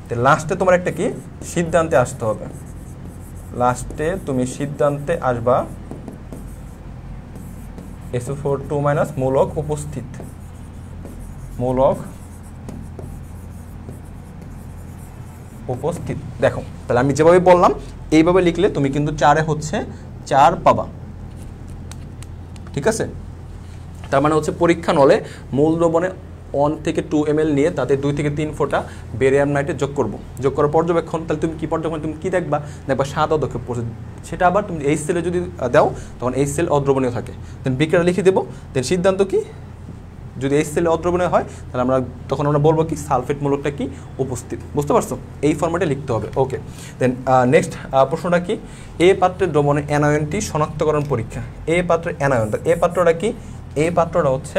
তো লাস্টে তোমার একটা কি সিদ্ধান্তে আসতে হবে। লাস্টে তুমি সিদ্ধান্তে আসবা SO4 মূলক উপস্থিত। দেখো, তাহলে আমি যেভাবে বললাম এইভাবে লিখলে তুমি কিন্তু 4 হচ্ছে 4 পাবা, ঠিক আছে। তার মানে হচ্ছে পরীক্ষা নলে মূল দ্রবণে 1 থেকে 2 ml নিয়ে তাতে 2 থেকে 3 ফোঁটা বেরিয়াম নাইট্রেট যোগ করবো। যোগ করার পর্যবেক্ষণ, তাহলে তুমি কি পর্যবেক্ষণ তুমি কি দেখবা? সাদা অদক্ষেপ পড়ছে। সেটা আবার তুমি এই সেলে যদি দাও তখন এই সেল অদ্রবণীয় থাকে। দেন বিক্রিয়া লিখে দেবো। দেন সিদ্ধান্ত কি? যদি এই সেলে অদ্রবণীয় হয় তাহলে তখন আমরা বলবো কি সালফেট মূলকটা কি উপস্থিত। বুঝতে পারছো? এই ফরম্যাটে লিখতে হবে। ওকে, দেন নেক্সট প্রশ্নটা কি? এ পাত্রের দ্রবণে অ্যানায়নটি শনাক্তকরণ পরীক্ষা। এ পাত্রের অ্যানায়ন, এ পাত্রটা কি? এই পাত্রটা হচ্ছে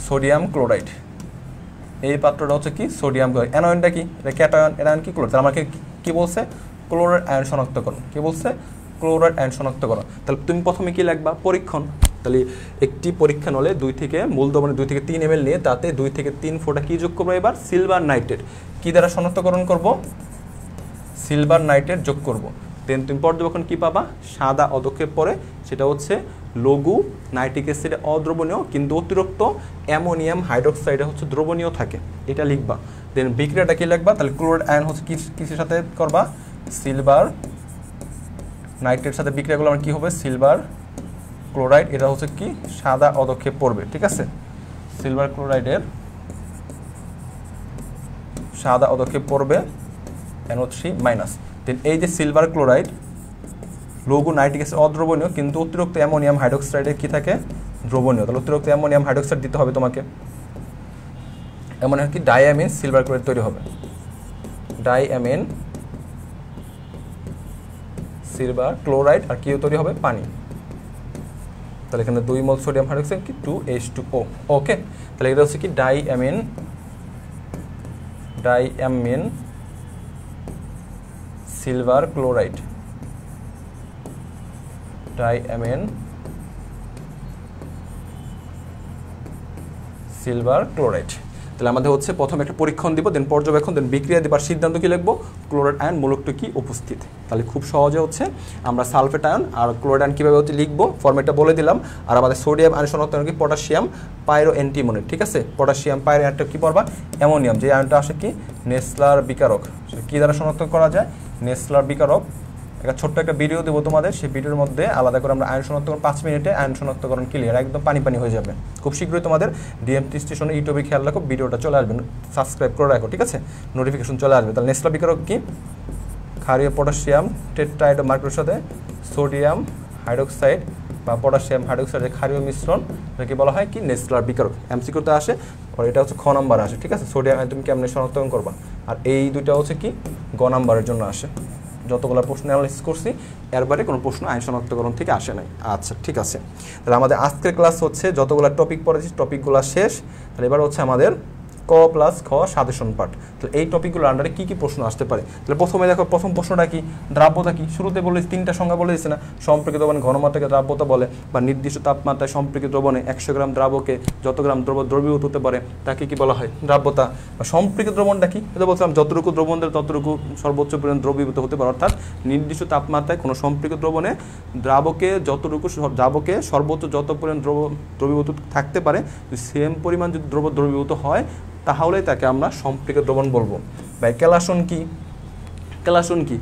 সোডিয়াম ক্লোরাইড। এই পাত্রটা হচ্ছে কি? Sodium chloride. অ্যানায়নটা কি? এটা ক্যাটায়ন, অ্যানায়ন কি? ক্লোরাইড। তাহলে আমাকে কি বলছে? ক্লোরাইড আয়ন শনাক্তকরণ। কি বলছে? ক্লোরাইড আয়ন শনাক্তকরণ। তাহলে তুমি প্রথমে কি লিখবা? পরীক্ষণ। তাহলে একটি পরীক্ষা নলে মূল দ্রবণে 2 থেকে 3 ml নিয়ে তাতে 2 থেকে 3 ফোঁটা কি যোগ করবো? এবার সিলভার নাইট্রেট। কি দ্বারা শনাক্তকরণ করব? সিলভার নাইট্রেট যোগ করব। দেন তুমি পর্যবেক্ষণ কি পাবা? সাদা অদক্ষেপ পরে, সেটা হচ্ছে লঘু নাইট্রিক অ্যাসিডে অদ্রবণীয় কিন্তু অতিরিক্ত অ্যামোনিয়াম হাইড্রোক্সাইডে হচ্ছে দ্রবণীয় থাকে। এটা লিখবা। দেন বিক্রিয়াটা কি লিখবা? তাহলে ক্লোরাইড আয়ন হচ্ছে কিসের সাথে করবা? সিলভার নাইট্রেটের সাথে বিক্রিয়াগুলো আমার কি হবে? Silver chloride. এটা হচ্ছে কি? সাদা অদক্ষেপ পড়বে, ঠিক আছে। সিলভার ক্লোরাইডের সাদা অদক্ষেপ পড়বে NO3-। দেন এই যে সিলভার ক্লোরাইড লঘু নাইট্রিক অ্যাসিড অদ্রবণীয় কিন্তু অতিরিক্ত অ্যামোনিয়াম হাইড্রোক্সাইডে কি থাকে? দ্রবণীয়। তাহলে অতিরিক্ত অ্যামোনিয়াম হাইড্রোক্সাইড দিতে হবে তোমাকে। অ্যামোনিয়াম কি? ডাইঅ্যামিন সিলভার ক্লোরাইড তৈরি হবে। ডাইঅ্যামিন সিলভার ক্লোরাইড আর কি তৈরি হবে? পানি। তাহলে এখানে 2 মোল সোডিয়াম হাইড্রোক্সাইড কি? 2H2O। ওকে, তাহলে এটা হচ্ছে কি? Diamine silver chloride. Diamine silver chloride. তাহলে আমাদের হচ্ছে প্রথমে একটা পরীক্ষণ দিব, দেন পর্যবেক্ষণ, দেন বিক্রিয়া দিবার সিদ্ধান্ত কি লিখবো? ক্লোরাইড আয়ন মূলকটা কি উপস্থিত। তাহলে খুব সহজে হচ্ছে আমরা সালফেট আয়ন আর ক্লোরাইড আয়ন কীভাবে হচ্ছে লিখবো ফরম্যাটটা বলে দিলাম। আর আমাদের সোডিয়াম আয়ন শনাক্তকরণ কি? পটাশিয়াম পাইরো অ্যান্টিমোনেট, ঠিক আছে। পটাশিয়াম পাইরো আয়নটা কি পড়বা? অ্যামোনিয়াম, যে আয়নটা আসে কি? নেসলার বিকারক। কী দ্বারা শনাক্ত করা যায়? নেসলার বিকারক। একটা ছোট্ট একটা ভিডিও দেবো তোমাদের, সেই ভিডিওর মধ্যে আলাদা করে আমরা আয়ন শনাক্তকরণ 5 মিনিটে আয়ন শনাক্তকরণ ক্লিয়ার, একদম পানি হয়ে যাবে। খুব শীঘ্রই তোমাদের ডিএমটি স্টেশনে ইউটিউবে খেয়াল রাখো, ভিডিওটা চলে আসবে, সাবস্ক্রাইব করে রাখো, ঠিক আছে, নোটিফিকেশন চলে আসবে। তাহলে নেসলা বিকারক কি? ক্ষারীয় পটাশিয়াম টেট্রাহাইড মার্কের সাথে সোডিয়াম হাইড্রোক্সাইড বা পটাশিয়াম হাইড্রোক্সাইডের ক্ষারীয় মিশ্রণ, এটাকে বলা হয় কি? নেসলার বিকারক। এমসিকিউতে আসে আর এটা হচ্ছে খ নাম্বার আসে, ঠিক আছে। সোডিয়াম আয়ন তুমি কেমনে শনাক্তকরণ করবা, আর এই দুইটা হচ্ছে কি গ নাম্বারের জন্য আসে। যতগুলো প্রশ্ন অ্যানালাইসিস করছি এর বাইরে কোনো প্রশ্ন আইন শনাক্তকরণ থেকে আসে নাই। আচ্ছা ঠিক আছে, তাহলে আমাদের আজকের ক্লাস হচ্ছে যতগুলো টপিক পড়েছি টপিকগুলো শেষ। তাহলে এবার হচ্ছে আমাদের ক প্লাস খ সাজেশন পার্ট। তাহলে এই টপিকগুলো আন্ডারে কী কী প্রশ্ন আসতে পারে। তাহলে প্রথমে দেখো, প্রথম প্রশ্নটা কি, দ্রাব্যতা কি। শুরুতে বলে তিনটা সংজ্ঞা বলে দিচ্ছে না, সম্পর্কিত দ্রবণ ঘনমাত্রাকে দ্রাব্যতা বলে, বা নির্দিষ্ট তাপমাত্রায় সম্পর্কিত দ্রবণে 100 গ্রাম দ্রাবকে যত গ্রাম দ্রবীভূত হতে পারে তাকে কি বলা হয়, দ্রাব্যতা। বা সম্পর্কিত দ্রবণটা কি, এটা বলছিলাম যতটুকু দ্রবণ দেয় ততটুকু সর্বোচ্চ পরিমাণ দ্রবীভূত হতে পারে, অর্থাৎ নির্দিষ্ট তাপমাত্রায় কোনো সম্পর্কিত দ্রবণে দ্রাবকে যতটুকু দ্রাবকে সর্বোচ্চ যত পরিমাণ দ্রবীভূত থাকতে পারে, সেম পরিমাণ যদি দ্রবীভূত হয় তাহলে তাকে আমরা সম্পৃক্ত দ্রবণ বলবো। বা কেলাসন কি, কেলাসন কি,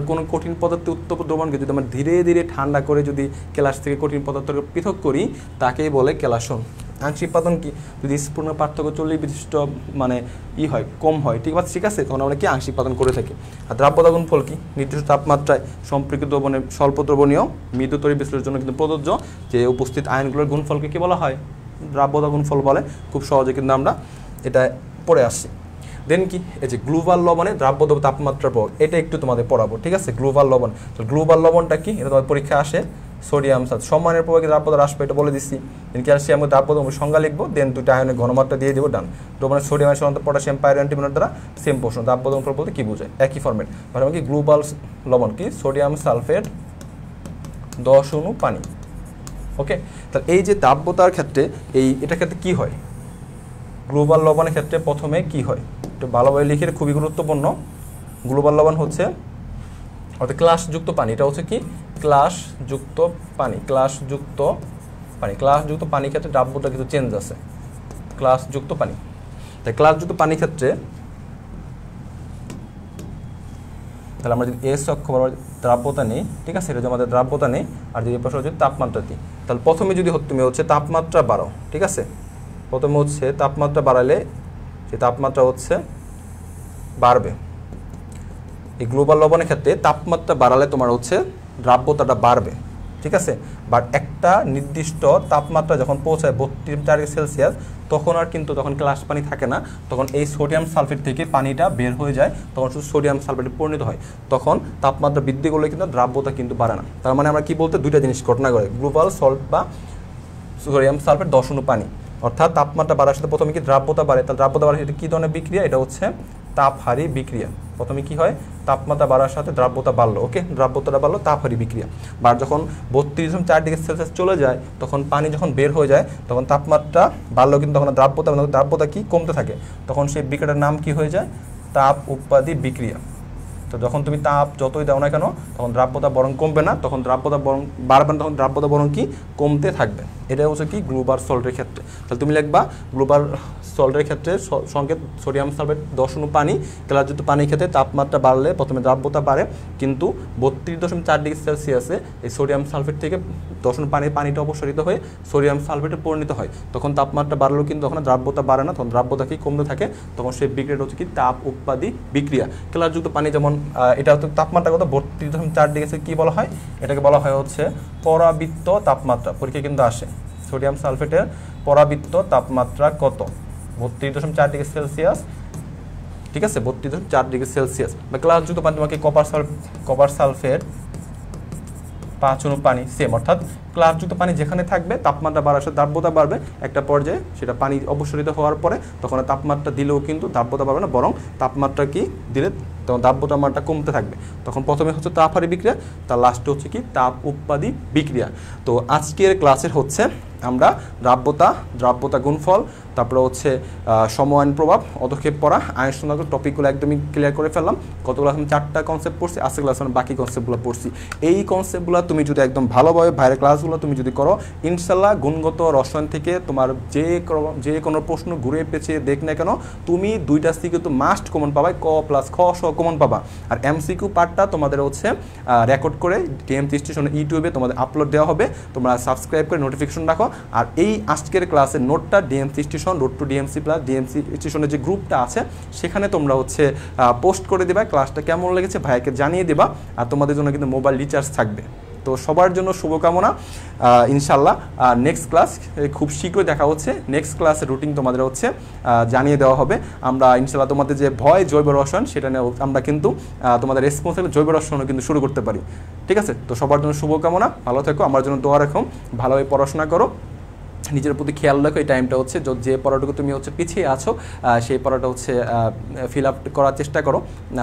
কোনো কঠিন পদার্থে উত্তপ্ত দ্রবণকে যদি আমরা ধীরে ধীরে ঠান্ডা করে যদি কেলাস থেকে কঠিন পদার্থকে পৃথক করি তাকেই বলে কেলাসন। আংশিক পাতন কি, যদি স্পূর্ণ পার্থক্য 40 বিশিষ্ট মানে হয় কম হয়, ঠিক আছে, তখন আমরা কি আংশিক পাতন করে থাকি। আর দ্রাব্যতা গুণফল কি, নির্দিষ্ট তাপমাত্রায় সম্পৃক্ত দ্রবণে স্বল্প দ্রবণীয় মৃদু তড়িৎ বিশ্লেষণের জন্য কিন্তু প্রযোজ্য যে উপস্থিত আয়নগুলোর গুণফলকে কি বলা হয়, দ্রাব্যতা গুণফল বলে। খুব সহজে কিন্তু আমরা এটা পড়ে আসছি। দেন কি, এই যে গ্লোবাল লবণে দ্রাব্যতা তাপমাত্রার প্রভাব, এটা একটু তোমাদের পড়াবো, ঠিক আছে। গ্লোবাল লবণ, তো গ্লোবাল লবণটা কি, এটা তোমাদের পরীক্ষা আসে। সোডিয়াম সালফেট সম্মানের প্রভাবে দ্রাব্যতা হ্রাস পায়, এটা বলে দিচ্ছি। দেন ক্যালসিয়াম দ্রাব্যতা সংজ্ঞা লিখবো, দেন দুটো আয়নের ঘনমাত্রা দিয়ে দেবো, ডান। দ্রবণের সোডিয়াম সাধারণত পটাশিয়াম পাইরোঅ্যান্টিমনের দ্বারা সেম প্রশ্ন, দ্রাব্যতা গুণফল বলতে কি বোঝায়, একই ফরম্যাট। মানে কি গ্লোবাল লবণ কি, সোডিয়াম সালফেট 10 অণু পানি। ওকে, তাহলে এই যে দ্রাব্যতার ক্ষেত্রে এটার ক্ষেত্রে কি হয়, গ্লোবাল লবণের ক্ষেত্রে প্রথমে কি হয় একটু ভালোভাবে লিখে, খুবই গুরুত্বপূর্ণ। গ্লোবাল লবণ হচ্ছে অর্থাৎ ক্লাসযুক্ত পানি, এটা হচ্ছে কি ক্লাসযুক্ত পানি, ক্লাসযুক্ত পানি, ক্লাসযুক্ত পানির ক্ষেত্রে দ্রাব্যতা কিছু চেঞ্জ আছে, ক্লাসযুক্ত পানি। তাই ক্লাসযুক্ত পানির ক্ষেত্রে তাহলে আমরা যদি এস অক্ষ বরাবর দ্রাব্যতা নেই, ঠিক আছে, এটা যদি আমাদের দ্রাব্যতা নেই, আর যদি পাশে যদি তাপমাত্রা দিই, তাহলে প্রথমে যদি তুমি হচ্ছে তাপমাত্রা বাড়াও, ঠিক আছে, প্রথমে হচ্ছে তাপমাত্রা বাড়ালে সেই তাপমাত্রা হচ্ছে বাড়বে। এই গ্লোবাল লবণের ক্ষেত্রে তাপমাত্রা বাড়ালে তোমার হচ্ছে দ্রাব্যতাটা বাড়বে, ঠিক আছে। বাট একটা নির্দিষ্ট তাপমাত্রা যখন পৌঁছায় 32°C তখন আর কিন্তু তখন ক্লাস পানি থাকে না, তখন এই সোডিয়াম সালফেট থেকে পানিটা বের হয়ে যায়, তখন শুধু সোডিয়াম সালফেটে পরিণত হয়, তখন তাপমাত্রা বৃদ্ধি করলে কিন্তু দ্রাব্যতা কিন্তু বাড়ে না। তার মানে আমরা কি বলতে দুইটা জিনিস ঘটনা করে, গ্লোবাল সল্ট বা সোডিয়াম সালফেট 10 অণু পানি, অর্থাৎ তাপমাত্রা বাড়ার সাথে প্রথমে কি দ্রাব্যতা বাড়ে, তাহলে দ্রাব্যতা বাড়ার সাথে কী ধরনের বিক্রিয়া, এটা হচ্ছে তাপহারী বিক্রিয়া। প্রথমে কি হয়, তাপমাত্রা বাড়ার সাথে দ্রাব্যতা বাড়লো, ওকে, দ্রাব্যতাটা বাড়লো, তাপহারী বিক্রিয়া। বা যখন 32.4°C চলে যায় তখন পানি যখন বের হয়ে যায় তখন তাপমাত্রা বাড়লো, কিন্তু তখন দ্রাব্যতা কি কমতে থাকে, তখন সেই বিক্রিয়াটার নাম কি হয়ে যায়, তাপ উৎপাদী বিক্রিয়া। তো যখন তুমি তাপ যতই দাও না কেন তখন দ্রাব্যতা বরং কমবে না, তখন দ্রাব্যতা বরং বাড়বে না, তখন দ্রাব্যতা বরং কি কমতে থাকবে। এটা হচ্ছে কি গ্লোবাল সল্টের ক্ষেত্রে। তাহলে তুমি লিখবা গ্লোবাল সল্টের ক্ষেত্রে সংকেত সোডিয়াম সালফেট 10 অণু পানি, ক্লাসযুক্ত পানির ক্ষেত্রে তাপমাত্রা বাড়লে প্রথমে দ্রাব্যতা বাড়ে, কিন্তু 32.4°C এই সোডিয়াম সালফেট থেকে 10 অণু পানিটা অপসারিত হয়ে সোডিয়াম সালফেটে পরিণত হয়, তখন তাপমাত্রা বাড়লেও কিন্তু তখন দ্রাব্যতা বাড়ে না, তখন দ্রাব্যতা কি কমতে থাকে, তখন সেই বিক্রিয়াটা হচ্ছে কি তাপ উৎপাদী বিক্রিয়া। ক্লাসযুক্ত পানি যেমন এটা হচ্ছে তাপমাত্রা কত 32.4°C কি বলা হয়, এটাকে বলা হয় হচ্ছে পরাবৃত্ত তাপমাত্রা। পরীক্ষা কিন্তু আসে সোডিয়াম সালফেটের পরাবৃত্ত তাপমাত্রা কত, 32.4°C, ঠিক আছে, 32.4°C। বা ক্লাসযুক্ত পানি তোমাকে কপার সালফেট 5 অণু পানি সেম, অর্থাৎ ক্লাসযুক্ত পানি যেখানে থাকবে তাপমাত্রা বাড়ার সাথে দ্রাব্যতা বাড়বে, একটা পর্যায়ে সেটা পানি অপসারিত হওয়ার পরে তখন তাপমাত্রা দিলেও কিন্তু দ্রাব্যতা বাড়বে না, বরং তাপমাত্রা কি দিলে তখন দ্রাব্যতার মানটা কমতে থাকবে। তখন প্রথমে হচ্ছে তাপহারী বিক্রিয়া, তার লাস্টে হচ্ছে কি তাপ উৎপাদী বিক্রিয়া। তো আজকের ক্লাসের হচ্ছে আমরা দ্রাব্যতা গুণফল, তারপরে হচ্ছে সময়ায়ন প্রভাব, অদক্ষেপ পড়া, আয়ন শনাক্ত টপিকগুলো একদমই ক্লিয়ার করে ফেললাম। গত ক্লাস আমি 4টা কনসেপ্ট পড়ছি, আজকের ক্লাস আমি বাকি কনসেপ্টগুলো পড়ছি। এই কনসেপ্টগুলো তুমি যদি একদম ভালোভাবে বাইরের ক্লাসগুলো তুমি যদি করো, ইনশাল্লাহ গুণগত রসায়ন থেকে তোমার যে কোনো প্রশ্ন ঘুরে পেঁচিয়ে দেখ না কেন তুমি 2টা সিকিউ তো মাস্ট কমন পাবা, ক প্লাস খ সহ কমন পাবা। আর এমসিকিউ পার্টটা তোমাদের হচ্ছে রেকর্ড করে ডিএমসি স্টেশনে ইউটিউবে তোমাদের আপলোড দেওয়া হবে, তোমরা সাবস্ক্রাইব করে নোটিফিকেশন রাখো। আর এই আজকের ক্লাসের নোটটা DMC station road to DMC plus DMC স্টেশনের যে গ্রুপটা আছে সেখানে তোমরা হচ্ছে পোস্ট করে দেবা, ক্লাসটা কেমন লেগেছে ভাইয়াকে জানিয়ে দেবা। আর তোমাদের জন্য কিন্তু মোবাইল রিচার্জ থাকবে, তো সবার জন্য শুভকামনা, ইনশাল্লাহ নেক্সট ক্লাস খুব শীঘ্রই দেখা হচ্ছে। নেক্সট ক্লাসের রুটিন তোমাদের হচ্ছে জানিয়ে দেওয়া হবে। আমরা ইনশাল্লাহ তোমাদের যে ভয় জৈব রসায়ন সেটা নিয়ে আমরা কিন্তু তোমাদের রেসপন্সিবল জৈব রসায়নও কিন্তু শুরু করতে পারি। ঠিক আছে, তো সবার জন্য শুভকামনা, ভালো থেকো, আমার জন্য দোয়া রাখো, ভালোভাবে পড়াশোনা করো, নিজের প্রতি খেয়াল রাখো। এই টাইমটা হচ্ছে যে পড়াটুকু তুমি হচ্ছে পিছিয়ে আছো সেই পড়াটা হচ্ছে ফিল আপ করার চেষ্টা করো।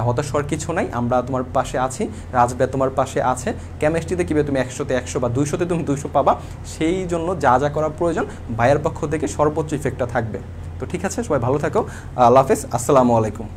হতাশ হওয়ার কিছু নাই, আমরা তোমার পাশে আছি, রাজবে তোমার পাশে আছে। কেমিস্ট্রিতে কীভাবে তুমি 100-তে 100 বা 200-তে তুমি 200 পাবা, সেই জন্য যা যা করা প্রয়োজন ভাইয়ের পক্ষ থেকে সর্বোচ্চ ইফেক্টটা থাকবে। তো ঠিক আছে, সবাই ভালো থাকো, আল্লাহ হাফেজ, আসসালামু আলাইকুম।